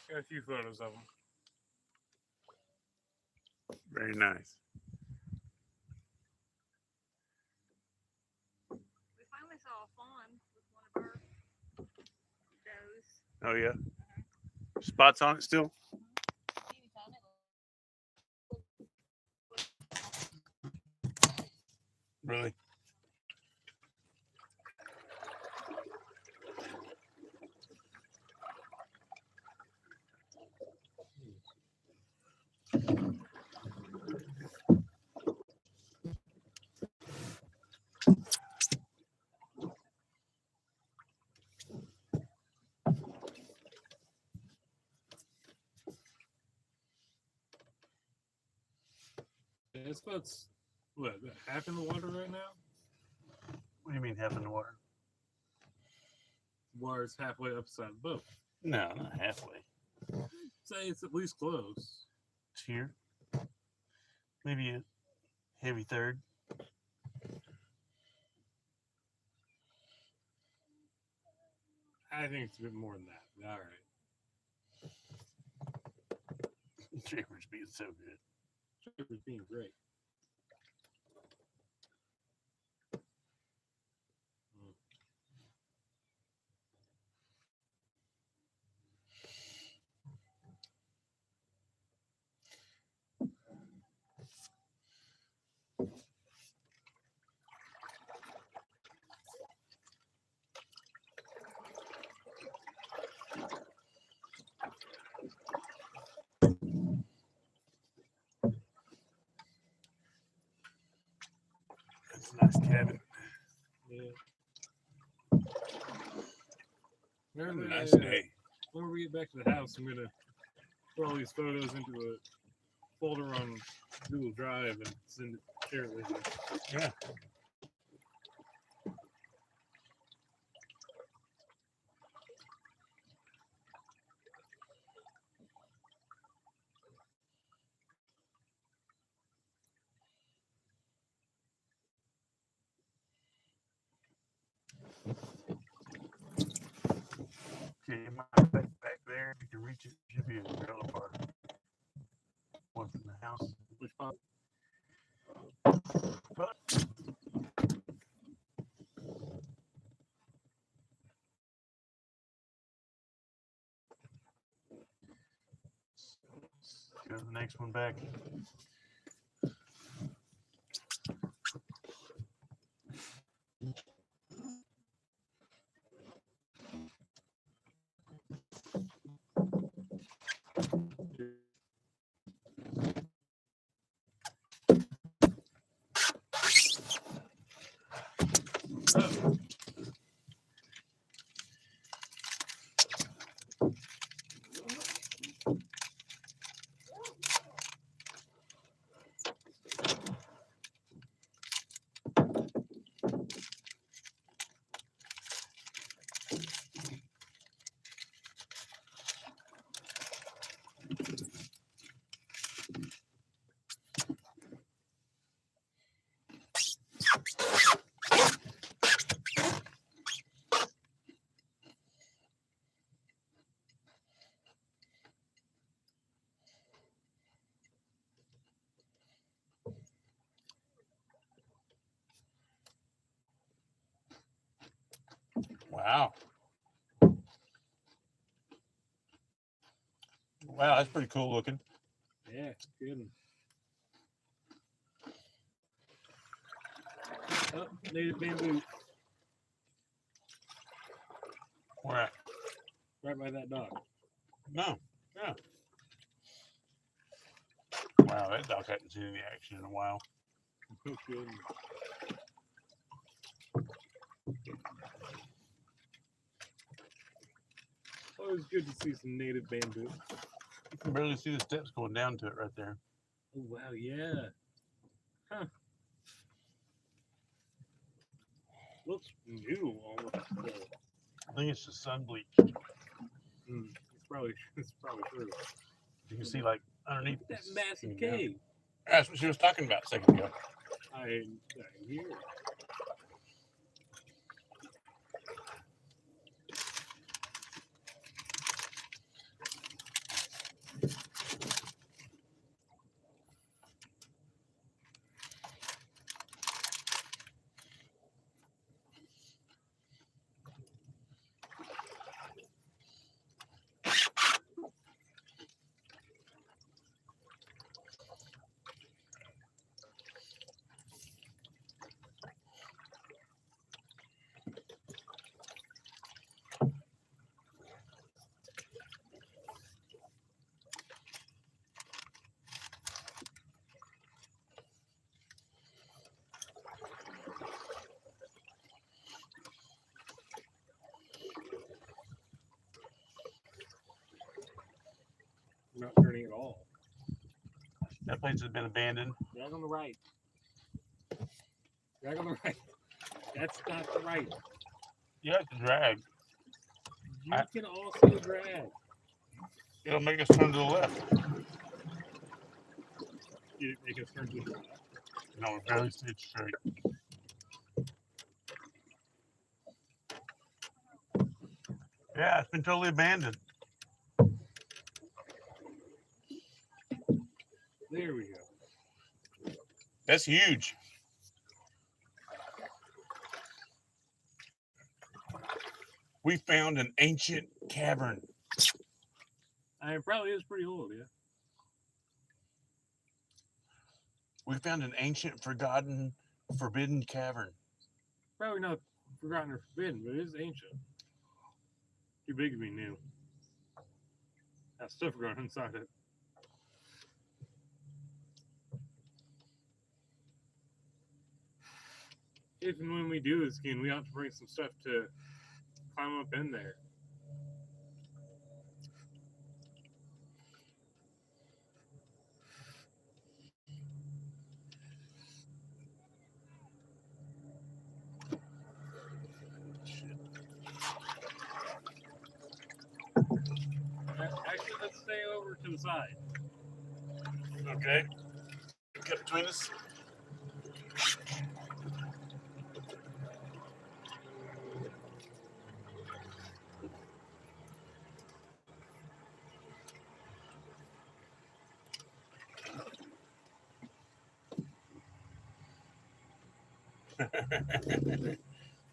S1: Got a few photos of them.
S2: Very nice.
S3: We finally saw a fawn with one of our does.
S2: Oh yeah. Spots on it still? Really?
S1: This boat's what, half in the water right now?
S2: What do you mean half in the water?
S1: Water's halfway upside the boat.
S2: No, not halfway.
S1: Say it's at least close.
S2: It's here. Maybe a heavy third.
S1: I think it's a bit more than that. All right.
S2: Draper's being so good.
S1: Draper's being great.
S2: That's a nice cabin.
S1: Yeah.
S2: Nice day.
S1: When we get back to the house, I'm gonna put all these photos into a folder on Google Drive and share it with you.
S2: Yeah. Okay, my back there, you can reach it. Should be a trailer park. One from the house.
S1: Which part?
S2: Go to the next one back.
S1: Oh.
S2: Wow. Wow, that's pretty cool looking.
S1: Yeah, good. Oh, native bamboo.
S2: Where at?
S1: Right by that dog.
S2: No. Yeah. Wow, that dog hadn't seen any action in a while.
S1: Good. Always good to see some native bamboo.
S2: You can barely see the steps going down to it right there.
S1: Oh, wow, yeah. Huh. Looks new almost.
S2: I think it's just sun bleach.
S1: It's probably true.
S2: You can see like underneath
S1: That
S2: this
S1: massive
S2: thing down.
S1: cave.
S2: That's what she was talking about a second ago.
S1: I hear it. Not turning at all.
S2: That place has been abandoned.
S1: Drag on the right. Drag on the right. That's not the right.
S2: You have to drag.
S1: You can also drag.
S2: It'll make us turn to the left.
S1: You make us turn to the left.
S2: No, we're barely stayed straight. Yeah, it's been totally abandoned.
S1: There we go.
S2: That's huge. We found an ancient cavern.
S1: It probably is pretty old, yeah.
S2: We found an ancient, forgotten, forbidden cavern.
S1: Probably not forgotten or forbidden, but it is ancient. Too big to be new. That stuff growing inside it. If and when we do this again, we have to bring some stuff to climb up in there. Actually, let's stay over to the side.
S2: Okay. Cut between us.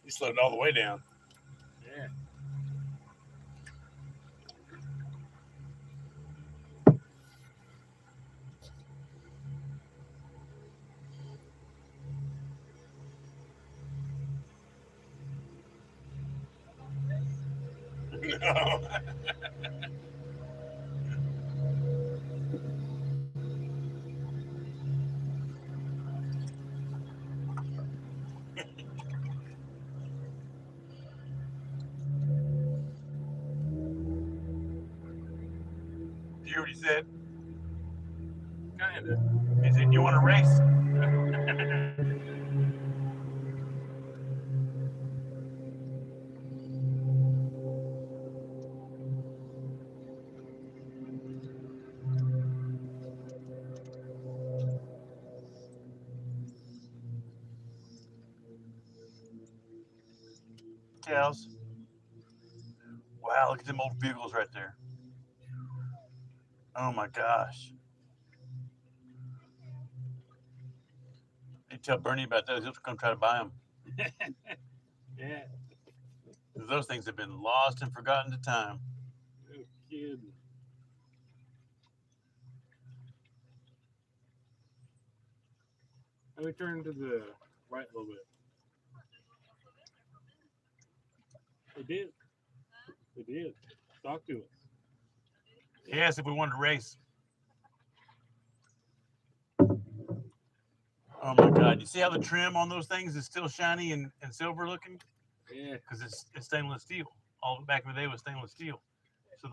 S2: You slowed it all the way down.
S1: Yeah.
S2: No. You already said.
S1: Kinda.
S2: He said, "You want to race?" Cows. Wow, look at them old bugles right there. Oh my gosh. You tell Bernie about those, he'll come try to buy them.
S1: Yeah.
S2: Those things have been lost and forgotten to time.
S1: No kidding. Let me turn to the right a little bit. They did. They did. Talk to us.
S2: Yes, if we wanted to race. Oh my God. You see how the trim on those things is still shiny and silver looking?
S1: Yeah.
S2: Because it's stainless steel. All back in the day was stainless steel. So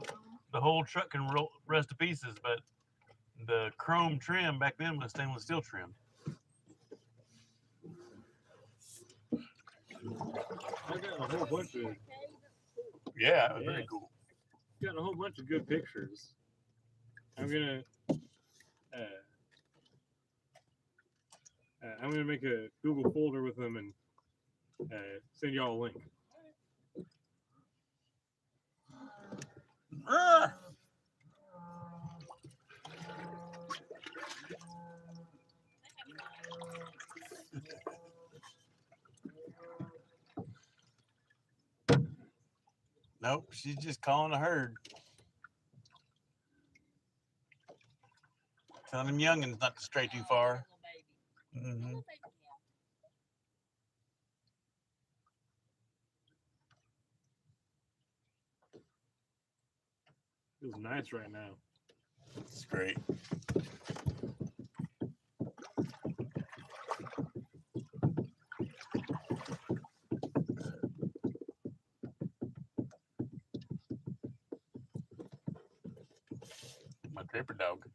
S2: the whole truck can rust to pieces, but the chrome trim back then was stainless steel trim.
S1: I got a whole bunch of
S2: Yeah, very cool.
S1: got a whole bunch of good pictures. I'm gonna make a Google folder with them and send y'all a link.
S2: Nope, she's just calling a herd. Telling them youngins not to stray too far. Mm-hmm.
S1: Feels nice right now.
S2: It's great. My draper dog.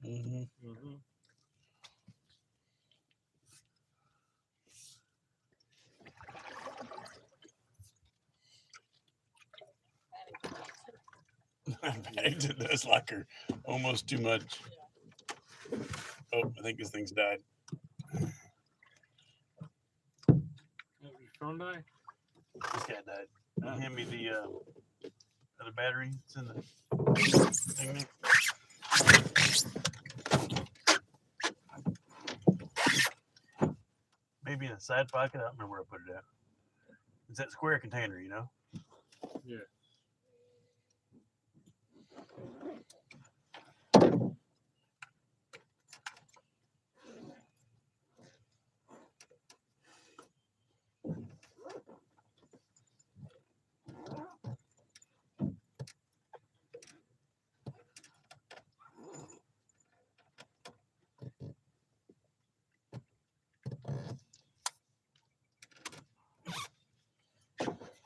S2: Mm-hmm.
S1: Mm-hmm.
S2: Paddington does like her almost too much. Oh, I think this thing's died.
S1: Phone die?
S2: This guy died. Hand me the other battery. It's in the thing there. Maybe in a side pocket. I don't remember where I put it at. It's that square container, you know?
S1: Yeah.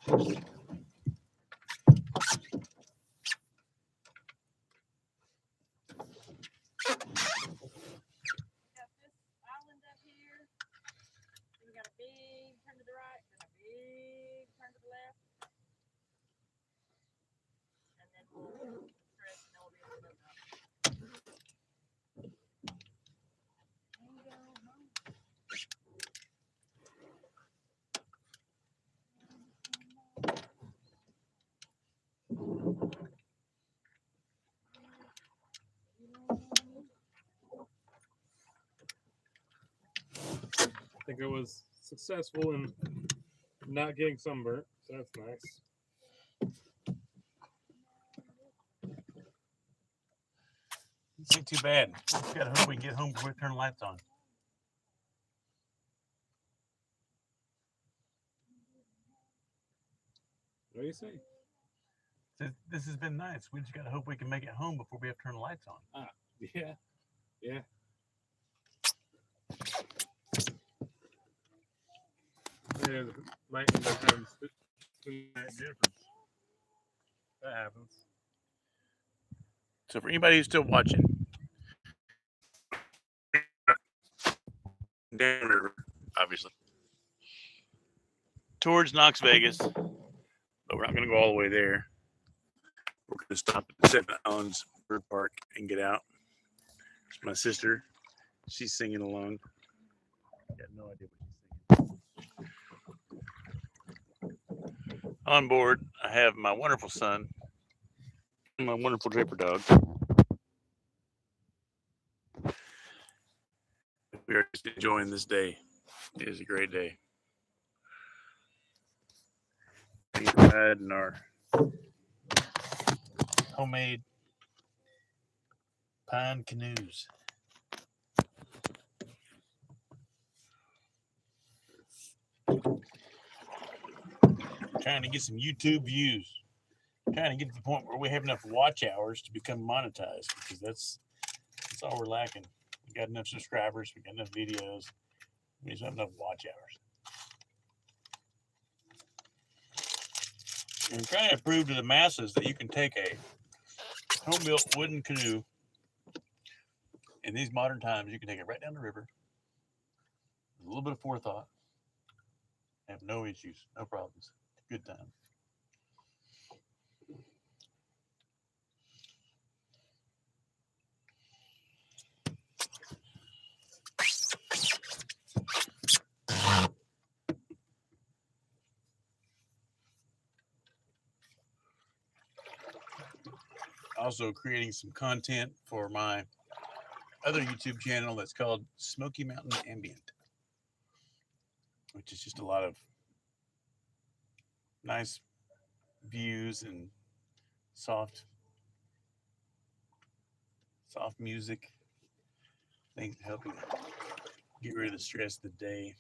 S3: Got this island up here. Then we got a big turn to the right, then a big turn to the left. And then we'll stretch and then we'll be able to load up. And go home.
S1: I think I was successful in not getting sunburnt, so that's nice.
S2: This ain't too bad. Just gotta hope we can get home before we turn the lights on.
S1: What do you say?
S2: This has been nice. We just gotta hope we can make it home before we have to turn the lights on.
S1: Yeah. Yeah. Yeah, might end up having that difference. That happens.
S2: So for anybody who's still watching, downriver, obviously, towards Knox Vegas, but we're not gonna go all the way there. We're gonna stop at Seven Islands Bird Park and get out. It's my sister. She's singing along. Got no idea what she's singing. On board, I have my wonderful son and my wonderful Draper dog. We are just enjoying this day. It is a great day. We ride in our homemade pine canoes. Trying to get some YouTube views. Trying to get to the point where we have enough watch hours to become monetized, because that's all we're lacking. We got enough subscribers, we got enough videos, we just have enough watch hours. And I'm trying to prove to the masses that you can take a home-built wooden canoe in these modern times. You can take it right down the river with a little bit of forethought, have no issues, no problems. Good time. Also creating some content for my other YouTube channel that's called Smoky Mountain Ambient, which is just a lot of nice views and soft music. Things to help you get rid of the stress of the day.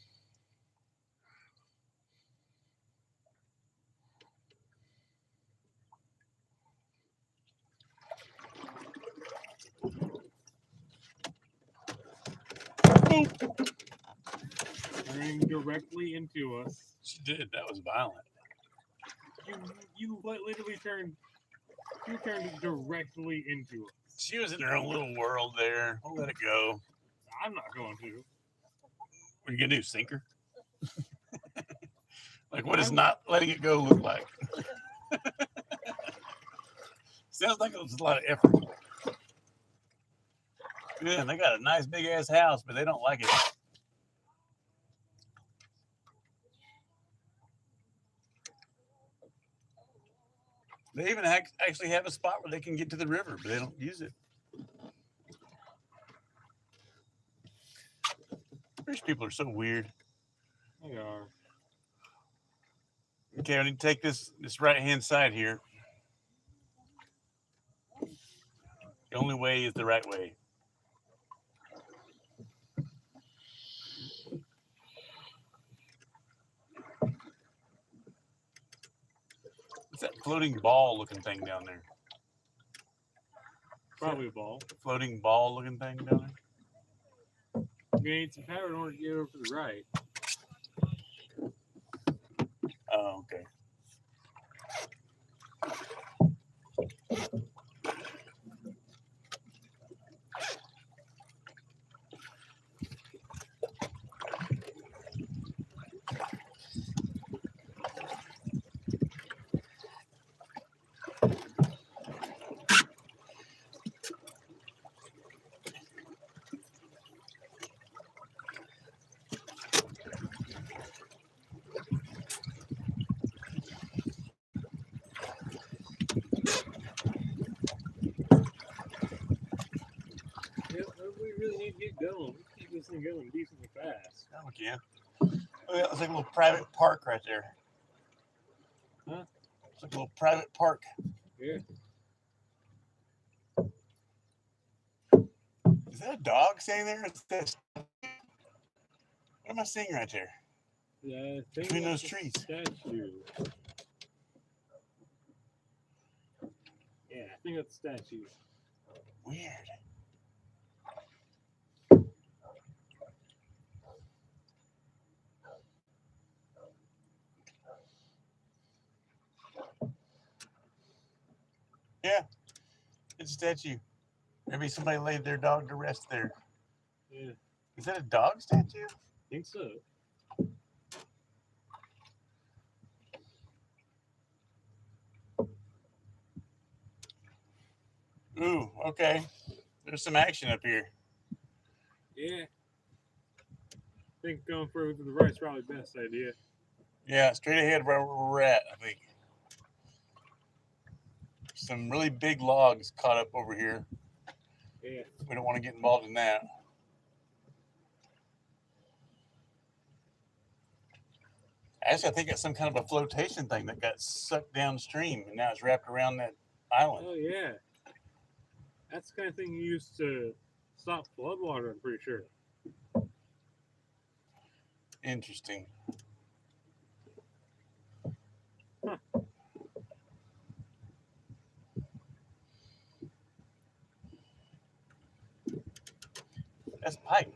S1: Running directly into us.
S2: She did. That was violent.
S1: You literally turned. You turned directly into us.
S2: She was in her own little world there. We'll let it go.
S1: I'm not going to.
S2: What are you gonna do? Sink her? Like, what does not letting it go look like? Sounds like it was a lot of effort. Yeah, and they got a nice big ass house, but they don't like it. They even actually have a spot where they can get to the river, but they don't use it. British people are so weird.
S1: They are.
S2: Okay, I need to take this right hand side here. The only way is the right way. What's that floating ball looking thing down there?
S1: Probably a ball.
S2: Floating ball looking thing down there?
S1: You need some power in order to get over to the right.
S2: Oh, okay.
S1: We really need to get going. We keep this thing going decently fast.
S2: Oh, we can. Oh, yeah, it's like a little private park right there.
S1: Huh?
S2: It's like a little private park.
S1: Yeah.
S2: Is that a dog standing there? What am I seeing right there?
S1: Yeah, I think
S2: Between
S1: that's
S2: those
S1: a
S2: trees.
S1: Statue. Yeah, I think that's a statue.
S2: Weird. Yeah, it's a statue. Maybe somebody laid their dog to rest there.
S1: Yeah,
S2: Is that a dog statue?
S1: I think so.
S2: Ooh, okay. There's some action up here.
S1: Yeah. I think going further to the right is probably the best idea.
S2: Yeah, straight ahead where we're at, I think. Some really big logs caught up over here.
S1: Yeah.
S2: We don't want to get involved in that. Actually, I think it's some kind of a flotation thing that got sucked downstream and now it's wrapped around that island.
S1: Oh, yeah. That's the kind of thing you use to stop floodwater, I'm pretty sure.
S2: Interesting.
S1: Huh.
S2: That's pipe.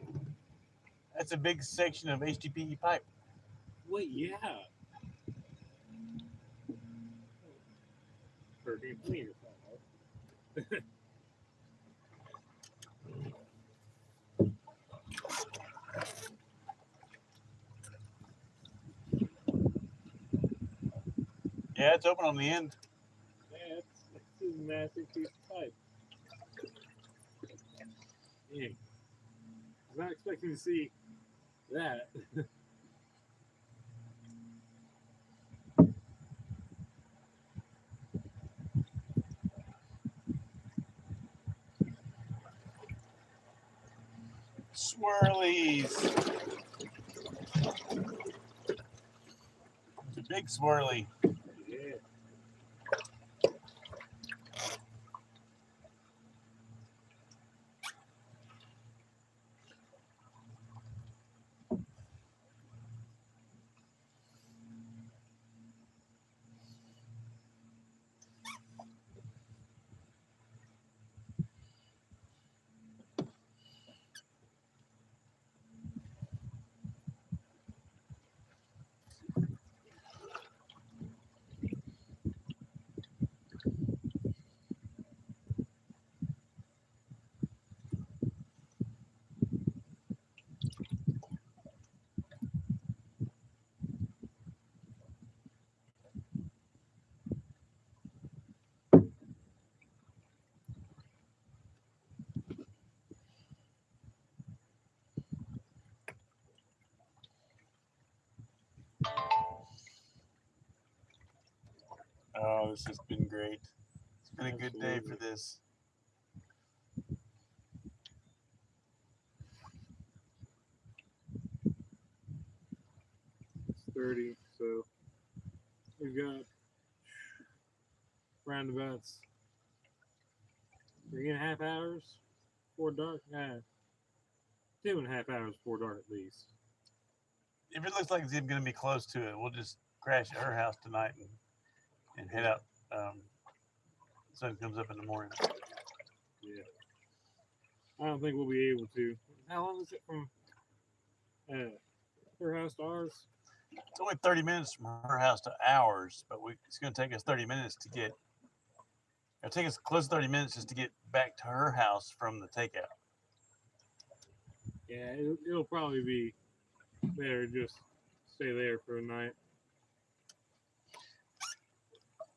S2: That's a big section of HDPE pipe.
S1: Wait, yeah. For deep clean or something.
S2: Yeah, it's open on the end.
S1: Yeah, it's a massive piece of pipe. Yeah. I was not expecting to see that.
S2: Swirlies. It's a big swirly.
S1: Yeah.
S2: Oh, this has been great. It's been a good day for this.
S1: It's 30, so we've got roundabouts 3.5 hours before dark. 2.5 hours before dark at least.
S2: If it looks like it's even going to be close to it, we'll just crash at her house tonight and head out. Sun comes up in the morning.
S1: Yeah. I don't think we'll be able to. How long is it from her house to ours?
S2: It's only 30 minutes from her house to ours, but it's going to take us 30 minutes to get. It'll take us close to 30 minutes just to get back to her house from the takeout.
S1: Yeah, it'll probably be better just stay there for a night.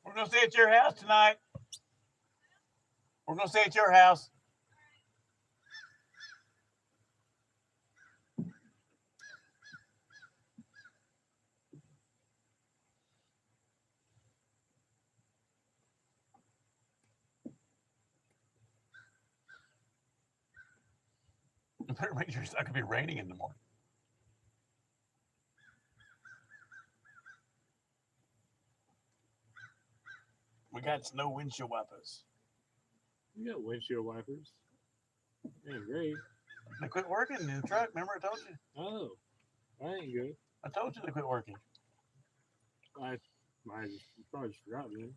S2: We're going to stay at your house tonight. We're going to stay at your house. I better make sure it's not going to be raining in the morning. We got no windshield wipers.
S1: You got windshield wipers. Ain't great.
S2: They quit working in the truck. Remember I told you?
S1: Oh, that ain't good.
S2: I told you they quit working.
S1: I probably just forgot then.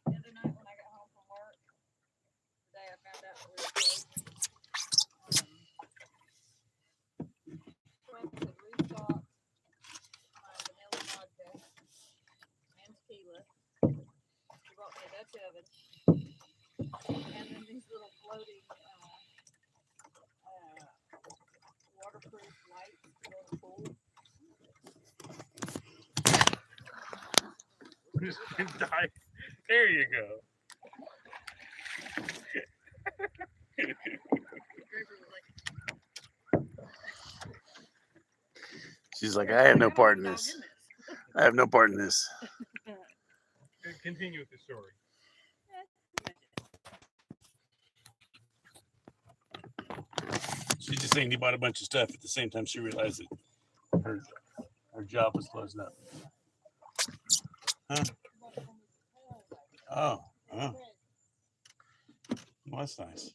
S3: The other night when I got home from work, the day I found out that we were closing, Twins had restocked my vanilla vodka and tequila. She bought me a Dutch oven, and then these little floating waterproof lights to go to the pool.
S1: There you go.
S3: Draper was like,
S2: She's like, I have no part in
S3: "Dog
S2: this.
S3: in
S2: I have no part in this.
S1: Continue with the story.
S2: She's just saying he bought a bunch of stuff at the same time she realized that her job was closing up. Huh? Oh. Well, that's nice.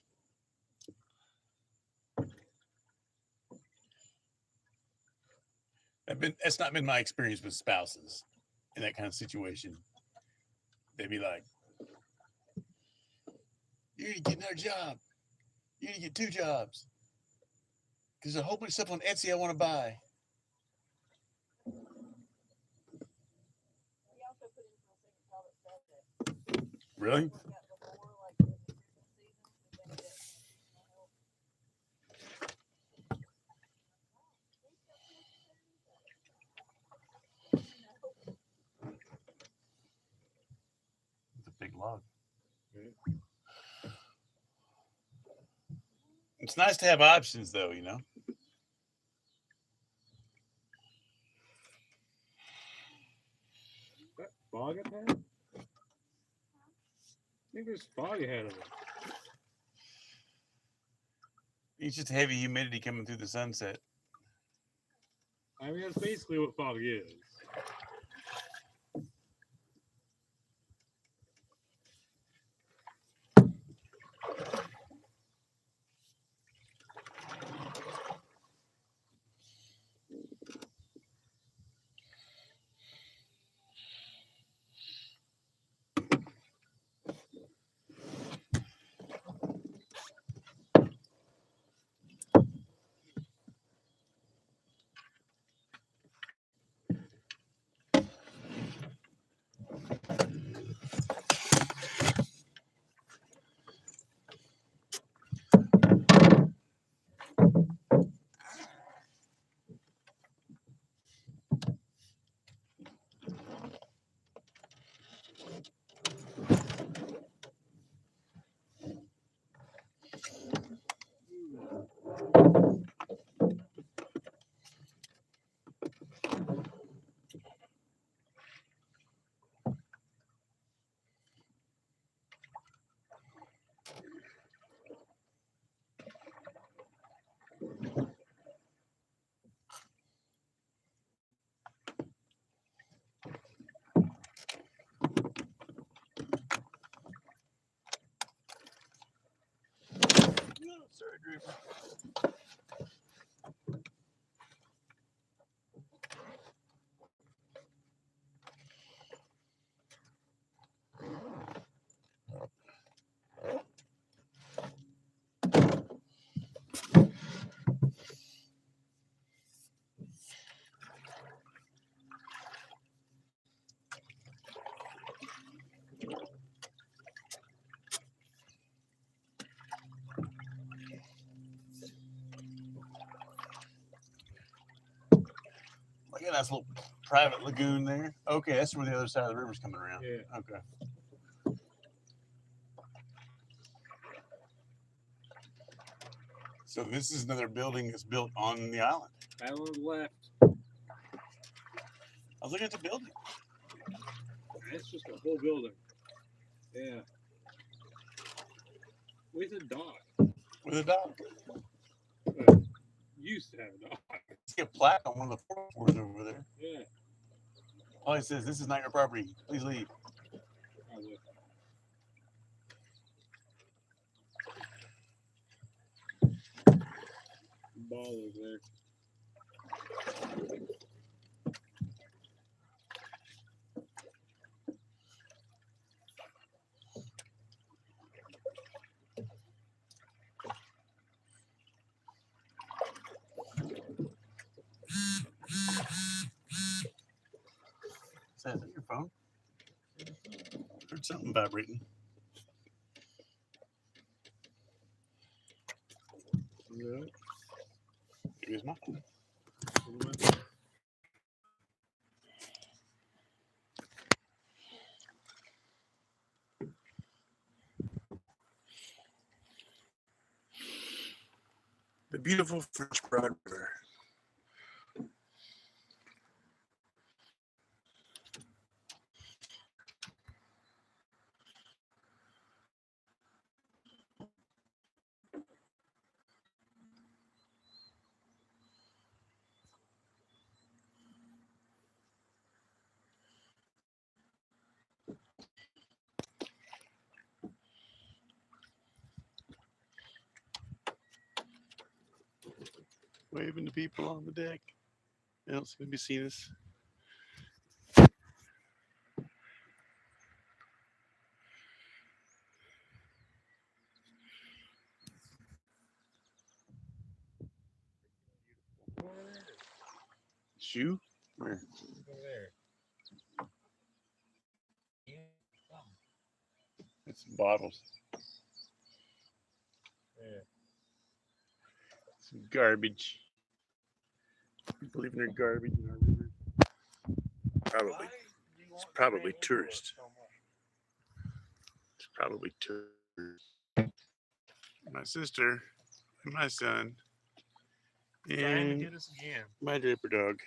S2: That's not been my experience with spouses in that kind of situation. They'd be like, you need to get another job. You need to get 2 jobs. Because there's a whole bunch of stuff on Etsy I want to buy. Really? It's a big log. It's nice to have options, though, you know?
S1: That fog up there? I think there's fog ahead of it.
S2: It's just heavy humidity coming through the sunset.
S1: I mean, that's basically what fog is.
S2: Sorry, Draper. Look at that nice little private lagoon there. Okay, that's where the other side of the river's coming around.
S1: Yeah.
S2: Okay. So this is another building that's built on the island.
S1: Island left.
S2: I was looking at the building.
S1: That's just a whole building. Yeah. With a dog.
S2: With a dog.
S1: Used to have a dog.
S2: I see a plaque on one of the floors over there.
S1: Yeah.
S2: Oh, it says, "This is not your property. Please leave."
S1: Probably. Ball over there.
S2: Is that your phone? Heard something vibrating.
S1: No.
S2: Maybe it's my phone. The beautiful French Broad River. Waving to people on the deck. They don't seem to be seeing us. Shoe? Where?
S1: Over there.
S2: It's bottles.
S1: Yeah.
S2: Some garbage. People leaving their garbage in our river. Probably. It's probably tourists. It's probably tourists. My sister and my son.
S1: Trying to
S2: And
S1: get us again.
S2: my Draper dog.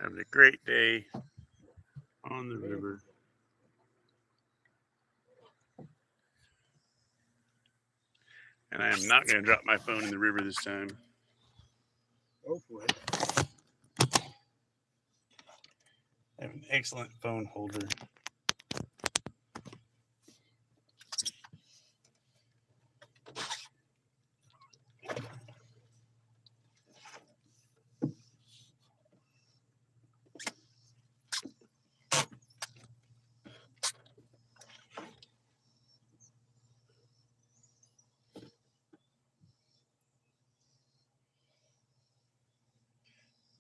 S2: Having a great day on the river. And I am not going to drop my phone in the river this time.
S1: Hopefully.
S2: I have an excellent phone holder.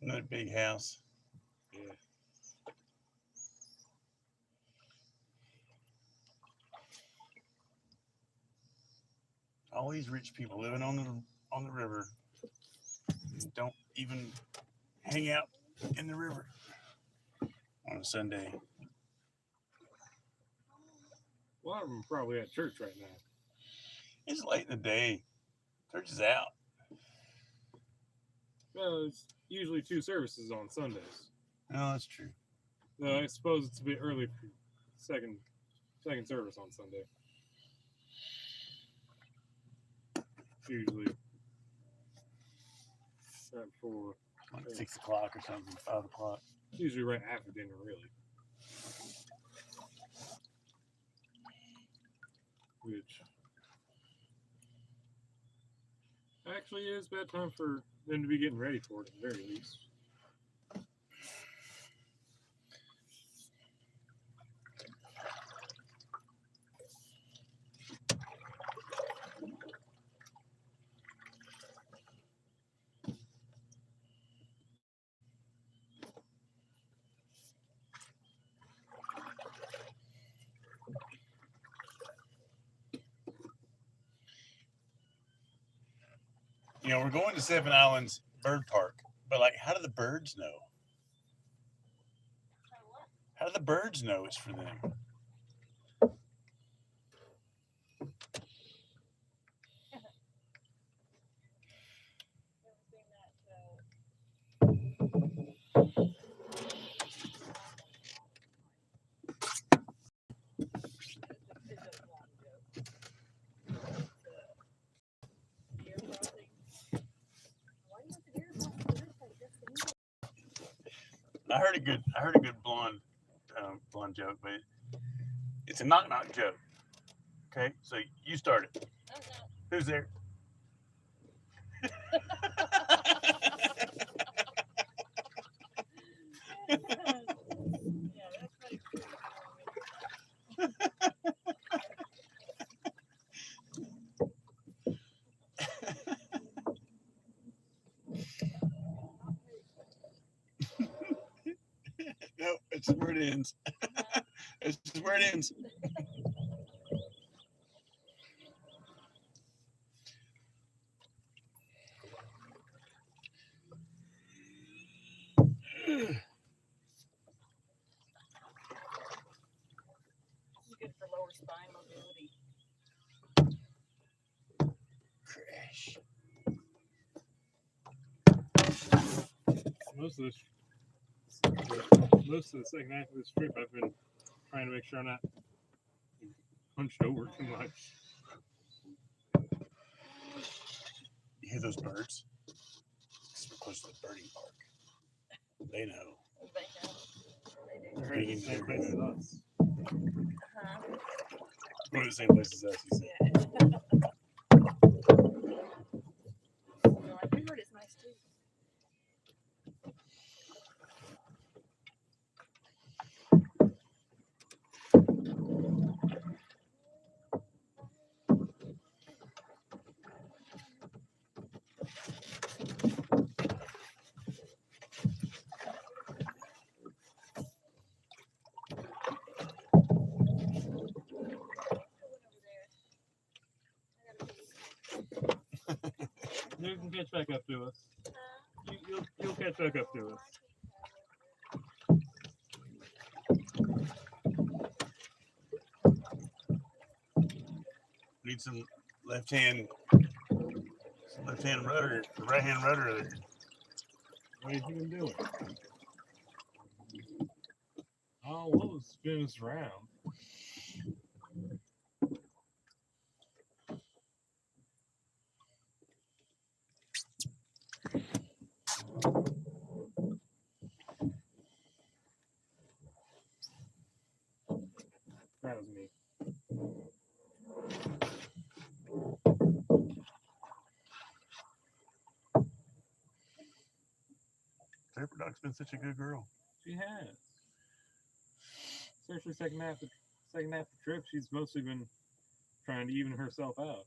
S2: Another big house.
S1: Yeah.
S2: All these rich people living on the river don't even hang out in the river on a Sunday.
S1: A lot of them are probably at church right now.
S2: It's late in the day. Church is out.
S1: Well, it's usually 2 services on Sundays.
S2: No, that's true.
S1: No, I suppose it's a bit early for second service on Sunday. Usually right before,
S2: Like 6 o'clock or something, 5 o'clock.
S1: usually right after dinner, really. which actually is bad time for them to be getting ready for it at the very least.
S2: You know, we're going to Seven Islands Bird Park, but like, how do the birds know? How do the birds know it's for them?
S3: Never seen that show. It's a blonde joke. Deer crossing. Why do you have the deer crossing? The deer's like just the middle.
S2: I heard a good blonde joke, but it's a knock knock joke. Okay, so you start it.
S3: Oh, no.
S2: Who's there?
S3: Yeah, that's funny.
S2: No, it's where it ends. It's just where it ends.
S3: This is good for lower spine mobility.
S2: Crash.
S1: Most of the second half of this trip, I've been trying to make sure I'm not hunched over too much.
S2: You hear those birds? Because we're close to the birding park. They know.
S3: They know. They do.
S1: They're heading to the same place as us.
S3: Huh?
S2: Going to the same place as us, he said.
S3: Well, I heard it's nice too.
S1: You can catch back up to us. You'll catch back up to us.
S2: Need some left hand rudder, right hand rudder there.
S1: What do you think I'm doing? Oh, what was spinning us around? That was me.
S2: Pepper Dog's been such a good girl.
S1: She has. Especially second half of the trip, she's mostly been trying to even herself out.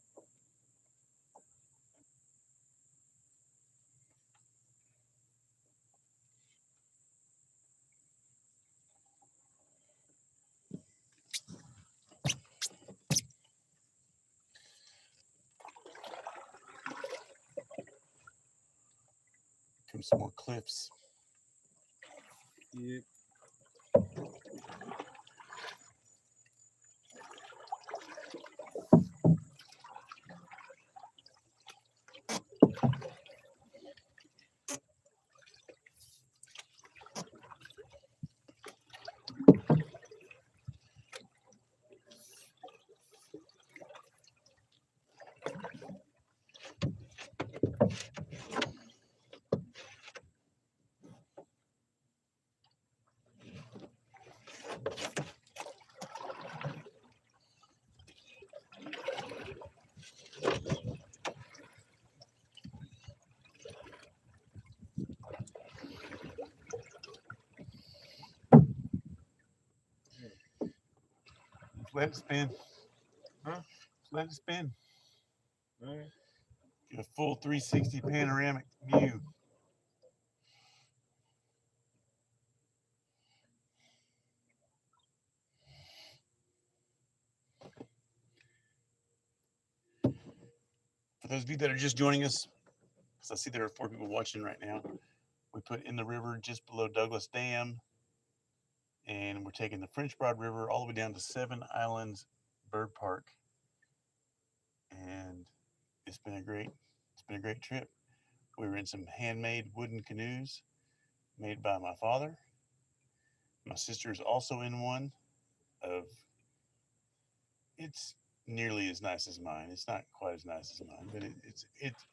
S2: Come some more cliffs.
S1: Yeah.
S2: let it spin.
S1: Huh?
S2: Just let it spin.
S1: All right.
S2: Get a full 360 panoramic view. For those of you that are just joining us, because I see there are 4 people watching right now, we put in the river just below Douglas Dam, and we're taking the French Broad River all the way down to Seven Islands Bird Park, and it's been a great trip. We were in some handmade wooden canoes made by my father. My sister is also in one of, it's nearly as nice as mine. It's not quite as nice as mine, but it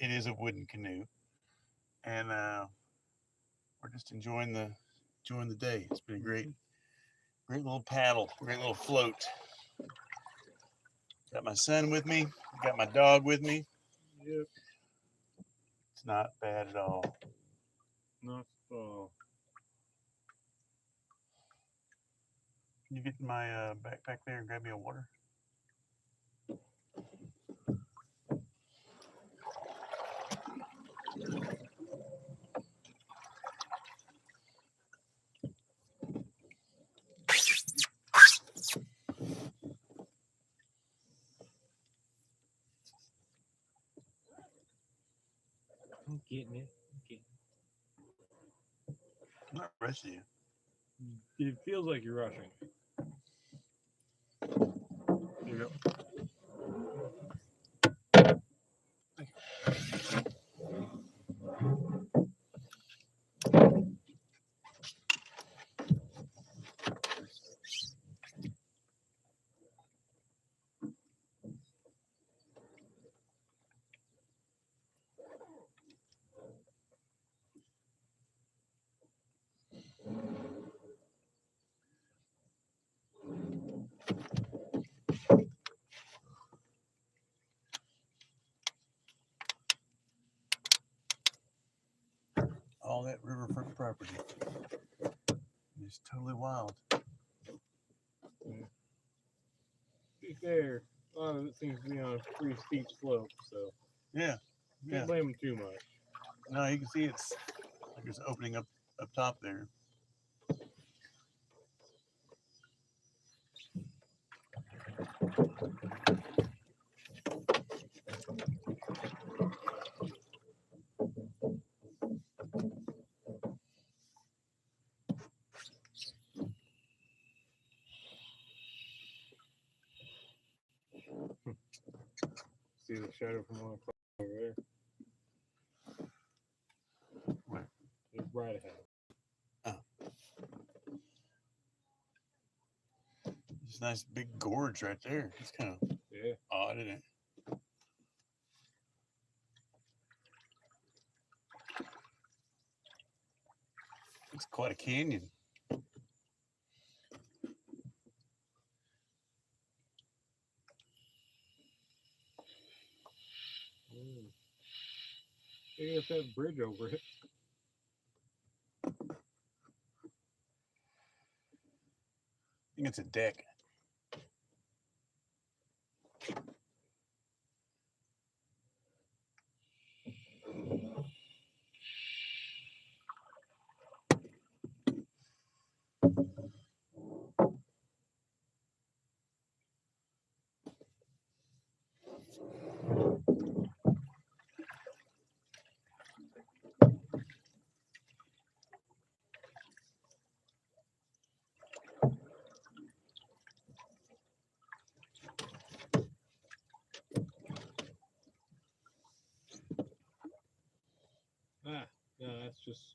S2: is a wooden canoe, and we're just enjoying the day. It's been a great little paddle, great little float. Got my son with me, got my dog with me.
S1: Yep.
S2: It's not bad at all.
S1: Not at all.
S2: Can you get in my backpack there and grab me a water?
S1: I'm getting it.
S2: I'm not rushing you.
S1: It feels like you're rushing. You know.
S2: All that riverfront property is totally wild.
S1: Be fair, a lot of it seems to be on a pretty steep slope, so
S2: Yeah.
S1: can't blame them too much.
S2: No, you can see it's like it's opening up top there.
S1: See the shadow from one o'clock over there.
S2: Where?
S1: It's right ahead.
S2: It's a nice big gorge right there. It's kind of odd, isn't it? It's quite a canyon.
S1: They got that bridge over it.
S2: I think it's a deck.
S1: No, that's just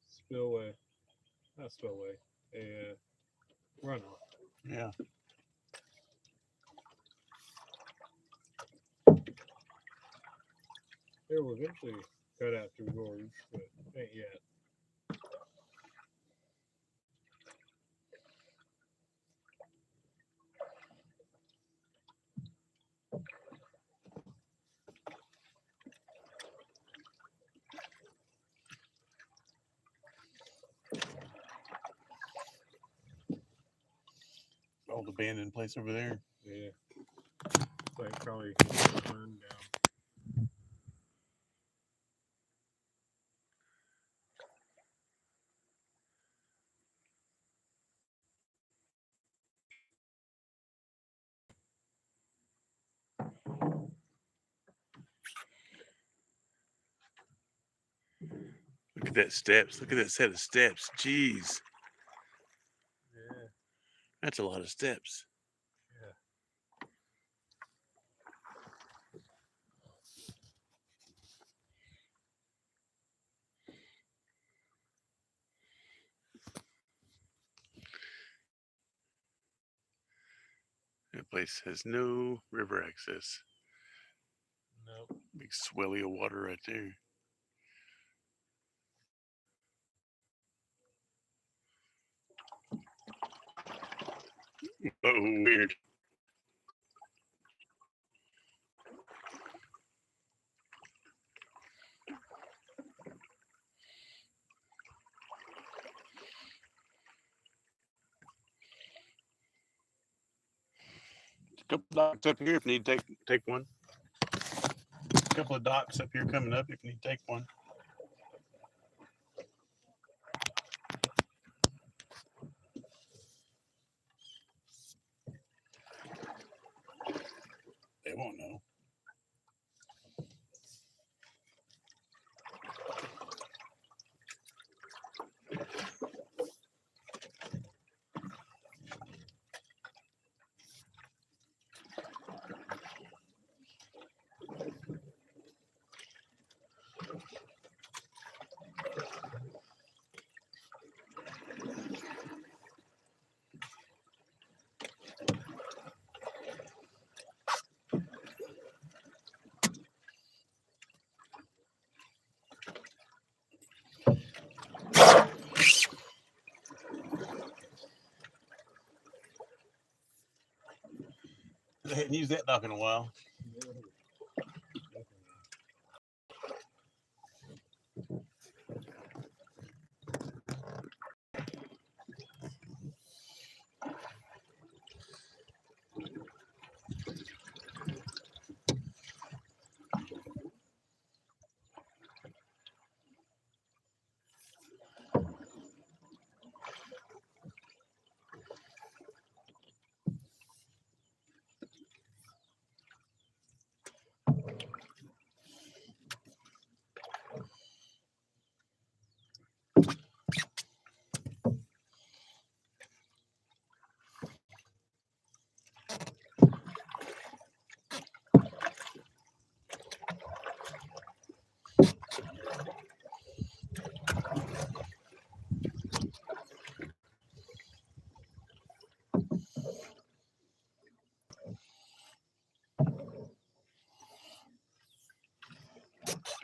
S1: spillway. Not spillway. A runoff.
S2: Yeah.
S1: It will eventually cut out through gorge, but ain't yet.
S2: All the abandoned place over there.
S1: Yeah. Like probably burned down.
S2: Look at that steps. Look at that set of steps. Jeez,
S1: Yeah.
S2: that's a lot of steps.
S1: Yeah.
S2: That place has no river access.
S1: Nope.
S2: Big swelly of water right there. Oh, weird. A couple docks up here if you need to take one. A couple of docks up here coming up if you need to take one. They won't know. They hadn't used that dock in a while.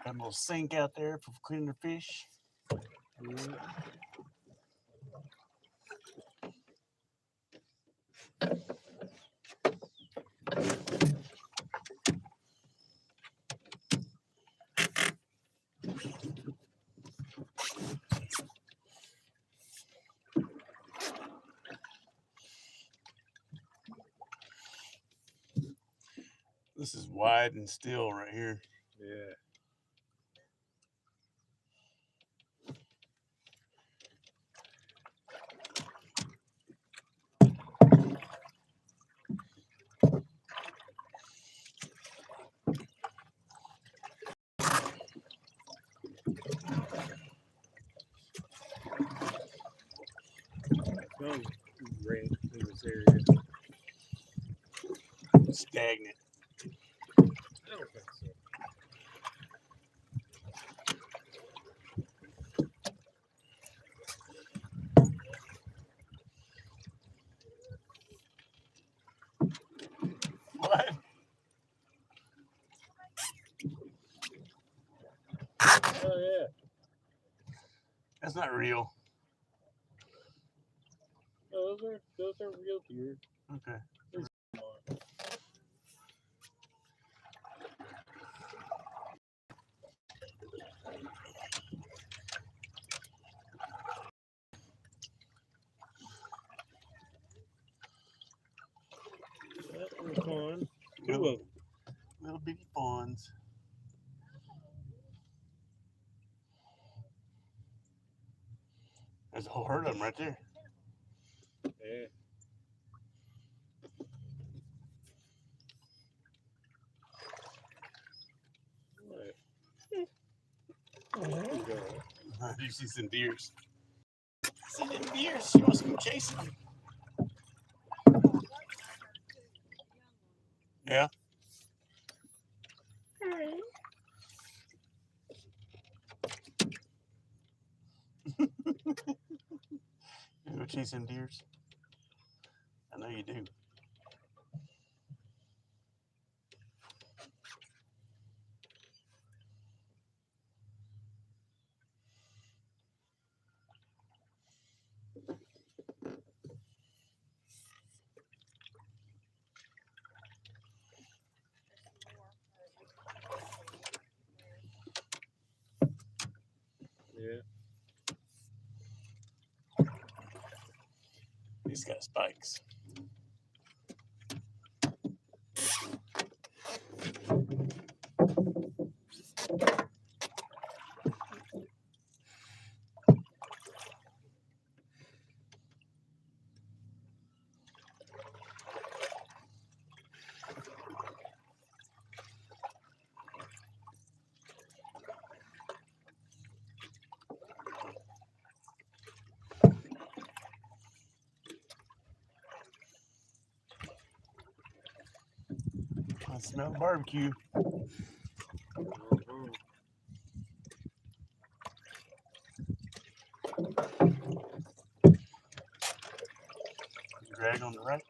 S2: Got a little sink out there for cleaning the fish. This is wide and still right here.
S1: Yeah. Smells great in this area.
S2: Stagnant.
S1: I don't think so.
S2: What?
S1: Oh yeah.
S2: That's not real.
S1: Oh, those are real deer.
S2: Okay.
S1: Fawn.
S2: Little, little bitty fawns. There's a whole herd of them right there.
S1: Yeah.
S2: You see some deers. I see them deers. She wants to go chasing them. Yeah. You go chase them deers? I know you do.
S1: Yeah.
S2: He's got spikes. I smell barbecue. Drag on the right.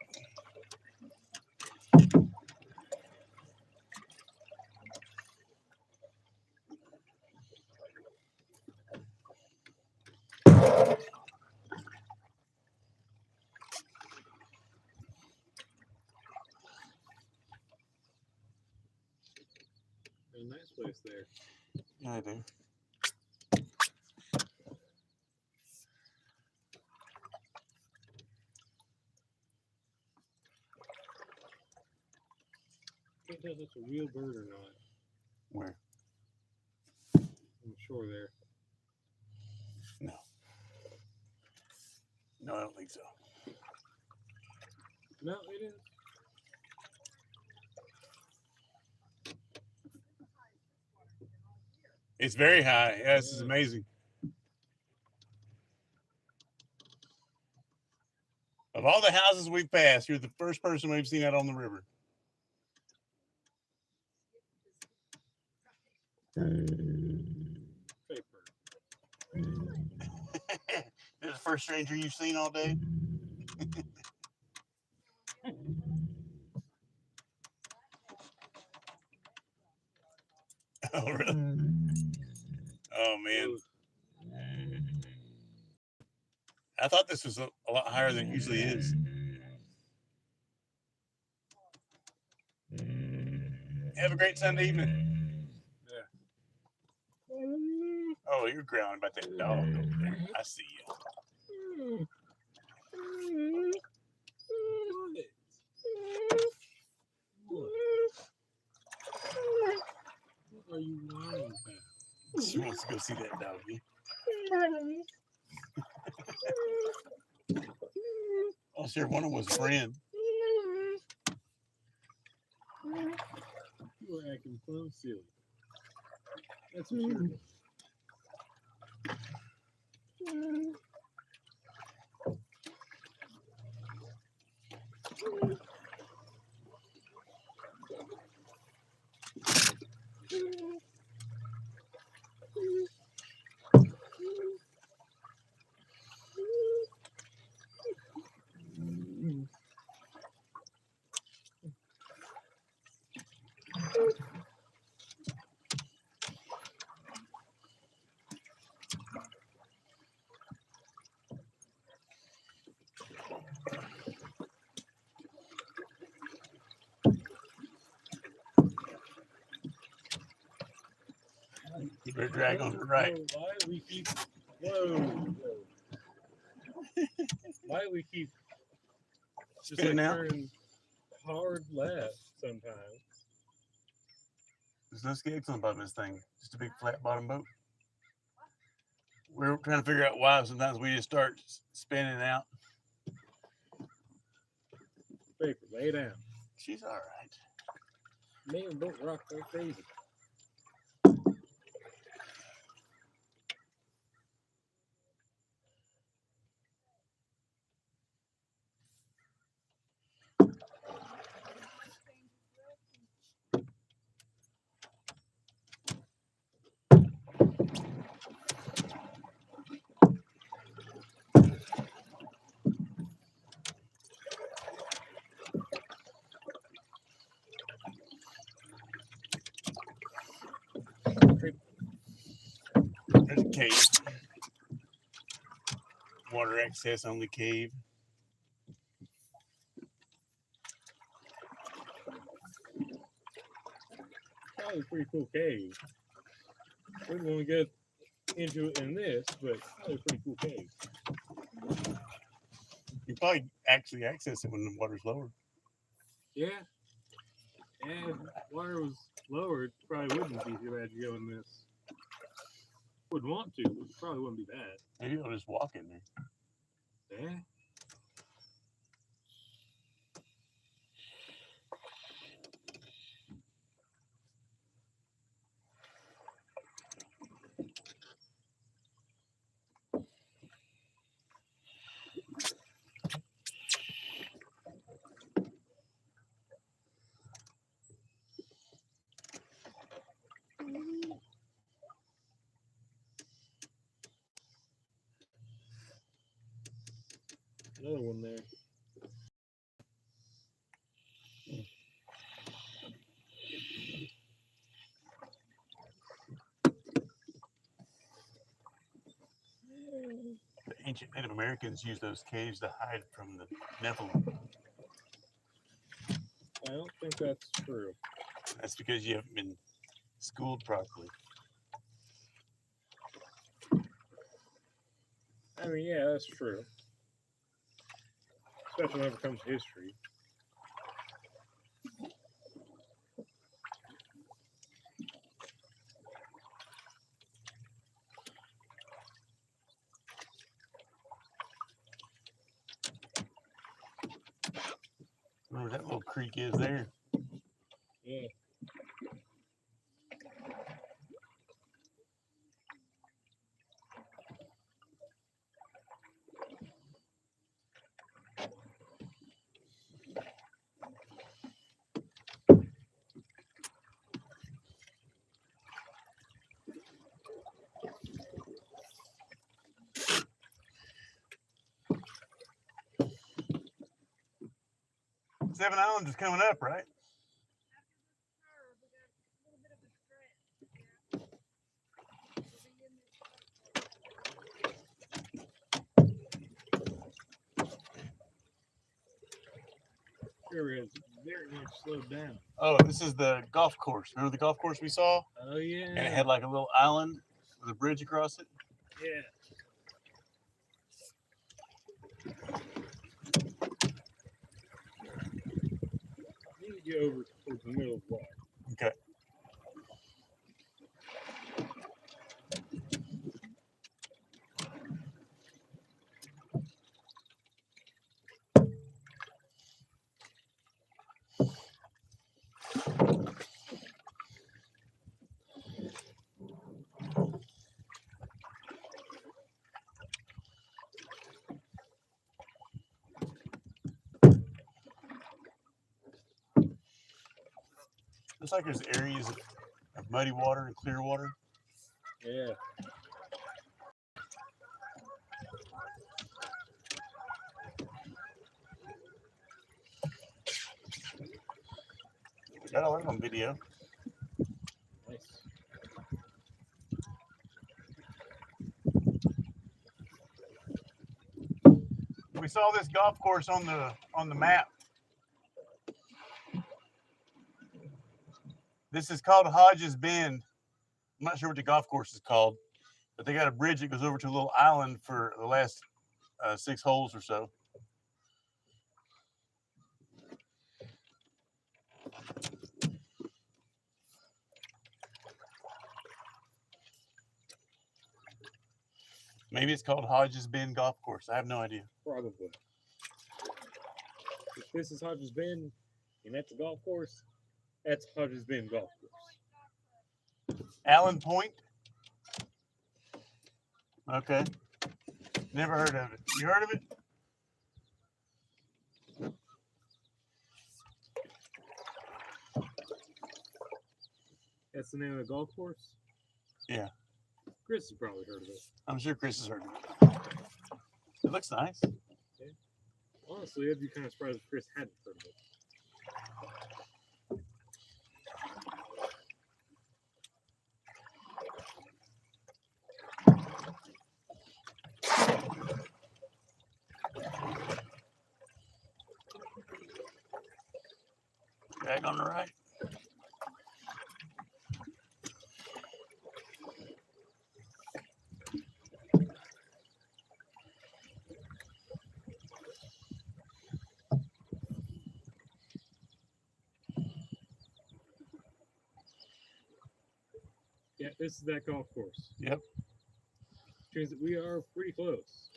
S1: A nice place there.
S2: Yeah, I do.
S1: Can't tell if it's a real bird or not.
S2: Where?
S1: On the shore there.
S2: No. No, I don't think so.
S1: No, it is.
S2: It's very high. Yeah, this is amazing. Of all the houses we've passed, you're the first person we've seen out on the river.
S1: Paper.
S2: This is the first stranger you've seen all day? Oh, really? Oh, man. I thought this was a lot higher than it usually is. Have a great Sunday evening.
S1: Yeah.
S2: Oh, you're growling about that dog over there. I see you.
S1: What are you lying about?
S2: She wants to go see that doggy. Oh, sure, one of them was a friend.
S1: You are acting plumb silly. That's what you're doing.
S2: You better drag on the right.
S1: Why do we keep? Whoa. Why do we keep just
S2: Spinning
S1: like
S2: out?
S1: turning hard left sometimes.
S2: There's no skates on the bottom of this thing. Just a big flat bottom boat. We're trying to figure out why sometimes we just start spinning out.
S1: Paper, lay down.
S2: She's all right.
S1: Man, don't rock so crazy.
S2: There's a cave. Water access only cave.
S1: Probably a pretty cool cave. We're going to get into it in this, but probably a pretty cool cave.
S2: You probably actually access it when the water's lower.
S1: Yeah. And if water was lowered, probably wouldn't be too bad to go in this. Would want to, but probably wouldn't be bad.
S2: Maybe I'll just walk in there.
S1: Yeah. Another one there.
S2: The ancient Native Americans used those caves to hide from the Nephilim.
S1: I don't think that's true.
S2: That's because you haven't been schooled properly.
S1: I mean, yeah, that's true. Especially when it comes to history.
S2: Remember that little creek is there?
S1: Yeah.
S2: Seven Islands is coming up, right?
S1: Sure is very much slowed down.
S2: Oh, this is the golf course. Remember the golf course we saw?
S1: Oh, yeah.
S2: And it had like a little island with a bridge across it.
S1: Yeah. You need to get over towards the middle of the water.
S2: Okay. Looks like there's areas of muddy water and clear water.
S1: Yeah.
S2: Got all that on video.
S1: Nice.
S2: We saw this golf course on the map. This is called Hodges Bend. I'm not sure what the golf course is called, but they got a bridge that goes over to a little island for the last 6 holes or so. Maybe it's called Hodges Bend Golf Course. I have no idea.
S1: Probably. If this is Hodges Bend and that's a golf course, that's Hodges Bend Golf Course.
S2: Allen Point. Okay. Never heard of it. You heard of it?
S1: That's the name of the golf course?
S2: Yeah.
S1: Chris has probably heard of it.
S2: I'm sure Chris has heard of it. It looks nice.
S1: Honestly, I'd be kind of surprised if Chris hadn't heard of it.
S2: Back on the right.
S1: Yeah, this is that golf course.
S2: Yep.
S1: Which means that we are pretty close.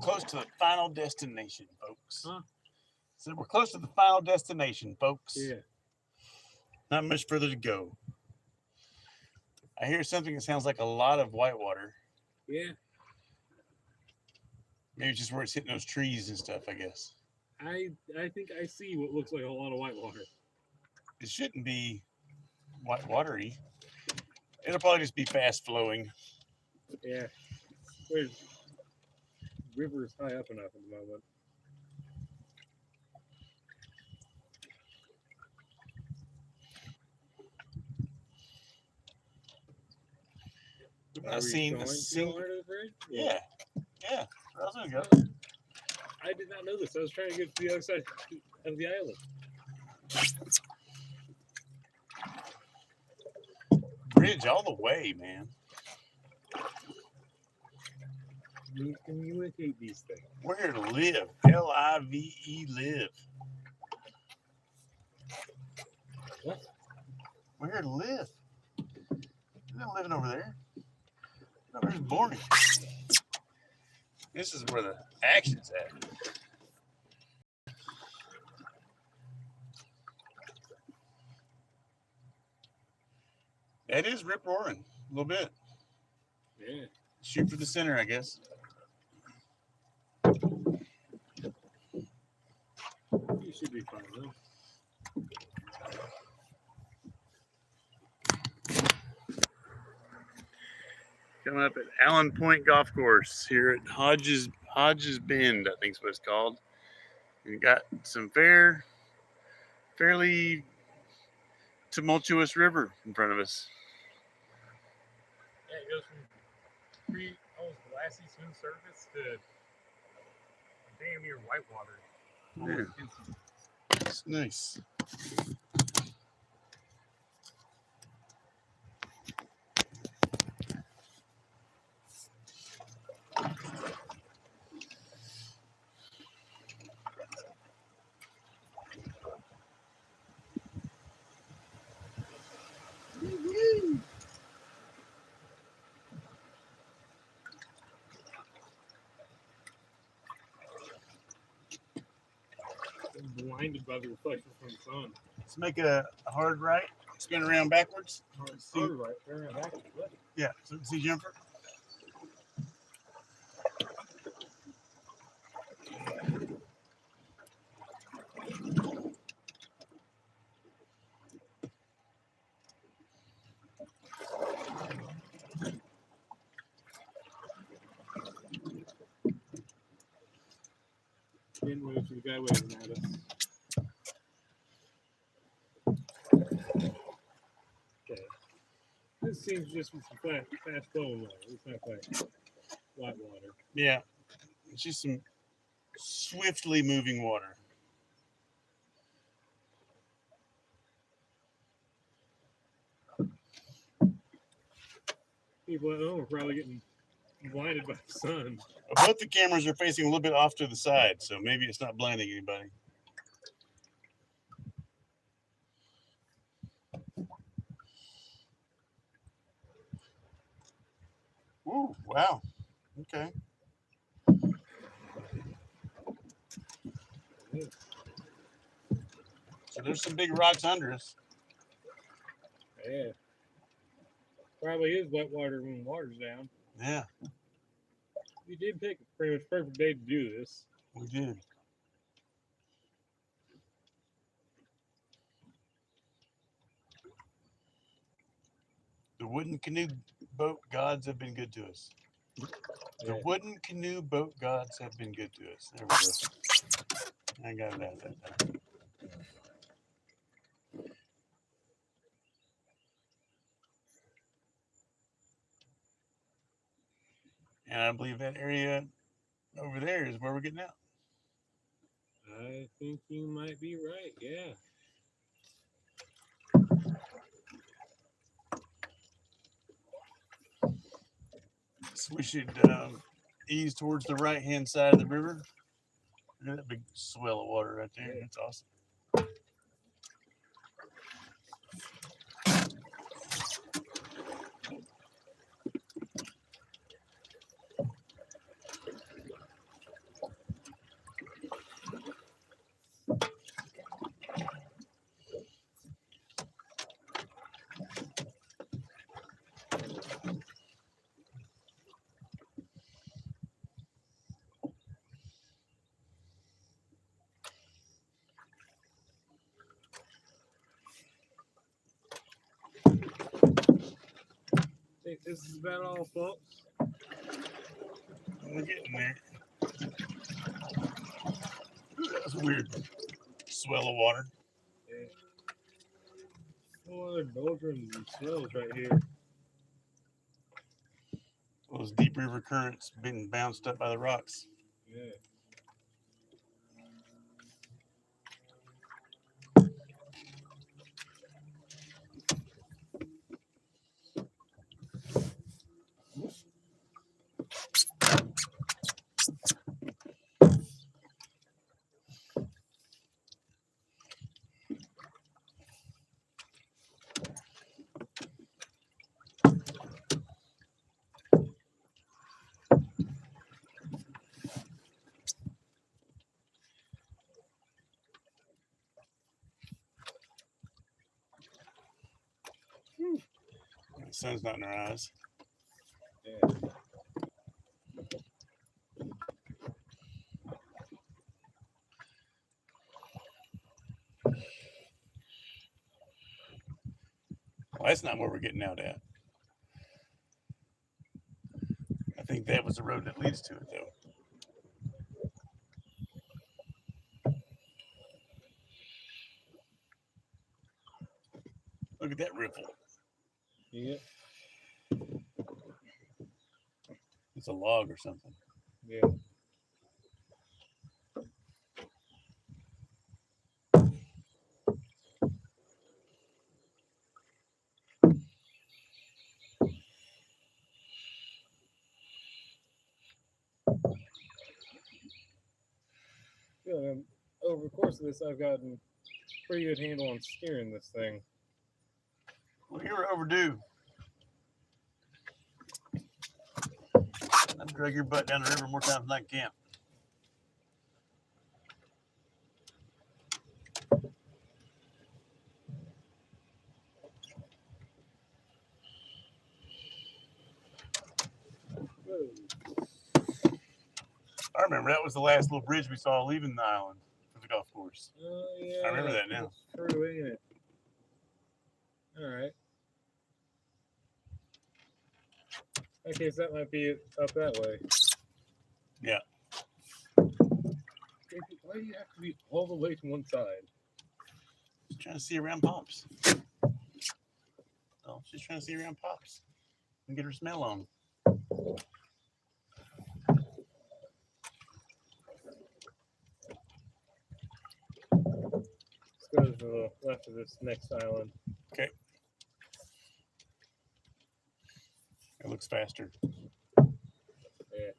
S2: Close to the final destination, folks.
S1: Huh?
S2: So we're close to the final destination, folks.
S1: Yeah.
S2: Not much further to go. I hear something that sounds like a lot of whitewater.
S1: Yeah.
S2: Maybe it's just where it's hitting those trees and stuff, I guess.
S1: I think I see what looks like a lot of white water.
S2: It shouldn't be whitewatery. It'll probably just be fast flowing.
S1: Yeah. There's river's high up enough at the moment.
S2: I've seen a single. Yeah. Yeah. I was gonna go.
S1: I did not know this. I was trying to get to the other side of the island.
S2: Bridge all the way, man.
S1: You communicate these things.
S2: We're here to live. Live. Live.
S1: What?
S2: We're here to live. You're not living over there. Over there's boring. This is where the action's at. That is rip roaring a little bit.
S1: Yeah.
S2: Shoot for the center, I guess.
S1: You should be fine though.
S2: Coming up at Allen Point Golf Course here at Hodges Bend, I think is what it's called. We got some fairly tumultuous river in front of us.
S1: Yeah, it goes from almost glassy smooth surface to damn near whitewater.
S2: Yeah. It's nice.
S1: I'm blinded by the reflection from the sun.
S2: Let's make a hard right, spin around backwards.
S1: See, right, turn around back. What?
S2: Yeah, so see jumper.
S1: Didn't move to the guy waving at us. Okay. This seems just some fast flowing water. It's not quite white water.
S2: Yeah, it's just some swiftly moving water.
S1: People at home are probably getting blinded by the sun.
S2: Both the cameras are facing a little bit off to the side, so maybe it's not blinding anybody. Oh, wow. Okay. So there's some big rocks under us.
S1: Yeah. Probably is wet water when the water's down.
S2: Yeah,
S1: We did pick a pretty much perfect day to do this.
S2: we did. The wooden canoe boat gods have been good to us. The
S1: Yeah.
S2: wooden canoe boat gods have been good to us. There we go. I got that time. And I believe that area over there is where we're getting out.
S1: I think you might be right. Yeah.
S2: So we should ease towards the right-hand side of the river. Look at that big swell of water right there. That's awesome.
S1: I think this is about all, folks.
S2: We're getting there. That's a weird swell of water.
S1: Yeah. Oh, other doldrums and swells right here.
S2: Those deep river currents being bounced up by the rocks.
S1: Yeah.
S2: The sun's not in our eyes.
S1: Yeah.
S2: Well, that's not where we're getting out at. I think that was the road that leads to it, though. Look at that ripple.
S1: Yeah.
S2: It's a log or something.
S1: Yeah. Yeah, over the course of this, I've gotten a pretty good handle on steering this thing.
S2: Well, you're overdue. I've drug your butt down the river more times than I can.
S1: Whoa.
S2: I remember that was the last little bridge we saw leaving the island for the golf course.
S1: Oh, yeah.
S2: I remember that now.
S1: That's true, ain't it? All right. Okay, so that might be it up that way.
S2: Yeah.
S1: Why do you have to be all the way to one side?
S2: Just trying to see around Pops. Oh, she's trying to see around Pops and get her smell on.
S1: Let's go to the left of this next island.
S2: Okay. It looks faster.
S1: Yeah.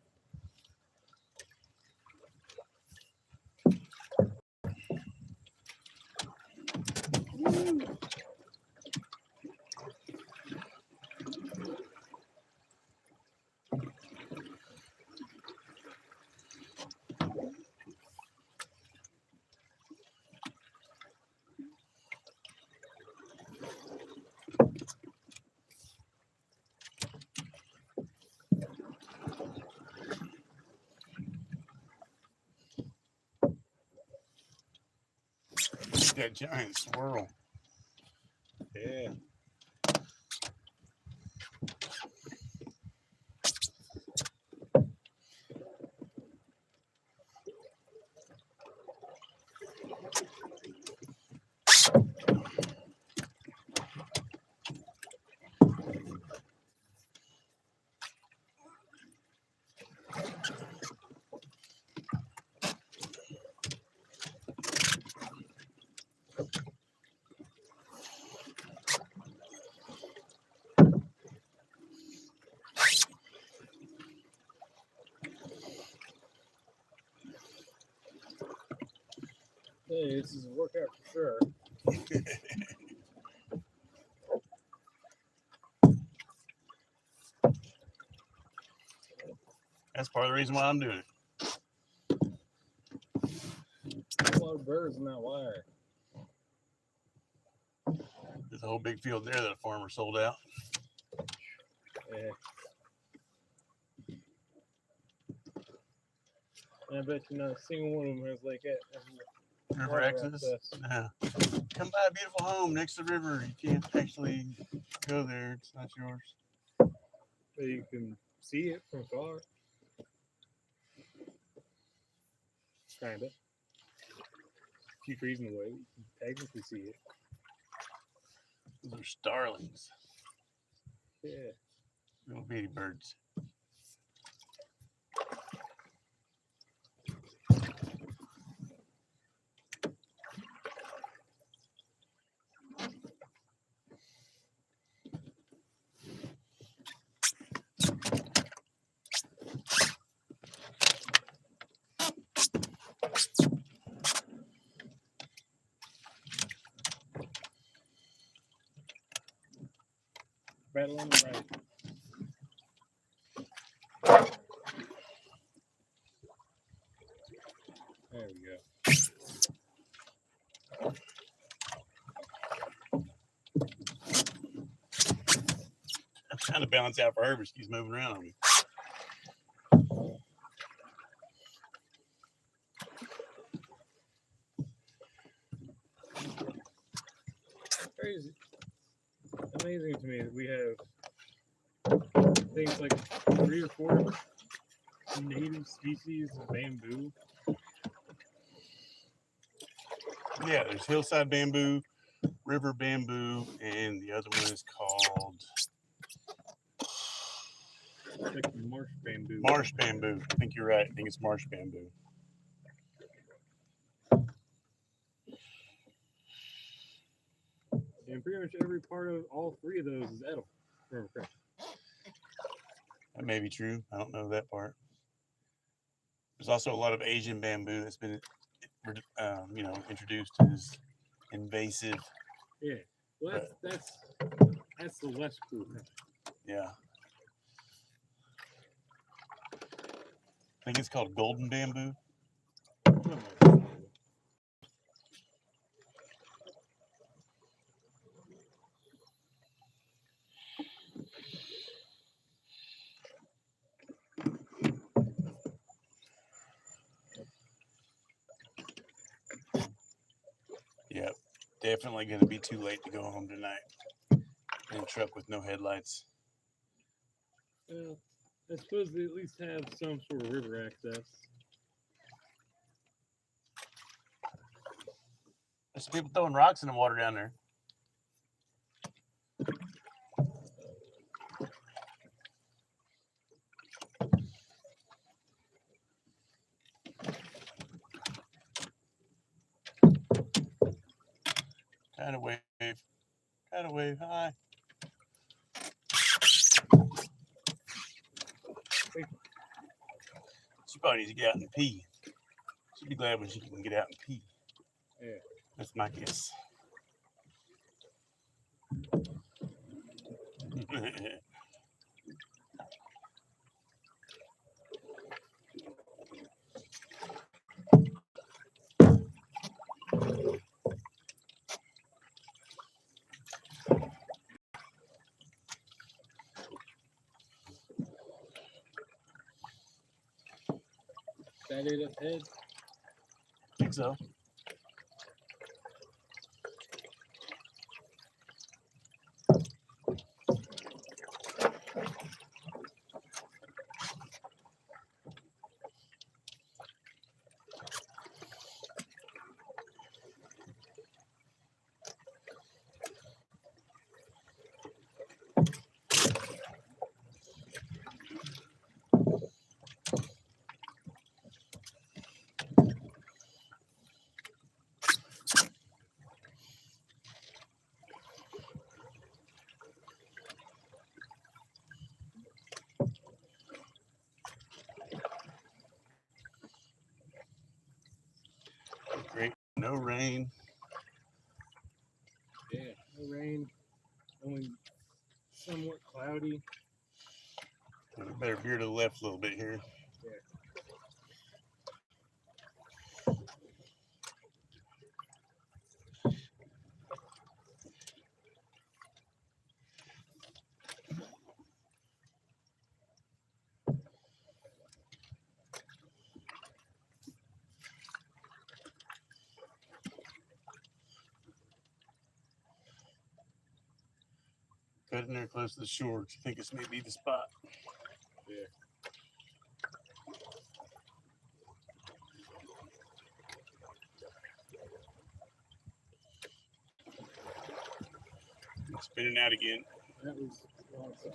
S2: that giant swirl.
S1: Yeah. Hey, this is a workout for sure.
S2: That's part of the reason why I'm doing it.
S1: There's a lot of birds in that wire.
S2: There's a whole big field there that a farmer sold out.
S1: Yeah. And I bet you not a single one of them has like that.
S2: River access. Yeah. Come buy a beautiful home next to the river. You can't actually go there. It's not yours.
S1: But you can see it from far. Kinda. A few trees in the way, you can technically see it.
S2: Those are starlings.
S1: Yeah.
S2: Little bitty birds.
S1: Battle on the right. There we go.
S2: I'm trying to balance out for her, but she's moving around on me.
S1: Crazy. Amazing to me that we have things like 3 or 4 native species of bamboo.
S2: Yeah, there's hillside bamboo, river bamboo, and the other one is called
S1: Like marsh bamboo.
S2: marsh bamboo. I think you're right. I think it's marsh bamboo.
S1: And pretty much every part of all 3 of those is edible. Remember correct.
S2: That may be true. I don't know that part. There's also a lot of Asian bamboo that's been, introduced as invasive.
S1: Yeah. Well, that's the less cool thing.
S2: Yeah. I think it's called golden bamboo. Yep. Definitely going to be too late to go home tonight in a truck with no headlights.
S1: Well, I suppose they at least have some sort of river access.
S2: There's some people throwing rocks in the water down there. Kind of wave. Kind of wave. Hi. She probably needs to get out and pee. She'd be glad when she can get out and pee.
S1: Yeah.
S2: That's my guess.
S1: That it up ahead.
S2: I think so. no rain.
S1: Yeah, no rain. Only somewhat cloudy.
S2: And I better veer to the left a little bit here. Cutting there close to the shore. Do you think this may be the spot?
S1: Yeah.
S2: Spinning out again.
S1: That was the wrong side.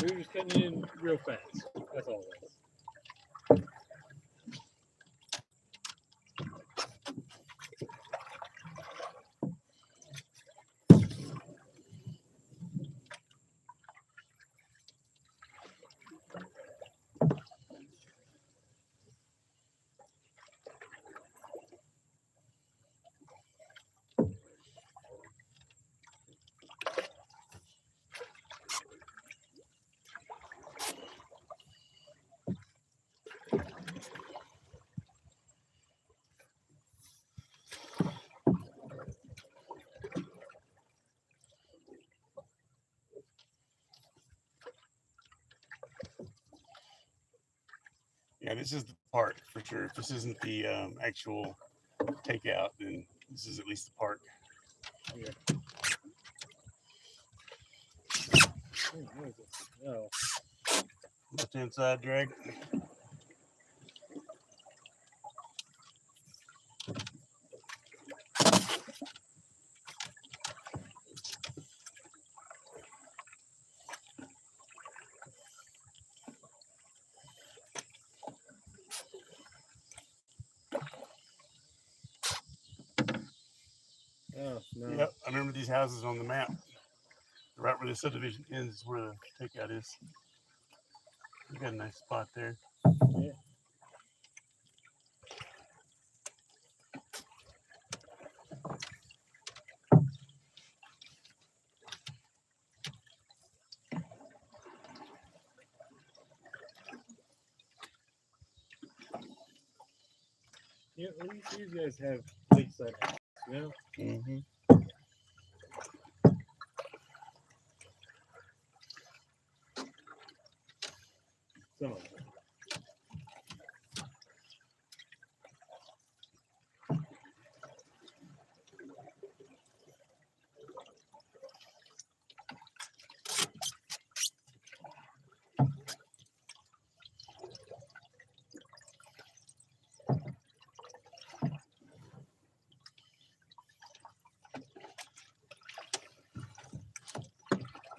S1: We were just cutting in real fast. That's all it was.
S2: Yeah, this is the park for sure. If this isn't the actual takeout, then this is at least the park.
S1: Yeah. Oh, what is this? No.
S2: Left hand side drag.
S1: Oh, no.
S2: Yep, I remember these houses on the map. Right where the subdivision ends is where the takeout is. You got a nice spot there.
S1: Yeah. Yeah, at least these guys have lakeside houses, you know?
S2: Mm-hmm.
S1: Some of them.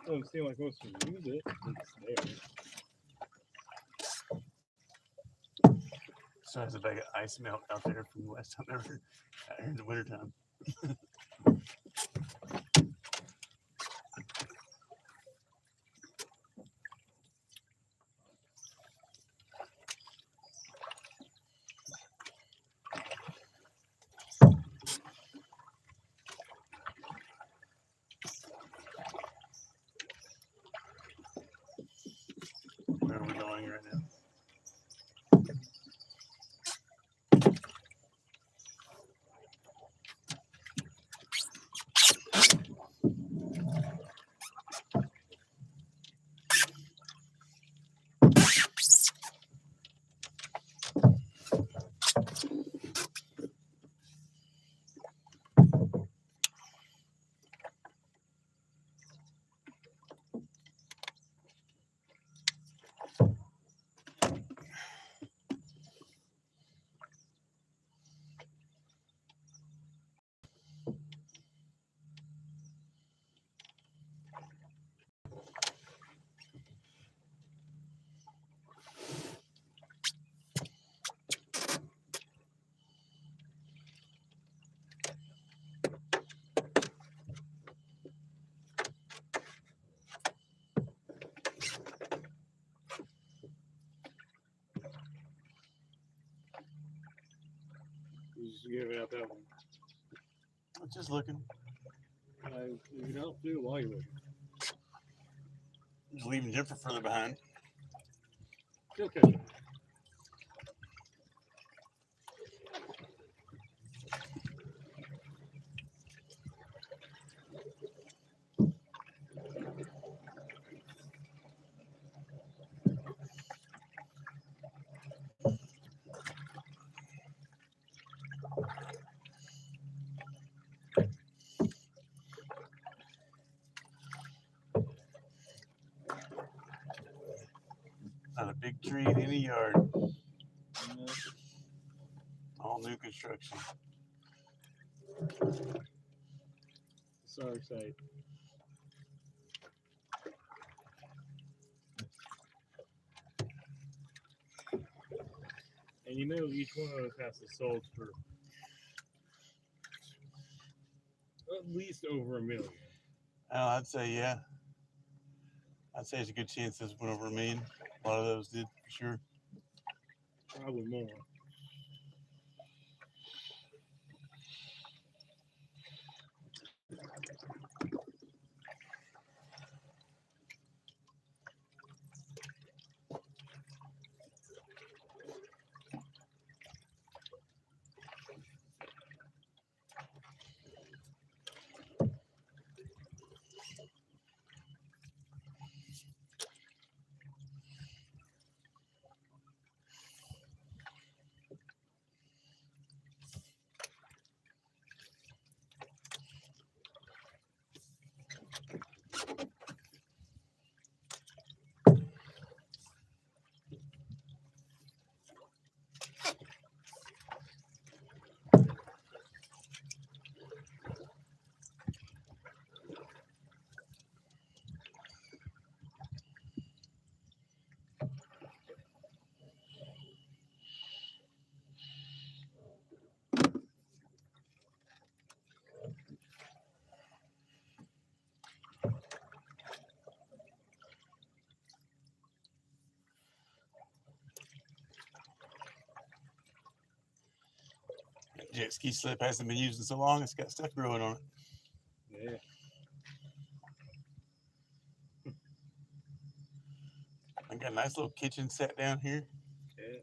S1: Doesn't seem like most of them use it. It's there.
S2: So there's a bag of ice melt out there from the last time ever out here in the wintertime. Where are we going right now?
S1: for giving up that one.
S2: I'm just looking.
S1: You can help do while you're looking.
S2: Just leaving Jennifer further behind.
S1: She'll catch up.
S2: Not a big tree in any yard. All new construction.
S1: Sorry, sight. And you know, each one of us has to sold for at least over $1 million.
S2: Oh, I'd say, yeah. I'd say it's a good chance this went over $1 million. A lot of those did, for sure.
S1: Probably more.
S2: Jet ski slip hasn't been used in so long, it's got stuff growing on it.
S1: Yeah.
S2: I got a nice little kitchen set down here.
S1: Yeah.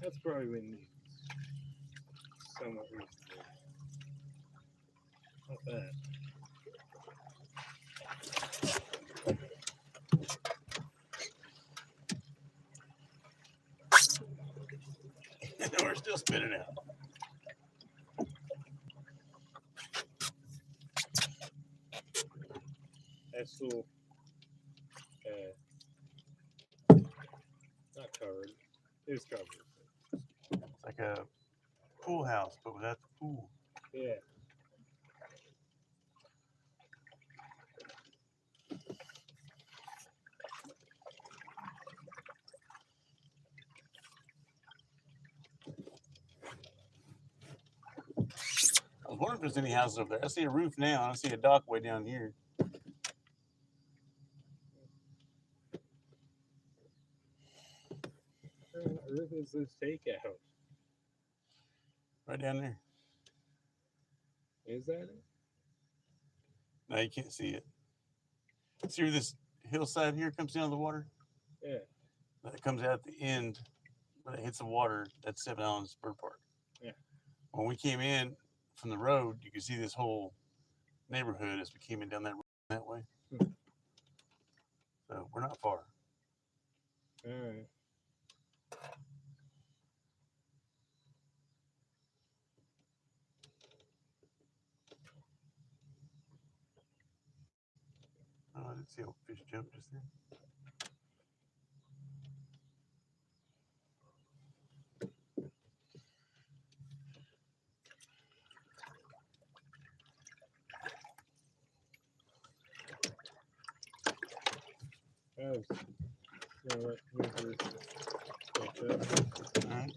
S1: That's probably when you somewhat reasonable. Not bad.
S2: We're still spinning out.
S1: That's still not covered. It's covered.
S2: It's like a pool house, but without the pool.
S1: Yeah.
S2: I was wondering if there's any houses over there. I see a roof now. I see a dock way down here.
S1: Where on earth is this takeout?
S2: Right down there.
S1: Is that it?
S2: No, you can't see it. See where this hillside here comes down to the water?
S1: Yeah.
S2: That comes out at the end, when it hits the water. That's Seven Islands Bird Park.
S1: Yeah.
S2: When we came in from the road, you could see this whole neighborhood as we came in down that way. So we're not far.
S1: All right.
S2: Oh, I didn't see a fish jump just then.
S1: I was gonna let Jennifer catch up.
S2: All right.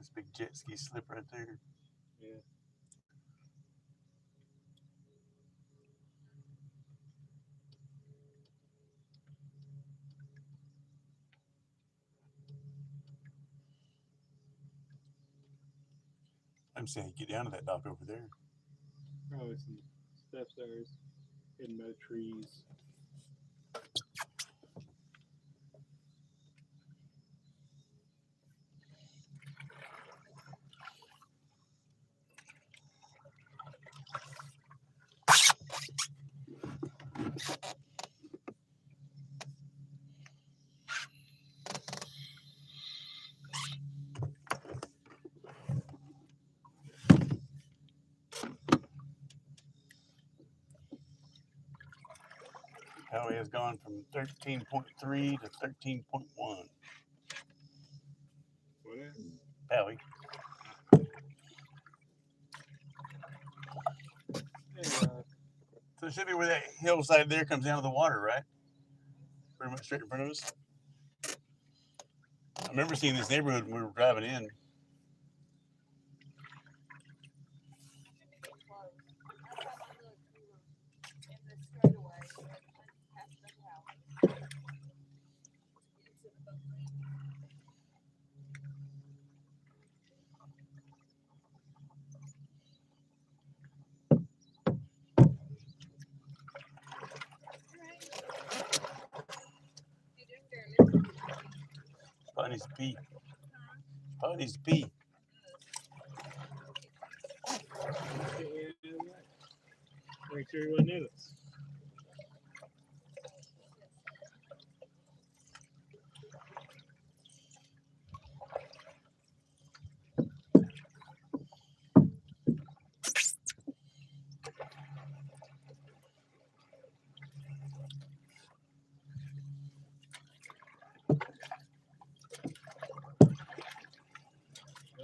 S2: This big jet ski slip right there.
S1: Yeah.
S2: I'm saying get down to that dock over there.
S1: Probably some steps there hidden by the trees.
S2: Howie has gone from 13.3 to 13.1.
S1: What is?
S2: Howie.
S1: Yeah,
S2: So it should be where that hillside there comes down to the water, right? Pretty much straight in front of us. I remember seeing this neighborhood when we were driving in. Spot needs to pee. Spot needs to pee.
S1: make sure you wouldn't notice.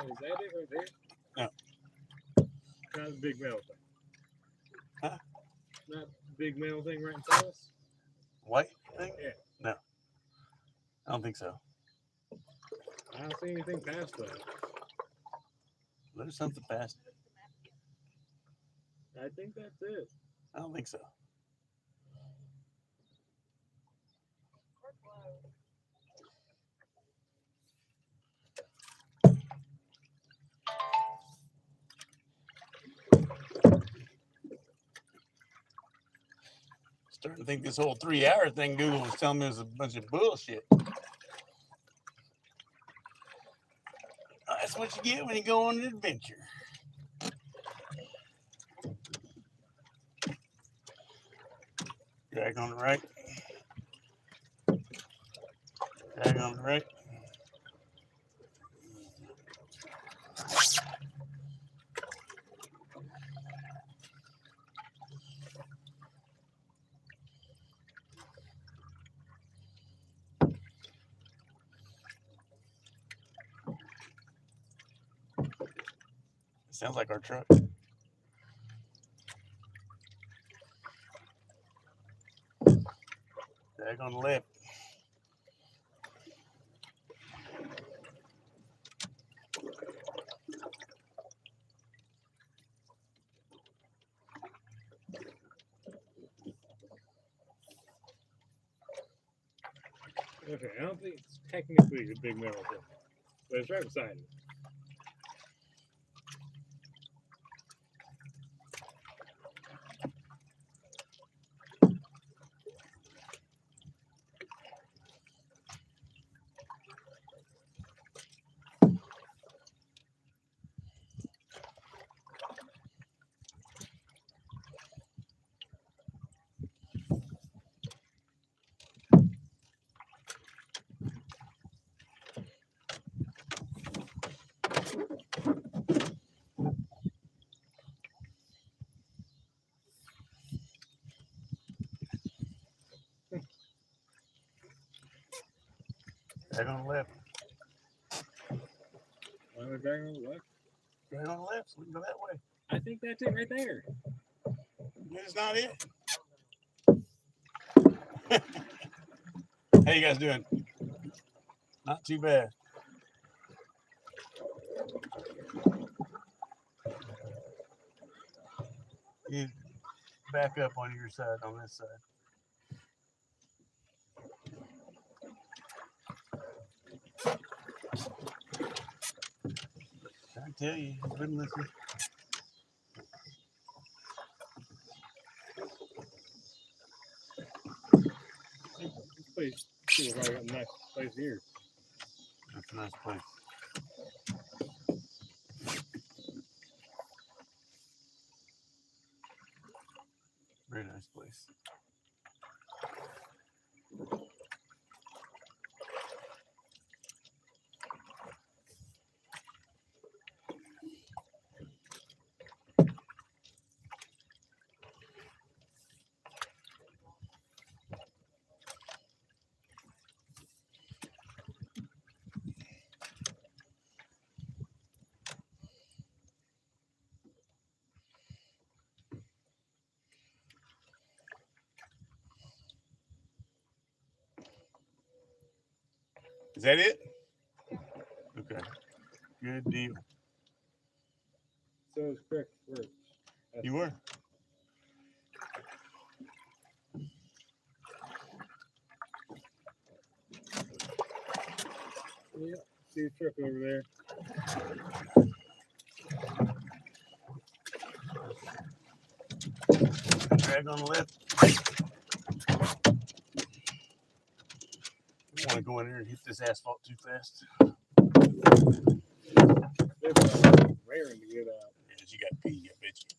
S1: Oh, is that it right there?
S2: No.
S1: Not the big metal thing.
S2: Huh?
S1: Not the big metal thing right in front of us?
S2: White thing?
S1: Yeah.
S2: No. I don't think so.
S1: I don't see anything past that.
S2: There's something past it.
S1: I think that's it.
S2: I don't think so. Starting to think this whole 3-hour thing Google was telling me was a bunch of bullshit. That's what you get when you go on an adventure. Drag on the right. Drag on the right. Sounds like our truck. Drag on the left.
S1: Okay, I don't think it's technically a big metal thing, but it's right beside it.
S2: Drag on the left.
S1: Why am I dragging on the left?
S2: Drag on the left so we can go that way.
S1: I think that's it right there.
S2: It's not it. How you guys doing? Not too bad. You back up on your side, on this side. I tell you, you wouldn't listen.
S1: This place feels like a nice place here.
S2: That's a nice place. Very nice place. Is that it? Okay. Good deal.
S1: So it's correct words.
S2: You were.
S1: Yeah. See the truck over there.
S2: Drag on the left. You want to go in there and hit this asphalt too fast?
S1: It's raring to get out.
S2: Yes, you got pee, I bet you.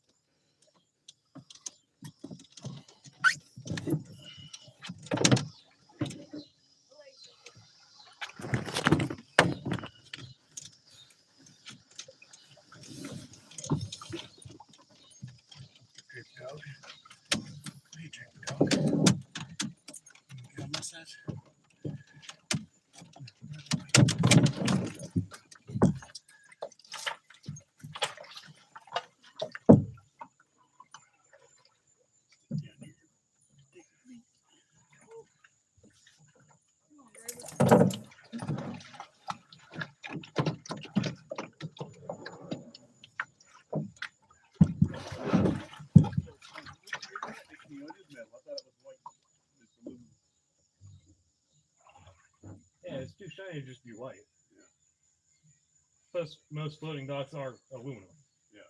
S2: Drip dog. Hey, drip dog. Get on this side.
S1: Yeah, it's too shiny to just be white. Yeah. Plus, most floating docks are aluminum.
S2: Yeah.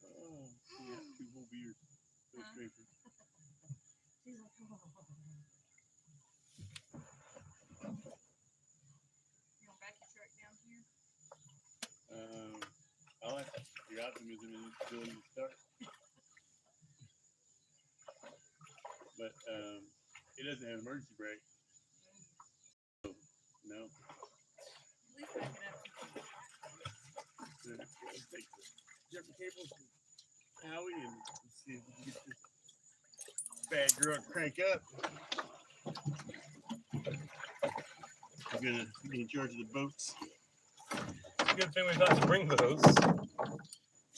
S2: Oh, yeah, two whole beers. Those scrapers.
S3: She's like, oh. You want back your truck down here?
S2: I like your optimism in its ability to start. But it doesn't have an emergency brake. So, no.
S3: At least back it up.
S2: Take the jumping cables from Howie and see if we can get this bad girl to crank up. You're gonna be in charge of the boats.
S1: Good thing we thought to bring those.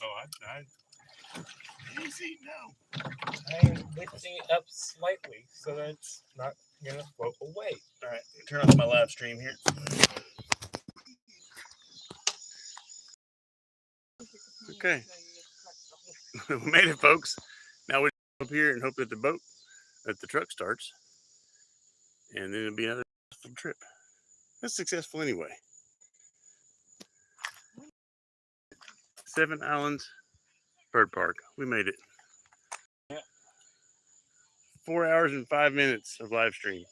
S2: Oh, I easy now.
S1: I'm lifting it up slightly so that it's not gonna float away.
S2: All right, turn off my live stream here. Okay. We made it, folks. Now we up here and hope that the truck starts, and then it'll be another trip. That's successful anyway. 7 Islands Bird Park. We made it.
S1: Yeah.
S2: 4 hours and 5 minutes of live stream.